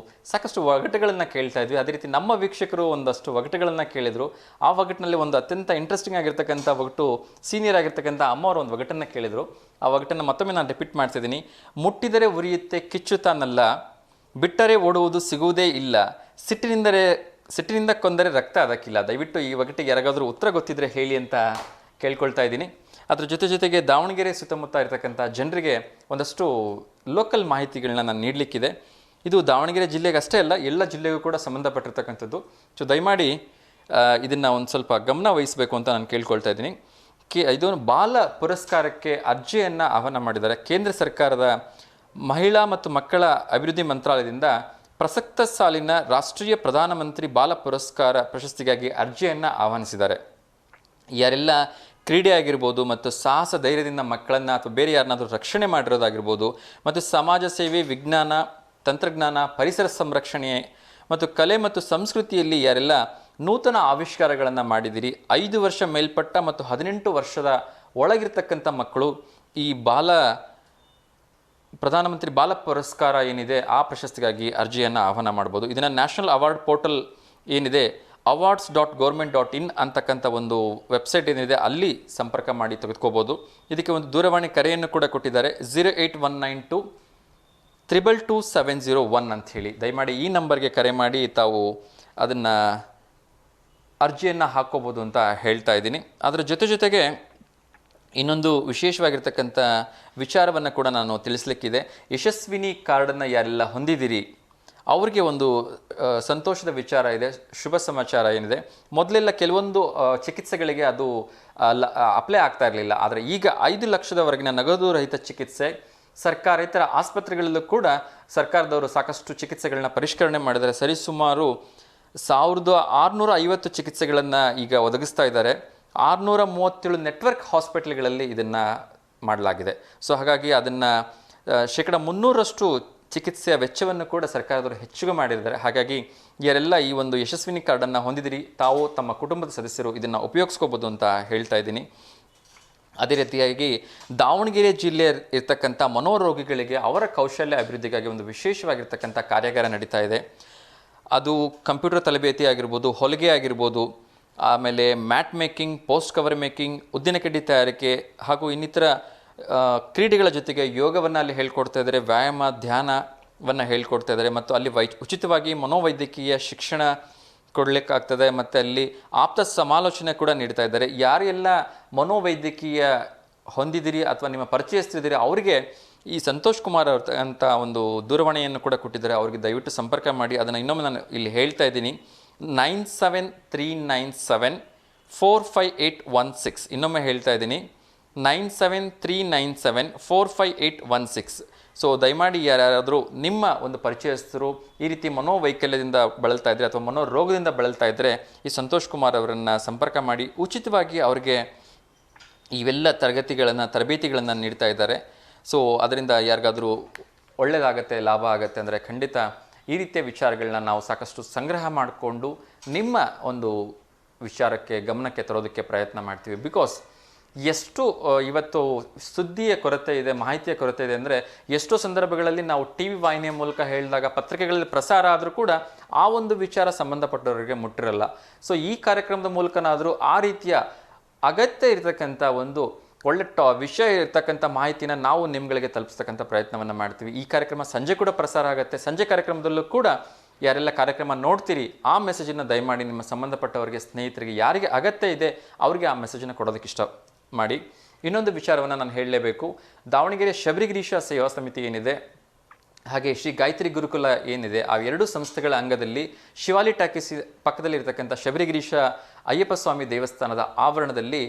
ಸಾಕಷ್ಟು ಒಗಟುಗಳನ್ನು ಕೇಳ್ತಾ ಇದ್ವಿ. ಅದೇ ರೀತಿ ನಮ್ಮ ವೀಕ್ಷಕರು ಒಂದಷ್ಟು ಒಗಟುಗಳನ್ನು ಕೇಳಿದರು. ಆ ಒಗಟಿನಲ್ಲಿ ಒಂದು ಅತ್ಯಂತ ಇಂಟ್ರೆಸ್ಟಿಂಗ್ ಆಗಿರ್ತಕ್ಕಂಥ ಒಗಟು, ಸೀನಿಯರ್ ಆಗಿರ್ತಕ್ಕಂಥ ಅಮ್ಮವರು ಒಂದು ಒಗಟನ್ನು ಕೇಳಿದರು. ಆ ಒಗಟನ್ನು ಮತ್ತೊಮ್ಮೆ ನಾನು ರಿಪೀಟ್ ಮಾಡ್ತಿದ್ದೀನಿ. ಮುಟ್ಟಿದರೆ ಉರಿಯುತ್ತೆ ಕಿಚ್ಚುತ್ತಾನಲ್ಲ, ಬಿಟ್ಟರೆ ಓಡುವುದು ಸಿಗುವುದೇ ಇಲ್ಲ, ಸಿಟ್ಟಿನಿಂದ ಕೊಂದರೆ ರಕ್ತ ಅದಕ್ಕಿಲ್ಲ. ದಯವಿಟ್ಟು ಈ ಒಗಟಿಗೆ ಯಾರಿಗಾದರೂ ಉತ್ತರ ಗೊತ್ತಿದ್ರೆ ಹೇಳಿ ಅಂತ ಕೇಳ್ಕೊಳ್ತಾ ಇದ್ದೀನಿ. ಅದ್ರ ಜೊತೆಗೆ ದಾವಣಗೆರೆ ಸುತ್ತಮುತ್ತ ಇರತಕ್ಕಂಥ ಜನರಿಗೆ ಒಂದಷ್ಟು ಲೋಕಲ್ ಮಾಹಿತಿಗಳನ್ನ ನಾನು ನೀಡಲಿಕ್ಕಿದೆ. ಇದು ದಾವಣಗೆರೆ ಜಿಲ್ಲೆಗೆ ಅಷ್ಟೇ ಅಲ್ಲ, ಎಲ್ಲ ಜಿಲ್ಲೆಗೂ ಕೂಡ ಸಂಬಂಧಪಟ್ಟಿರ್ತಕ್ಕಂಥದ್ದು. ಸೊ ದಯಮಾಡಿ ಇದನ್ನು ಒಂದು ಸ್ವಲ್ಪ ಗಮನ ವಹಿಸಬೇಕು ಅಂತ ನಾನು ಕೇಳ್ಕೊಳ್ತಾ ಇದ್ದೀನಿ. ಇದು ಬಾಲ ಪುರಸ್ಕಾರಕ್ಕೆ ಅರ್ಜಿಯನ್ನು ಆಹ್ವಾನ ಮಾಡಿದ್ದಾರೆ. ಕೇಂದ್ರ ಸರ್ಕಾರದ ಮಹಿಳಾ ಮತ್ತು ಮಕ್ಕಳ ಅಭಿವೃದ್ಧಿ ಮಂತ್ರಾಲಯದಿಂದ ಪ್ರಸಕ್ತ ಸಾಲಿನ ರಾಷ್ಟ್ರೀಯ ಪ್ರಧಾನಮಂತ್ರಿ ಬಾಲ ಪುರಸ್ಕಾರ ಪ್ರಶಸ್ತಿಗಾಗಿ ಅರ್ಜಿಯನ್ನು ಆಹ್ವಾನಿಸಿದ್ದಾರೆ. ಯಾರೆಲ್ಲ ಕ್ರೀಡೆ ಆಗಿರ್ಬೋದು ಮತ್ತು ಸಾಹಸ ಧೈರ್ಯದಿಂದ ಮಕ್ಕಳನ್ನು ಅಥವಾ ಬೇರೆ ಯಾರನ್ನಾದರೂ ರಕ್ಷಣೆ ಮಾಡಿರೋದಾಗಿರ್ಬೋದು ಮತ್ತು ಸಮಾಜ ಸೇವೆ, ವಿಜ್ಞಾನ ತಂತ್ರಜ್ಞಾನ, ಪರಿಸರ ಸಂರಕ್ಷಣೆ ಮತ್ತು ಕಲೆ ಮತ್ತು ಸಂಸ್ಕೃತಿಯಲ್ಲಿ ಯಾರೆಲ್ಲ ನೂತನ ಆವಿಷ್ಕಾರಗಳನ್ನು ಮಾಡಿದಿರಿ, 5 ವರ್ಷ ಮೇಲ್ಪಟ್ಟ ಮತ್ತು 18 ವರ್ಷದ ಒಳಗಿರ್ತಕ್ಕಂಥ ಮಕ್ಕಳು ಈ ಪ್ರಧಾನಮಂತ್ರಿ ಬಾಲ ಪುರಸ್ಕಾರ ಏನಿದೆ ಆ ಪ್ರಶಸ್ತಿಗಾಗಿ ಅರ್ಜಿಯನ್ನು ಆಹ್ವಾನ ಮಾಡ್ಬೋದು. ಇದನ್ನು ನ್ಯಾಷನಲ್ ಅವಾರ್ಡ್ ಪೋರ್ಟಲ್ ಏನಿದೆ awards.government.in ಅಂತಕ್ಕಂಥ ಒಂದು ವೆಬ್ಸೈಟ್ ಏನಿದೆ ಅಲ್ಲಿ ಸಂಪರ್ಕ ಮಾಡಿ ತೆಗೆದುಕೋಬೋದು. ಇದಕ್ಕೆ ಒಂದು ದೂರವಾಣಿ ಕರೆಯನ್ನು ಕೂಡ ಕೊಟ್ಟಿದ್ದಾರೆ, 08192222701 ಅಂತ ಹೇಳಿ. ದಯಮಾಡಿ ಈ ನಂಬರ್ಗೆ ಕರೆ ಮಾಡಿ ತಾವು ಅದನ್ನು ಅರ್ಜಿಯನ್ನು ಹಾಕ್ಕೋಬೋದು ಅಂತ ಹೇಳ್ತಾ ಇದ್ದೀನಿ. ಅದರ ಜೊತೆಗೆ ಇನ್ನೊಂದು ವಿಶೇಷವಾಗಿರ್ತಕ್ಕಂಥ ವಿಚಾರವನ್ನು ಕೂಡ ನಾನು ತಿಳಿಸ್ಲಿಕ್ಕಿದೆ. ಯಶಸ್ವಿನಿ ಕಾರ್ಡನ್ನು ಯಾರೆಲ್ಲ ಹೊಂದಿದ್ದೀರಿ ಅವ್ರಿಗೆ ಒಂದು ಸಂತೋಷದ ವಿಚಾರ ಇದೆ, ಶುಭ ಸಮಾಚಾರ ಏನಿದೆ. ಮೊದಲೆಲ್ಲ ಕೆಲವೊಂದು ಚಿಕಿತ್ಸೆಗಳಿಗೆ ಅದು ಅಪ್ಲೈ ಆಗ್ತಾ ಇರಲಿಲ್ಲ. ಆದರೆ ಈಗ 5 ಲಕ್ಷದವರೆಗಿನ ನಗದು ರಹಿತ ಚಿಕಿತ್ಸೆ ಸರ್ಕಾರೇತರ ಆಸ್ಪತ್ರೆಗಳಲ್ಲೂ ಕೂಡ ಸರ್ಕಾರದವರು ಸಾಕಷ್ಟು ಚಿಕಿತ್ಸೆಗಳನ್ನ ಪರಿಷ್ಕರಣೆ ಮಾಡಿದ್ದಾರೆ. ಸರಿಸುಮಾರು 1650 ಚಿಕಿತ್ಸೆಗಳನ್ನು ಈಗ ಒದಗಿಸ್ತಾ ಇದ್ದಾರೆ. 637 ನೆಟ್ವರ್ಕ್ ಹಾಸ್ಪಿಟಲ್ಗಳಲ್ಲಿ ಇದನ್ನು ಮಾಡಲಾಗಿದೆ. ಸೊ ಹಾಗಾಗಿ ಅದನ್ನು 300% ಚಿಕಿತ್ಸೆಯ ವೆಚ್ಚವನ್ನು ಕೂಡ ಸರ್ಕಾರದವರು ಹೆಚ್ಚಿಗೆ ಮಾಡಿದ್ದಾರೆ. ಹಾಗಾಗಿ ಯಾರೆಲ್ಲ ಈ ಒಂದು ಯಶಸ್ವಿನಿ ಕಾರ್ಡನ್ನು ಹೊಂದಿದಿರಿ ತಾವು ತಮ್ಮ ಕುಟುಂಬದ ಸದಸ್ಯರು ಇದನ್ನು ಉಪಯೋಗಿಸ್ಕೋಬೋದು ಅಂತ ಹೇಳ್ತಾ ಇದ್ದೀನಿ. ಅದೇ ರೀತಿಯಾಗಿ ದಾವಣಗೆರೆ ಜಿಲ್ಲೆ ಇರ್ತಕ್ಕಂಥ ಮನೋರೋಗಿಗಳಿಗೆ ಅವರ ಕೌಶಲ್ಯ ಅಭಿವೃದ್ಧಿಗಾಗಿ ಒಂದು ವಿಶೇಷವಾಗಿರ್ತಕ್ಕಂಥ ಕಾರ್ಯಾಗಾರ ನಡೀತಾ ಇದೆ. ಅದು ಕಂಪ್ಯೂಟರ್ ತರಬೇತಿ ಆಗಿರ್ಬೋದು, ಹೊಲಿಗೆ ಆಗಿರ್ಬೋದು, ಆಮೇಲೆ mat making, post cover making, ಉದ್ದಿನ ಕಡ್ಡಿ ತಯಾರಿಕೆ ಹಾಗೂ ಇನ್ನಿತರ ಕ್ರೀಡೆಗಳ ಜೊತೆಗೆ ಯೋಗವನ್ನು ಅಲ್ಲಿ ಹೇಳ್ಕೊಡ್ತಾ ಇದ್ದಾರೆ, ವ್ಯಾಯಾಮ ಧ್ಯಾನವನ್ನು ಹೇಳ್ಕೊಡ್ತಾ ಇದ್ದಾರೆ. ಮತ್ತು ಅಲ್ಲಿ ಉಚಿತವಾಗಿ ಮನೋವೈದ್ಯಕೀಯ ಶಿಕ್ಷಣ ಕೊಡಲಿಕ್ಕಾಗ್ತದೆ. ಮತ್ತು ಅಲ್ಲಿ ಆಪ್ತ ಸಮಾಲೋಚನೆ ಕೂಡ ನೀಡ್ತಾ ಇದ್ದಾರೆ. ಯಾರೆಲ್ಲ ಮನೋವೈದ್ಯಕೀಯ ಹೊಂದಿದಿರಿ ಅಥವಾ ನಿಮ್ಮ ಪರಿಚಯಿಸ್ತಿದ್ದೀರಿ ಅವರಿಗೆ ಈ ಸಂತೋಷ್ ಕುಮಾರ್ ಅಂತ ಒಂದು ದೂರವಾಣಿಯನ್ನು ಕೂಡ ಕೊಟ್ಟಿದ್ದಾರೆ. ಅವರಿಗೆ ದಯವಿಟ್ಟು ಸಂಪರ್ಕ ಮಾಡಿ. ಅದನ್ನು ಇನ್ನೊಮ್ಮೆ ನಾನು ಇಲ್ಲಿ ಹೇಳ್ತಾ ಇದ್ದೀನಿ, 9739745816. ಇನ್ನೊಮ್ಮೆ ಹೇಳ್ತಾ ಇದ್ದೀನಿ, 9739745816. ಸೊ ದಯಮಾಡಿ ಯಾರಾದರೂ ನಿಮ್ಮ ಒಂದು ಪರಿಚಯಸ್ಥರು ಈ ರೀತಿ ಮನೋವೈಕಲ್ಯದಿಂದ ಬಳಲ್ತಾ ಇದ್ದರೆ ಅಥವಾ ಮನೋರೋಗದಿಂದ ಬಳಲ್ತಾ ಇದ್ದರೆ ಈ ಸಂತೋಷ್ ಕುಮಾರ್ ಅವರನ್ನು ಸಂಪರ್ಕ ಮಾಡಿ ಉಚಿತವಾಗಿ ಅವರಿಗೆ ಇವೆಲ್ಲ ತರಬೇತಿಗಳನ್ನು ನೀಡ್ತಾ ಇದ್ದಾರೆ. ಸೊ ಅದರಿಂದ ಯಾರಿಗಾದರೂ ಒಳ್ಳೆಯದಾಗತ್ತೆ, ಲಾಭ ಆಗುತ್ತೆ ಅಂದರೆ ಖಂಡಿತ ಈ ರೀತಿಯ ವಿಚಾರಗಳನ್ನ ನಾವು ಸಾಕಷ್ಟು ಸಂಗ್ರಹ ಮಾಡಿಕೊಂಡು ನಿಮ್ಮ ಒಂದು ವಿಚಾರಕ್ಕೆ ಗಮನಕ್ಕೆ ತರೋದಕ್ಕೆ ಪ್ರಯತ್ನ ಮಾಡ್ತೀವಿ. ಬಿಕಾಸ್ ಎಷ್ಟು ಇವತ್ತು ಸುದ್ದಿಯ ಕೊರತೆ ಇದೆ, ಮಾಹಿತಿಯ ಕೊರತೆ ಇದೆ ಅಂದರೆ ಎಷ್ಟೋ ಸಂದರ್ಭಗಳಲ್ಲಿ ನಾವು ಟಿ ವಿ ವಾಹಿನಿಯ ಮೂಲಕ ಹೇಳಿದಾಗ ಪತ್ರಿಕೆಗಳಲ್ಲಿ ಪ್ರಸಾರ ಆದರೂ ಕೂಡ ಆ ಒಂದು ವಿಚಾರ ಸಂಬಂಧಪಟ್ಟವರಿಗೆ ಮುಟ್ಟಿರಲ್ಲ. ಸೊ ಈ ಕಾರ್ಯಕ್ರಮದ ಮೂಲಕನಾದರೂ ಆ ರೀತಿಯ ಅಗತ್ಯ ಇರತಕ್ಕಂಥ ಒಂದು ಒಳ್ಳೆ ವಿಷಯ ಇರ್ತಕ್ಕಂಥ ಮಾಹಿತಿನ ನಾವು ನಿಮ್ಗಳಿಗೆ ತಲುಪಿಸ್ತಕ್ಕಂಥ ಪ್ರಯತ್ನವನ್ನು ಮಾಡ್ತೀವಿ. ಈ ಕಾರ್ಯಕ್ರಮ ಸಂಜೆ ಕೂಡ ಪ್ರಸಾರ ಆಗುತ್ತೆ. ಸಂಜೆ ಕಾರ್ಯಕ್ರಮದಲ್ಲೂ ಕೂಡ ಯಾರೆಲ್ಲ ಕಾರ್ಯಕ್ರಮ ನೋಡ್ತೀರಿ ಆ ಮೆಸೇಜನ್ನು ದಯಮಾಡಿ ನಿಮ್ಮ ಸಂಬಂಧಪಟ್ಟವರಿಗೆ, ಸ್ನೇಹಿತರಿಗೆ, ಯಾರಿಗೆ ಅಗತ್ಯ ಇದೆ ಅವರಿಗೆ ಆ ಮೆಸೇಜನ್ನು ಕೊಡೋದಕ್ಕೆ ಇಷ್ಟ ಮಾಡಿ. ಇನ್ನೊಂದು ವಿಚಾರವನ್ನು ನಾನು ಹೇಳಲೇಬೇಕು. ದಾವಣಗೆರೆ ಶಬರಿಗಿರೀಶ ಸೇವಾ ಸಮಿತಿ ಏನಿದೆ, ಹಾಗೆ ಶ್ರೀ ಗಾಯತ್ರಿ ಗುರುಕುಲ ಏನಿದೆ, ಆ ಎರಡೂ ಸಂಸ್ಥೆಗಳ ಅಂಗದಲ್ಲಿ ಶಿವಾಲಿ ಟಾಕೀಸ್ ಪಕ್ಕದಲ್ಲಿ ಇರತಕ್ಕಂಥ ಶಬರಿಗಿರೀಶ ಅಯ್ಯಪ್ಪ ಸ್ವಾಮಿ ದೇವಸ್ಥಾನದ ಆವರಣದಲ್ಲಿ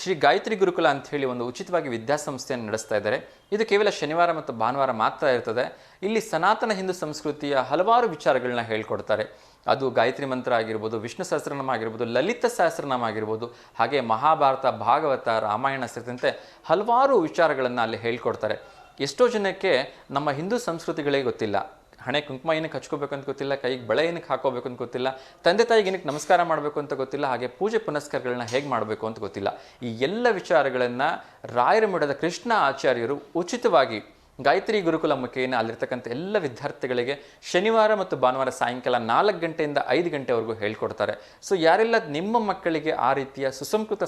ಶ್ರೀ ಗಾಯತ್ರಿ ಗುರುಕುಲ ಅಂತ ಹೇಳಿ ಒಂದು ಉಚಿತವಾಗಿ ವಿದ್ಯಾಸಂಸ್ಥೆಯನ್ನು ನಡೆಸ್ತಾ ಇದ್ದಾರೆ. ಇದು ಕೇವಲ ಶನಿವಾರ ಮತ್ತು ಭಾನುವಾರ ಮಾತ್ರ ಇರ್ತದೆ. ಇಲ್ಲಿ ಸನಾತನ ಹಿಂದೂ ಸಂಸ್ಕೃತಿಯ ಹಲವಾರು ವಿಚಾರಗಳನ್ನ ಹೇಳ್ಕೊಡ್ತಾರೆ. ಅದು ಗಾಯತ್ರಿ ಮಂತ್ರ ಆಗಿರ್ಬೋದು, ವಿಷ್ಣು ಸಹಸ್ರನಾಮ ಆಗಿರ್ಬೋದು, ಲಲಿತ ಸಹಸ್ರನಾಮ ಆಗಿರ್ಬೋದು, ಹಾಗೆ ಮಹಾಭಾರತ, ಭಾಗವತ, ರಾಮಾಯಣ ಸೇರಿದಂತೆ ಹಲವಾರು ವಿಚಾರಗಳನ್ನು ಅಲ್ಲಿ ಹೇಳ್ಕೊಡ್ತಾರೆ. ಎಷ್ಟೋ ಜನಕ್ಕೆ ನಮ್ಮ ಹಿಂದೂ ಸಂಸ್ಕೃತಿಗಳೇ ಗೊತ್ತಿಲ್ಲ. ಹಣೆ ಕುಂಕುಮ ಏನಕ್ಕೆ ಹಚ್ಕೋಬೇಕು ಅಂತ ಗೊತ್ತಿಲ್ಲ, ಕೈಗೆ ಬಳೆ ಏನಕ್ಕೆ ಹಾಕೋಬೇಕು ಅಂತ ಗೊತ್ತಿಲ್ಲ, ತಂದೆ ತಾಯಿಗೆ ಏನಕ್ಕೆ ನಮಸ್ಕಾರ ಮಾಡಬೇಕು ಅಂತ ಗೊತ್ತಿಲ್ಲ, ಹಾಗೆ ಪೂಜೆ ಪುನಸ್ಕಾರಗಳನ್ನ ಹೇಗೆ ಮಾಡಬೇಕು ಅಂತ ಗೊತ್ತಿಲ್ಲ. ಈ ಎಲ್ಲ ವಿಚಾರಗಳನ್ನು ರಾಯರಮಠದ ಕೃಷ್ಣ ಆಚಾರ್ಯರು ಉಚಿತವಾಗಿ ಗಾಯತ್ರಿ ಗುರುಕುಲ ಮುಖೇನ ಅಲ್ಲಿರ್ತಕ್ಕಂಥ ಎಲ್ಲ ವಿದ್ಯಾರ್ಥಿಗಳಿಗೆ ಶನಿವಾರ ಮತ್ತು ಭಾನುವಾರ ಸಾಯಂಕಾಲ 4 ಗಂಟೆಯಿಂದ 5 ಗಂಟೆವರೆಗೂ ಹೇಳ್ಕೊಡ್ತಾರೆ. ಸೊ ಯಾರೆಲ್ಲ ನಿಮ್ಮ ಮಕ್ಕಳಿಗೆ ಆ ರೀತಿಯ ಸುಸಂಸ್ಕೃತ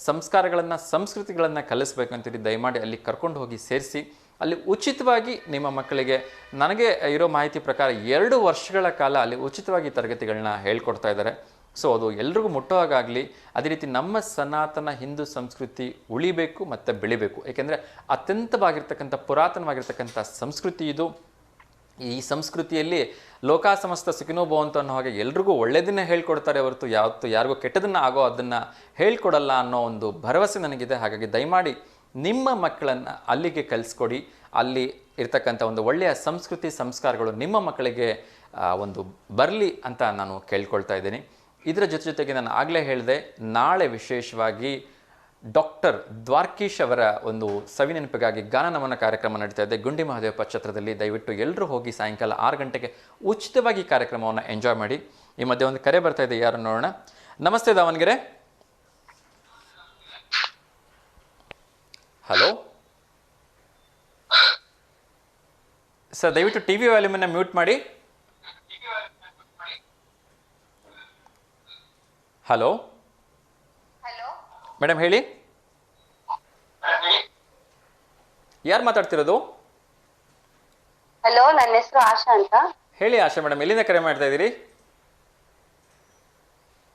ಸಂಸ್ಕಾರಗಳನ್ನು, ಸಂಸ್ಕೃತಿಗಳನ್ನು ಕಲಿಸ್ಬೇಕಂತೀರಿ ದಯಮಾಡಿ ಅಲ್ಲಿ ಕರ್ಕೊಂಡು ಹೋಗಿ ಸೇರಿಸಿ. ಅಲ್ಲಿ ಉಚಿತವಾಗಿ ನಿಮ್ಮ ಮಕ್ಕಳಿಗೆ, ನನಗೆ ಇರೋ ಮಾಹಿತಿ ಪ್ರಕಾರ 2 ವರ್ಷಗಳ ಕಾಲ ಅಲ್ಲಿ ಉಚಿತವಾಗಿ ತರಗತಿಗಳನ್ನ ಹೇಳ್ಕೊಡ್ತಾ ಇದ್ದಾರೆ. ಸೊ ಅದು ಎಲ್ರಿಗೂ ಮುಟ್ಟುವಾಗಲಿ. ಅದೇ ರೀತಿ ನಮ್ಮ ಸನಾತನ ಹಿಂದೂ ಸಂಸ್ಕೃತಿ ಉಳಿಬೇಕು ಮತ್ತು ಬೆಳಿಬೇಕು. ಏಕೆಂದರೆ ಅತ್ಯಂತವಾಗಿರ್ತಕ್ಕಂಥ ಪುರಾತನವಾಗಿರ್ತಕ್ಕಂಥ ಸಂಸ್ಕೃತಿ ಇದು. ಈ ಸಂಸ್ಕೃತಿಯಲ್ಲಿ ಲೋಕ ಸಮಸ್ತ ಸುಖಿನೋ ಭವಂತು ಅನ್ನೋ ಹಾಗೆ ಎಲ್ರಿಗೂ ಒಳ್ಳೆಯದನ್ನೇ ಹೇಳ್ಕೊಡ್ತಾರೆ ಹೊರತು ಯಾರಿಗೂ ಕೆಟ್ಟದನ್ನು ಆಗೋ ಅದನ್ನು ಹೇಳ್ಕೊಡಲ್ಲ ಅನ್ನೋ ಒಂದು ಭರವಸೆ ನನಗಿದೆ. ಹಾಗಾಗಿ ದಯಮಾಡಿ ನಿಮ್ಮ ಮಕ್ಕಳನ್ನು ಅಲ್ಲಿಗೆ ಕಲಿಸ್ಕೊಡಿ. ಅಲ್ಲಿ ಇರ್ತಕ್ಕಂಥ ಒಂದು ಒಳ್ಳೆಯ ಸಂಸ್ಕೃತಿ ಸಂಸ್ಕಾರಗಳು ನಿಮ್ಮ ಮಕ್ಕಳಿಗೆ ಒಂದು ಬರಲಿ ಅಂತ ನಾನು ಕೇಳ್ಕೊಳ್ತಾ ಇದ್ದೀನಿ. ಇದರ ಜೊತೆಗೆ ನಾನು ಆಗಲೇ ಹೇಳಿದೆ, ನಾಳೆ ವಿಶೇಷವಾಗಿ ಡಾಕ್ಟರ್ ದ್ವಾರ್ಕೀಶ್ ಅವರ ಒಂದು ಸವಿನೆನಪಿಗಾಗಿ ಗಾನನಮನ ಕಾರ್ಯಕ್ರಮ ನಡೀತಾ ಇದೆ ಗುಂಡಿ ಮಹದೇವಪ್ಪ ಛತ್ರದಲ್ಲಿ. ದಯವಿಟ್ಟು ಎಲ್ಲರೂ ಹೋಗಿ ಸಾಯಂಕಾಲ 6 ಗಂಟೆಗೆ ಉಚಿತವಾಗಿ ಕಾರ್ಯಕ್ರಮವನ್ನು ಎಂಜಾಯ್ ಮಾಡಿ. ಈ ಮಧ್ಯೆ ಒಂದು ಕರೆ ಬರ್ತಾ ಇದೆ, ಯಾರು ನೋಡೋಣ. ನಮಸ್ತೆ ದಾವಣಗೆರೆ. ಹಲೋ ಸರ್, ದಯವಿಟ್ಟು ಟಿ ವಿ ವಾಲ್ಯೂಮನ್ನು ಮ್ಯೂಟ್ ಮಾಡಿ. ಹಲೋ ಮೇಡಮ್ ಹೇಳಿ, ಯಾರು ಮಾತಾಡ್ತಿರೋದು? ಹಲೋ, ನನ್ನ ಹೆಸರು ಆಶಾ ಅಂತ. ಹೇಳಿ ಆಶಾ ಮೇಡಮ್, ಎಲ್ಲಿಂದ ಕರೆ ಮಾಡ್ತಾ ಇದ್ದೀರಿ?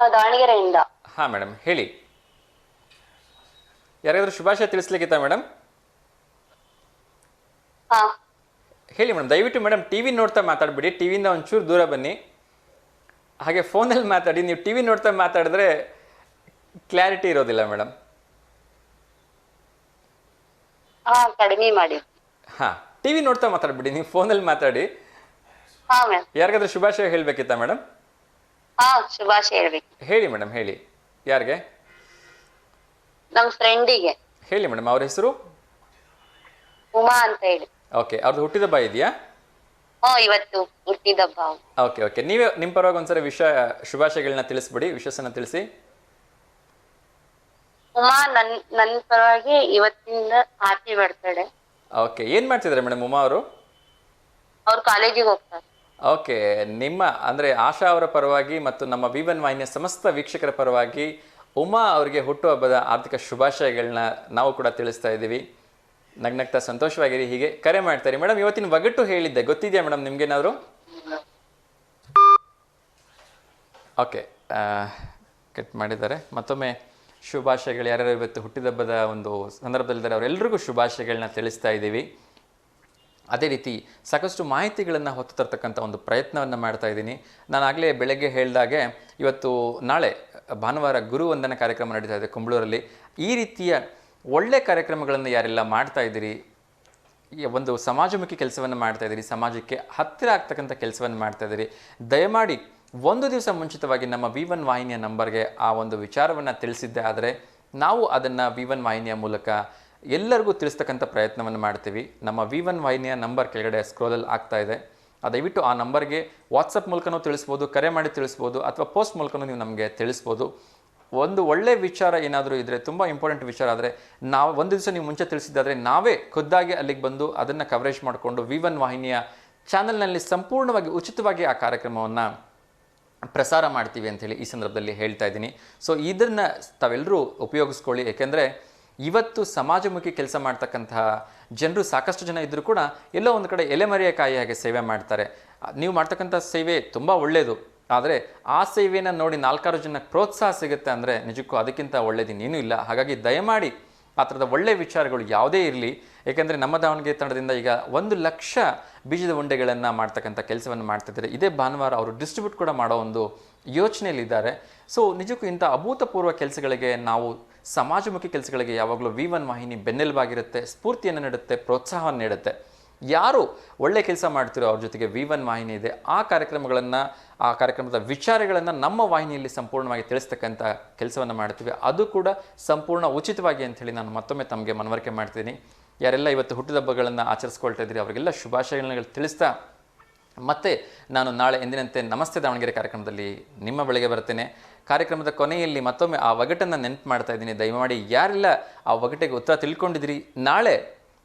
ದಾವಣಗೆರೆಯಿಂದ. ಹಾಂ ಮೇಡಮ್ ಹೇಳಿ, ಯಾರಿಗಾದ್ರೂ ಶುಭಾಶಯ ತಿಳಿಸ್ಲಿಕ್ಕಿತ್ತ ಮೇಡಮ್? ಹಾ ಹೇಳಿ ಮೇಡಮ್. ದಯವಿಟ್ಟು ಮೇಡಮ್ ಟಿ ವಿ ನೋಡ್ತಾ ಮಾತಾಡ್ಬಿಡಿ, ಟಿವಿಯಿಂದ ಒಂಚೂರು ದೂರ ಬನ್ನಿ. ಹಾಗೆ ಫೋನಲ್ಲಿ ಮಾತಾಡಿ. ನೀವು ಟಿ ವಿ ನೋಡ್ತಾ ಮಾತಾಡಿದ್ರೆ ಕ್ಲಾರಿಟಿ ಇರೋದಿಲ್ಲ ಮೇಡಮ್. ಹಾ ಕಡಿಮೆ ಮಾಡಿ. ಹಾಂ, ಟಿ ವಿ ನೋಡ್ತಾ ಮಾತಾಡ್ಬಿಡಿ, ನೀವು ಫೋನಲ್ಲಿ ಮಾತಾಡಿ. ಹಾ ಮ್ಯಾಮ್. ಯಾರಿಗಾದ್ರೂ ಶುಭಾಶಯ ಹೇಳಬೇಕಿತ್ತ ಮೇಡಮ್? ಹಾ ಶುಭಾಶಯ ಹೇಳ್ಬೇಕು. ಹೇಳಿ ಮೇಡಮ್ ಹೇಳಿ. ಯಾರಿಗೆ? ನಮ್ಮ ಫ್ರೆಂಡಿಗೆ. ಹೇಳಿ ಮೇಡಮ್, ಅವ್ರ ಹೆಸರು? ಉಮಾ ಅಂತ ಹೇಳಿ. ಓಕೆ, ಅವ್ರದ್ದು ಹುಟ್ಟಿದಬ್ಬ ಇದೆಯಾ? ಇವತ್ತು ಹುಟ್ಟಿದಬ್ಬ. ಓಕೆ ಓಕೆ, ನೀವೇ ನಿಮ್ಮ ಪರವಾಗಿ ಒಂದ್ಸರಿ ಶುಭಾಶಯಗಳನ್ನ ತಿಳಿಸ್ಬಿಡಿ, ವಿಶೇಷನ ತಿಳಿಸಿ. ಉಮಾ ನನ್ನ ಪರವಾಗಿ ಇವತ್ತಿಂದ ಹ್ಯಾಪಿ ಬರ್ತಡೆ. ಓಕೆ, ಏನು ಮಾಡ್ತಿದ್ದಾರೆ ಮೇಡಮ್ ಉಮಾ ಅವರು? ಅವ್ರು ಕಾಲೇಜಿಗೆ ಹೋಗ್ತಾರೆ. ಓಕೆ, ನಿಮ್ಮ ಅಂದರೆ ಆಶಾ ಅವರ ಪರವಾಗಿ ಮತ್ತು ನಮ್ಮ V1 ವಾಹಿನಿಯ ಸಮಸ್ತ ವೀಕ್ಷಕರ ಪರವಾಗಿ ಉಮಾ ಅವರಿಗೆ ಹುಟ್ಟುಹಬ್ಬದ ಆರ್ಥಿಕ ಶುಭಾಶಯಗಳನ್ನ ನಾವು ಕೂಡ ತಿಳಿಸ್ತಾ ಇದ್ದೀವಿ. ನಗ್ನಗ್ತಾ ಸಂತೋಷವಾಗಿರಿ, ಹೀಗೆ ಕರೆ ಮಾಡ್ತಾರೆ. ಮೇಡಮ್, ಇವತ್ತಿನ ಒಗಟು ಹೇಳಿದ್ದೆ, ಗೊತ್ತಿದೆಯಾ ಮೇಡಮ್ ನಿಮ್ಗೇನಾದ್ರು? ಓಕೆ, ಕಟ್ ಮಾಡಿದ್ದಾರೆ. ಮತ್ತೊಮ್ಮೆ ಶುಭಾಶಯಗಳು. ಯಾರ್ಯಾರು ಇವತ್ತು ಹುಟ್ಟಿದಬ್ಬದ ಒಂದು ಸಂದರ್ಭದಲ್ಲಿದ್ದಾರೆ ಅವರೆಲ್ಲರಿಗೂ ಶುಭಾಶಯಗಳನ್ನ ತಿಳಿಸ್ತಾ ಇದ್ದೀವಿ. ಅದೇ ರೀತಿ ಸಾಕಷ್ಟು ಮಾಹಿತಿಗಳನ್ನು ಹೊತ್ತು ತರ್ತಕ್ಕಂಥ ಒಂದು ಪ್ರಯತ್ನವನ್ನು ಮಾಡ್ತಾ ಇದ್ದೀನಿ. ನಾನು ಆಗಲೇ ಬೆಳಗ್ಗೆ ಹೇಳಿದಾಗೆ ಇವತ್ತು ನಾಳೆ ಭಾನುವಾರ ಗುರುವಂದನ ಕಾರ್ಯಕ್ರಮ ನಡೀತಾ ಇದೆ ಕುಂಬಳೂರಲ್ಲಿ. ಈ ರೀತಿಯ ಒಳ್ಳೆ ಕಾರ್ಯಕ್ರಮಗಳನ್ನು ಯಾರೆಲ್ಲ ಮಾಡ್ತಾ ಇದ್ದೀರಿ, ಒಂದು ಸಮಾಜಮುಖಿ ಕೆಲಸವನ್ನು ಮಾಡ್ತಾ ಇದ್ದೀರಿ, ಸಮಾಜಕ್ಕೆ ಹತ್ತಿರ ಆಗ್ತಕ್ಕಂಥ ಕೆಲಸವನ್ನು ಮಾಡ್ತಾ ಇದ್ದೀರಿ, ದಯಮಾಡಿ ಒಂದು ದಿವಸ ಮುಂಚಿತವಾಗಿ ನಮ್ಮ V1 ವಾಹಿನಿಯ ನಂಬರ್ಗೆ ಆ ಒಂದು ವಿಚಾರವನ್ನು ತಿಳಿಸಿದ್ದೆ ಆದರೆ ನಾವು ಅದನ್ನು V1 ವಾಹಿನಿಯ ಮೂಲಕ ಎಲ್ಲರಿಗೂ ತಿಳಿಸ್ತಕ್ಕಂಥ ಪ್ರಯತ್ನವನ್ನು ಮಾಡ್ತೀವಿ. ನಮ್ಮ V1 ವಾಹಿನಿಯ ನಂಬರ್ ಕೆಳಗಡೆ ಸ್ಕ್ರೋಲಲ್ಲಿ ಆಗ್ತಾ ಇದೆ. ದಯವಿಟ್ಟು ಆ ನಂಬರ್ಗೆ ವಾಟ್ಸಪ್ ಮೂಲಕನೂ ತಿಳಿಸ್ಬೋದು, ಕರೆ ಮಾಡಿ ತಿಳಿಸ್ಬೋದು, ಅಥವಾ ಪೋಸ್ಟ್ ಮೂಲಕನೂ ನೀವು ನಮಗೆ ತಿಳಿಸ್ಬೋದು. ಒಂದು ಒಳ್ಳೆಯ ವಿಚಾರ ಏನಾದರೂ ಇದ್ದರೆ, ತುಂಬ ಇಂಪಾರ್ಟೆಂಟ್ ವಿಚಾರ ಆದರೆ ನಾವು ಒಂದು ದಿವಸ ನೀವು ಮುಂಚೆ ತಿಳಿಸಿದ್ದಾದರೆ ನಾವೇ ಖುದ್ದಾಗಿ ಅಲ್ಲಿಗೆ ಬಂದು ಅದನ್ನು ಕವರೇಜ್ ಮಾಡಿಕೊಂಡು V1 ವಾಹಿನಿಯ ಚಾನಲ್ನಲ್ಲಿ ಸಂಪೂರ್ಣವಾಗಿ ಉಚಿತವಾಗಿ ಆ ಕಾರ್ಯಕ್ರಮವನ್ನು ಪ್ರಸಾರ ಮಾಡ್ತೀವಿ ಅಂಥೇಳಿ ಈ ಸಂದರ್ಭದಲ್ಲಿ ಹೇಳ್ತಾ ಇದ್ದೀನಿ. ಸೊ ಇದನ್ನು ತಾವೆಲ್ಲರೂ ಉಪಯೋಗಿಸ್ಕೊಳ್ಳಿ. ಏಕೆಂದರೆ ಇವತ್ತು ಸಮಾಜಮುಖಿ ಕೆಲಸ ಮಾಡ್ತಕ್ಕಂತಹ ಜನರು ಸಾಕಷ್ಟು ಜನ ಇದ್ದರೂ ಕೂಡ ಎಲ್ಲೋ ಒಂದು ಕಡೆ ಎಲೆಮರೆಯ ಕಾಯಿ ಹಾಗೆ ಸೇವೆ ಮಾಡ್ತಾರೆ. ನೀವು ಮಾಡ್ತಕ್ಕಂಥ ಸೇವೆ ತುಂಬ ಒಳ್ಳೆಯದು, ಆದರೆ ಆ ಸೇವೆಯನ್ನು ನೋಡಿ 4-6 ಜನಕ್ಕೆ ಪ್ರೋತ್ಸಾಹ ಸಿಗುತ್ತೆ ಅಂದರೆ ನಿಜಕ್ಕೂ ಅದಕ್ಕಿಂತ ಒಳ್ಳೆಯದಿನ್ನೇನೂ ಇಲ್ಲ. ಹಾಗಾಗಿ ದಯಮಾಡಿ ಆ ಥರದ ಒಳ್ಳೆಯ ವಿಚಾರಗಳು ಯಾವುದೇ ಇರಲಿ. ಏಕೆಂದರೆ ನಮ್ಮ ದಾವಣಗೆರೆ ತಂಡದಿಂದ ಈಗ 1 ಲಕ್ಷ ಬೀಜದ ಉಂಡೆಗಳನ್ನು ಮಾಡ್ತಕ್ಕಂಥ ಕೆಲಸವನ್ನು ಮಾಡ್ತಿದ್ದಾರೆ. ಇದೇ ಭಾನುವಾರ ಅವರು ಡಿಸ್ಟ್ರಿಬ್ಯೂಟ್ ಕೂಡ ಮಾಡೋ ಒಂದು ಯೋಚನೆಯಲ್ಲಿದ್ದಾರೆ. ಸೊ ನಿಜಕ್ಕೂ ಇಂಥ ಅಭೂತಪೂರ್ವ ಕೆಲಸಗಳಿಗೆ, ನಾವು ಸಮಾಜಮುಖಿ ಕೆಲಸಗಳಿಗೆ ಯಾವಾಗಲೂ V1 ವಾಹಿನಿ ಬೆನ್ನೆಲುಬಾಗಿರುತ್ತೆ, ಸ್ಫೂರ್ತಿಯನ್ನು ನೀಡುತ್ತೆ, ಪ್ರೋತ್ಸಾಹವನ್ನು ನೀಡುತ್ತೆ. ಯಾರು ಒಳ್ಳೆ ಕೆಲಸ ಮಾಡ್ತಿರೋ ಅವ್ರ ಜೊತೆಗೆ V1 ವಾಹಿನಿ ಇದೆ. ಆ ಕಾರ್ಯಕ್ರಮಗಳನ್ನು, ಆ ಕಾರ್ಯಕ್ರಮದ ವಿಚಾರಗಳನ್ನು ನಮ್ಮ ವಾಹಿನಿಯಲ್ಲಿ ಸಂಪೂರ್ಣವಾಗಿ ತಿಳಿಸ್ತಕ್ಕಂಥ ಕೆಲಸವನ್ನು ಮಾಡ್ತೀವಿ. ಅದು ಕೂಡ ಸಂಪೂರ್ಣ ಉಚಿತವಾಗಿ ಅಂಥೇಳಿ ನಾನು ಮತ್ತೊಮ್ಮೆ ತಮಗೆ ಮನವರಿಕೆ ಮಾಡ್ತೀನಿ. ಯಾರೆಲ್ಲ ಇವತ್ತು ಹುಟ್ಟಿದಬ್ಬಗಳನ್ನು ಆಚರಿಸ್ಕೊಳ್ತಾ ಇದ್ದೀರಿ ಅವರಿಗೆಲ್ಲ ಶುಭಾಶಯಗಳನ್ನ ತಿಳಿಸ್ತಾ, ಮತ್ತೆ ನಾನು ನಾಳೆ ಎಂದಿನಂತೆ ನಮಸ್ತೆ ದಾವಣಗೆರೆ ಕಾರ್ಯಕ್ರಮದಲ್ಲಿ ನಿಮ್ಮ ಬಳಿಗೆ ಬರ್ತೇನೆ. ಕಾರ್ಯಕ್ರಮದ ಕೊನೆಯಲ್ಲಿ ಮತ್ತೊಮ್ಮೆ ಆ ಒಗಟನ್ನು ನೆನಪು ಮಾಡ್ತಾ ಇದ್ದೀನಿ. ದಯಮಾಡಿ ಯಾರೆಲ್ಲ ಆ ಒಗಟಿಗೆ ಉತ್ತರ ತಿಳ್ಕೊಂಡಿದ್ದೀರಿ, ನಾಳೆ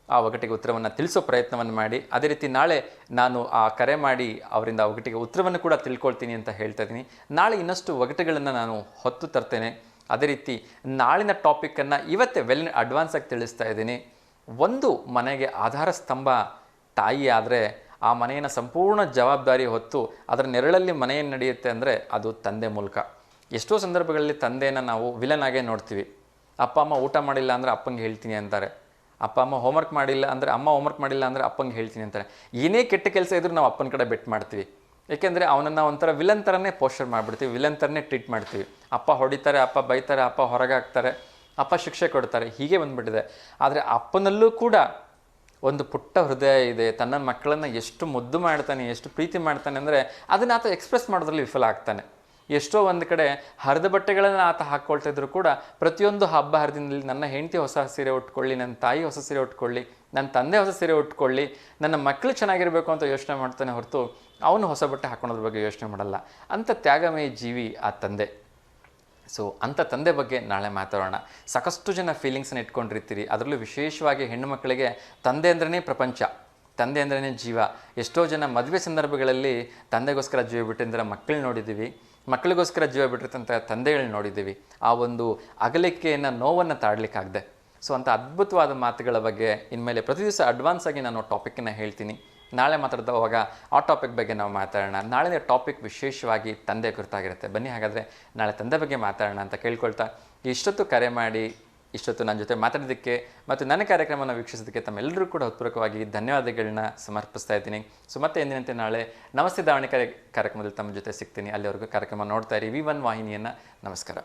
ಆ ಒಗಟಿಗೆ ಉತ್ತರವನ್ನು ತಿಳಿಸೋ ಪ್ರಯತ್ನವನ್ನು ಮಾಡಿ. ಅದೇ ರೀತಿ ನಾಳೆ ನಾನು ಆ ಕರೆ ಮಾಡಿ ಅವರಿಂದ ಆ ಒಗಟಿಗೆ ಉತ್ತರವನ್ನು ಕೂಡ ತಿಳ್ಕೊಳ್ತೀನಿ ಅಂತ ಹೇಳ್ತಾ ಇದ್ದೀನಿ. ನಾಳೆ ಇನ್ನಷ್ಟು ಒಗಟುಗಳನ್ನು ನಾನು ಹೊತ್ತು ತರ್ತೇನೆ. ಅದೇ ರೀತಿ ನಾಳಿನ ಟಾಪಿಕ್ಕನ್ನು ಇವತ್ತೇ ಅಡ್ವಾನ್ಸ್ ಆಗಿ ತಿಳಿಸ್ತಾ ಇದ್ದೀನಿ. ಒಂದು ಮನೆಗೆ ಆಧಾರ ಸ್ತಂಭ ತಾಯಿ ಆದರೆ ಆ ಮನೆಯನ್ನು ಸಂಪೂರ್ಣ ಜವಾಬ್ದಾರಿ ಹೊತ್ತು ಅದರ ನೆರಳಲ್ಲಿ ಮನೆಯನ್ನು ನಡೆಯುತ್ತೆ ಅಂದರೆ ಅದು ತಂದೆ ಮೂಲಕ. ಎಷ್ಟೋ ಸಂದರ್ಭಗಳಲ್ಲಿ ತಂದೆಯನ್ನು ನಾವು ವಿಲನ್ ಆಗೇ ನೋಡ್ತೀವಿ. ಅಪ್ಪ ಅಮ್ಮ ಊಟ ಮಾಡಿಲ್ಲ ಅಂದರೆ ಅಪ್ಪಂಗೆ ಹೇಳ್ತೀನಿ ಅಂತಾರೆ, ಅಪ್ಪ ಅಮ್ಮ ಹೋಮ್ವರ್ಕ್ ಮಾಡಿಲ್ಲ ಅಂದರೆ ಅಮ್ಮ ಹೋಮ್ವರ್ಕ್ ಮಾಡಿಲ್ಲ ಅಂದರೆ ಅಪ್ಪಂಗೆ ಹೇಳ್ತೀನಿ ಅಂತಾರೆ. ಏನೇ ಕೆಟ್ಟ ಕೆಲಸ ಇದ್ರೂ ನಾವು ಅಪ್ಪನ ಕಡೆ ಬೆಟ್ ಮಾಡ್ತೀವಿ. ಏಕೆಂದರೆ ಅವನನ್ನು ಒಂಥರ ವಿಲನ್ ಥರನೇ ಪೋಸ್ಟರ್ ಮಾಡಿಬಿಡ್ತೀವಿ, ವಿಲನ್ ಥರನೇ ಟ್ರೀಟ್ ಮಾಡ್ತೀವಿ. ಅಪ್ಪ ಹೊಡಿತಾರೆ, ಅಪ್ಪ ಬೈತಾರೆ, ಅಪ್ಪ ಹೊರಗೆ ಹಾಕ್ತಾರೆ, ಅಪ್ಪ ಶಿಕ್ಷೆ ಕೊಡ್ತಾರೆ, ಹೀಗೆ ಬಂದುಬಿಟ್ಟಿದೆ. ಆದರೆ ಅಪ್ಪನಲ್ಲೂ ಕೂಡ ಒಂದು ಪುಟ್ಟ ಹೃದಯ ಇದೆ. ತನ್ನ ಮಕ್ಕಳನ್ನು ಎಷ್ಟು ಮುದ್ದು ಮಾಡ್ತಾನೆ, ಎಷ್ಟು ಪ್ರೀತಿ ಮಾಡ್ತಾನೆ ಅಂದರೆ ಅದನ್ನು ಆತ ಎಕ್ಸ್ಪ್ರೆಸ್ ಮಾಡೋದ್ರಲ್ಲಿ ವಿಫಲ ಆಗ್ತಾನೆ. ಎಷ್ಟೋ ಒಂದು ಕಡೆ ಹರಿದ ಬಟ್ಟೆಗಳನ್ನು ಆತ ಹಾಕ್ಕೊಳ್ತಾ ಇದ್ರು ಕೂಡ ಪ್ರತಿಯೊಂದು ಹಬ್ಬ ಹರಿದಿನಲ್ಲಿ ನನ್ನ ಹೆಂಡತಿ ಹೊಸ ಸೀರೆ ಉಟ್ಕೊಳ್ಳಿ, ನನ್ನ ತಾಯಿ ಹೊಸ ಸೀರೆ ಉಟ್ಕೊಳ್ಳಿ, ನನ್ನ ತಂದೆ ಹೊಸ ಸೀರೆ ಉಟ್ಕೊಳ್ಳಿ, ನನ್ನ ಮಕ್ಕಳು ಚೆನ್ನಾಗಿರಬೇಕು ಅಂತ ಯೋಚನೆ ಮಾಡ್ತಾನೆ ಹೊರತು ಅವನು ಹೊಸ ಬಟ್ಟೆ ಹಾಕೊಳ್ಳೋದ್ರ ಬಗ್ಗೆ ಯೋಚನೆ ಮಾಡಲ್ಲ. ಅಂಥ ತ್ಯಾಗಮಯ ಜೀವಿ ಆ ತಂದೆ. ಸೊ ಅಂಥ ತಂದೆ ಬಗ್ಗೆ ನಾಳೆ ಮಾತಾಡೋಣ. ಸಾಕಷ್ಟು ಜನ ಫೀಲಿಂಗ್ಸನ್ನು ಇಟ್ಕೊಂಡಿರ್ತೀರಿ, ಅದರಲ್ಲೂ ವಿಶೇಷವಾಗಿ ಹೆಣ್ಣು ಮಕ್ಕಳಿಗೆ ತಂದೆ ಅಂದ್ರೇ ಪ್ರಪಂಚ, ತಂದೆ ಅಂದ್ರೇ ಜೀವ. ಎಷ್ಟೋ ಜನ ಮದುವೆ ಸಂದರ್ಭಗಳಲ್ಲಿ ತಂದೆಗೋಸ್ಕರ ಜೀವ ಬಿಟ್ಟಿದ್ರೆ ಮಕ್ಕಳು ನೋಡಿದ್ದೀವಿ, ಮಕ್ಕಳಿಗೋಸ್ಕರ ಜೀವ ಬಿಟ್ಟಿರ್ತಂಥ ತಂದೆಗಳನ್ನ ನೋಡಿದ್ದೀವಿ. ಆ ಒಂದು ಅಗಲಿಕೆಯನ್ನು, ನೋವನ್ನು ತಾಡಲಿಕ್ಕಾಗದೆ. ಸೊ ಅಂಥ ಅದ್ಭುತವಾದ ಮಾತುಗಳ ಬಗ್ಗೆ ಇನ್ಮೇಲೆ ಪ್ರತಿ ದಿವಸ ಅಡ್ವಾನ್ಸ್ ಆಗಿ ನಾನು ಟಾಪಿಕ್ಕನ್ನು ಹೇಳ್ತೀನಿ. ನಾಳೆ ಮಾತಾಡ್ದವಾಗ ಆ ಟಾಪಿಕ್ ಬಗ್ಗೆ ನಾವು ಮಾತಾಡೋಣ. ನಾಳೆ ಟಾಪಿಕ್ ವಿಶೇಷವಾಗಿ ತಂದೆ ಕುರಿತಾಗಿರುತ್ತೆ. ಬನ್ನಿ ಹಾಗಾದರೆ ನಾಳೆ ತಂದೆ ಬಗ್ಗೆ ಮಾತಾಡೋಣ ಅಂತ ಕೇಳ್ಕೊಳ್ತಾ, ಇಷ್ಟೊತ್ತು ಕರೆ ಮಾಡಿ ಇಷ್ಟೊತ್ತು ನನ್ನ ಜೊತೆ ಮಾತಾಡೋದಕ್ಕೆ ಮತ್ತು ನನ್ನ ಕಾರ್ಯಕ್ರಮವನ್ನು ವೀಕ್ಷಿಸೋದಕ್ಕೆ ತಮ್ಮೆಲ್ಲರೂ ಕೂಡ ಹೃತ್ಪೂರ್ವಕವಾಗಿ ಧನ್ಯವಾದಗಳನ್ನ ಸಮರ್ಪಿಸ್ತಾ ಇದ್ದೀನಿ. ಸೊ ಮತ್ತೆ ಎಂದಿನಂತೆ ನಾಳೆ ನಮಸ್ತೆ ದಾವಣಗೆರೆ ಕಾರ್ಯಕ್ರಮದಲ್ಲಿ ತಮ್ಮ ಜೊತೆ ಸಿಗ್ತೀನಿ. ಅಲ್ಲಿವರೆಗೂ ಕಾರ್ಯಕ್ರಮ ನೋಡ್ತಾ ಇರಿ V1 ವಾಹಿನಿಯನ್ನು. ನಮಸ್ಕಾರ.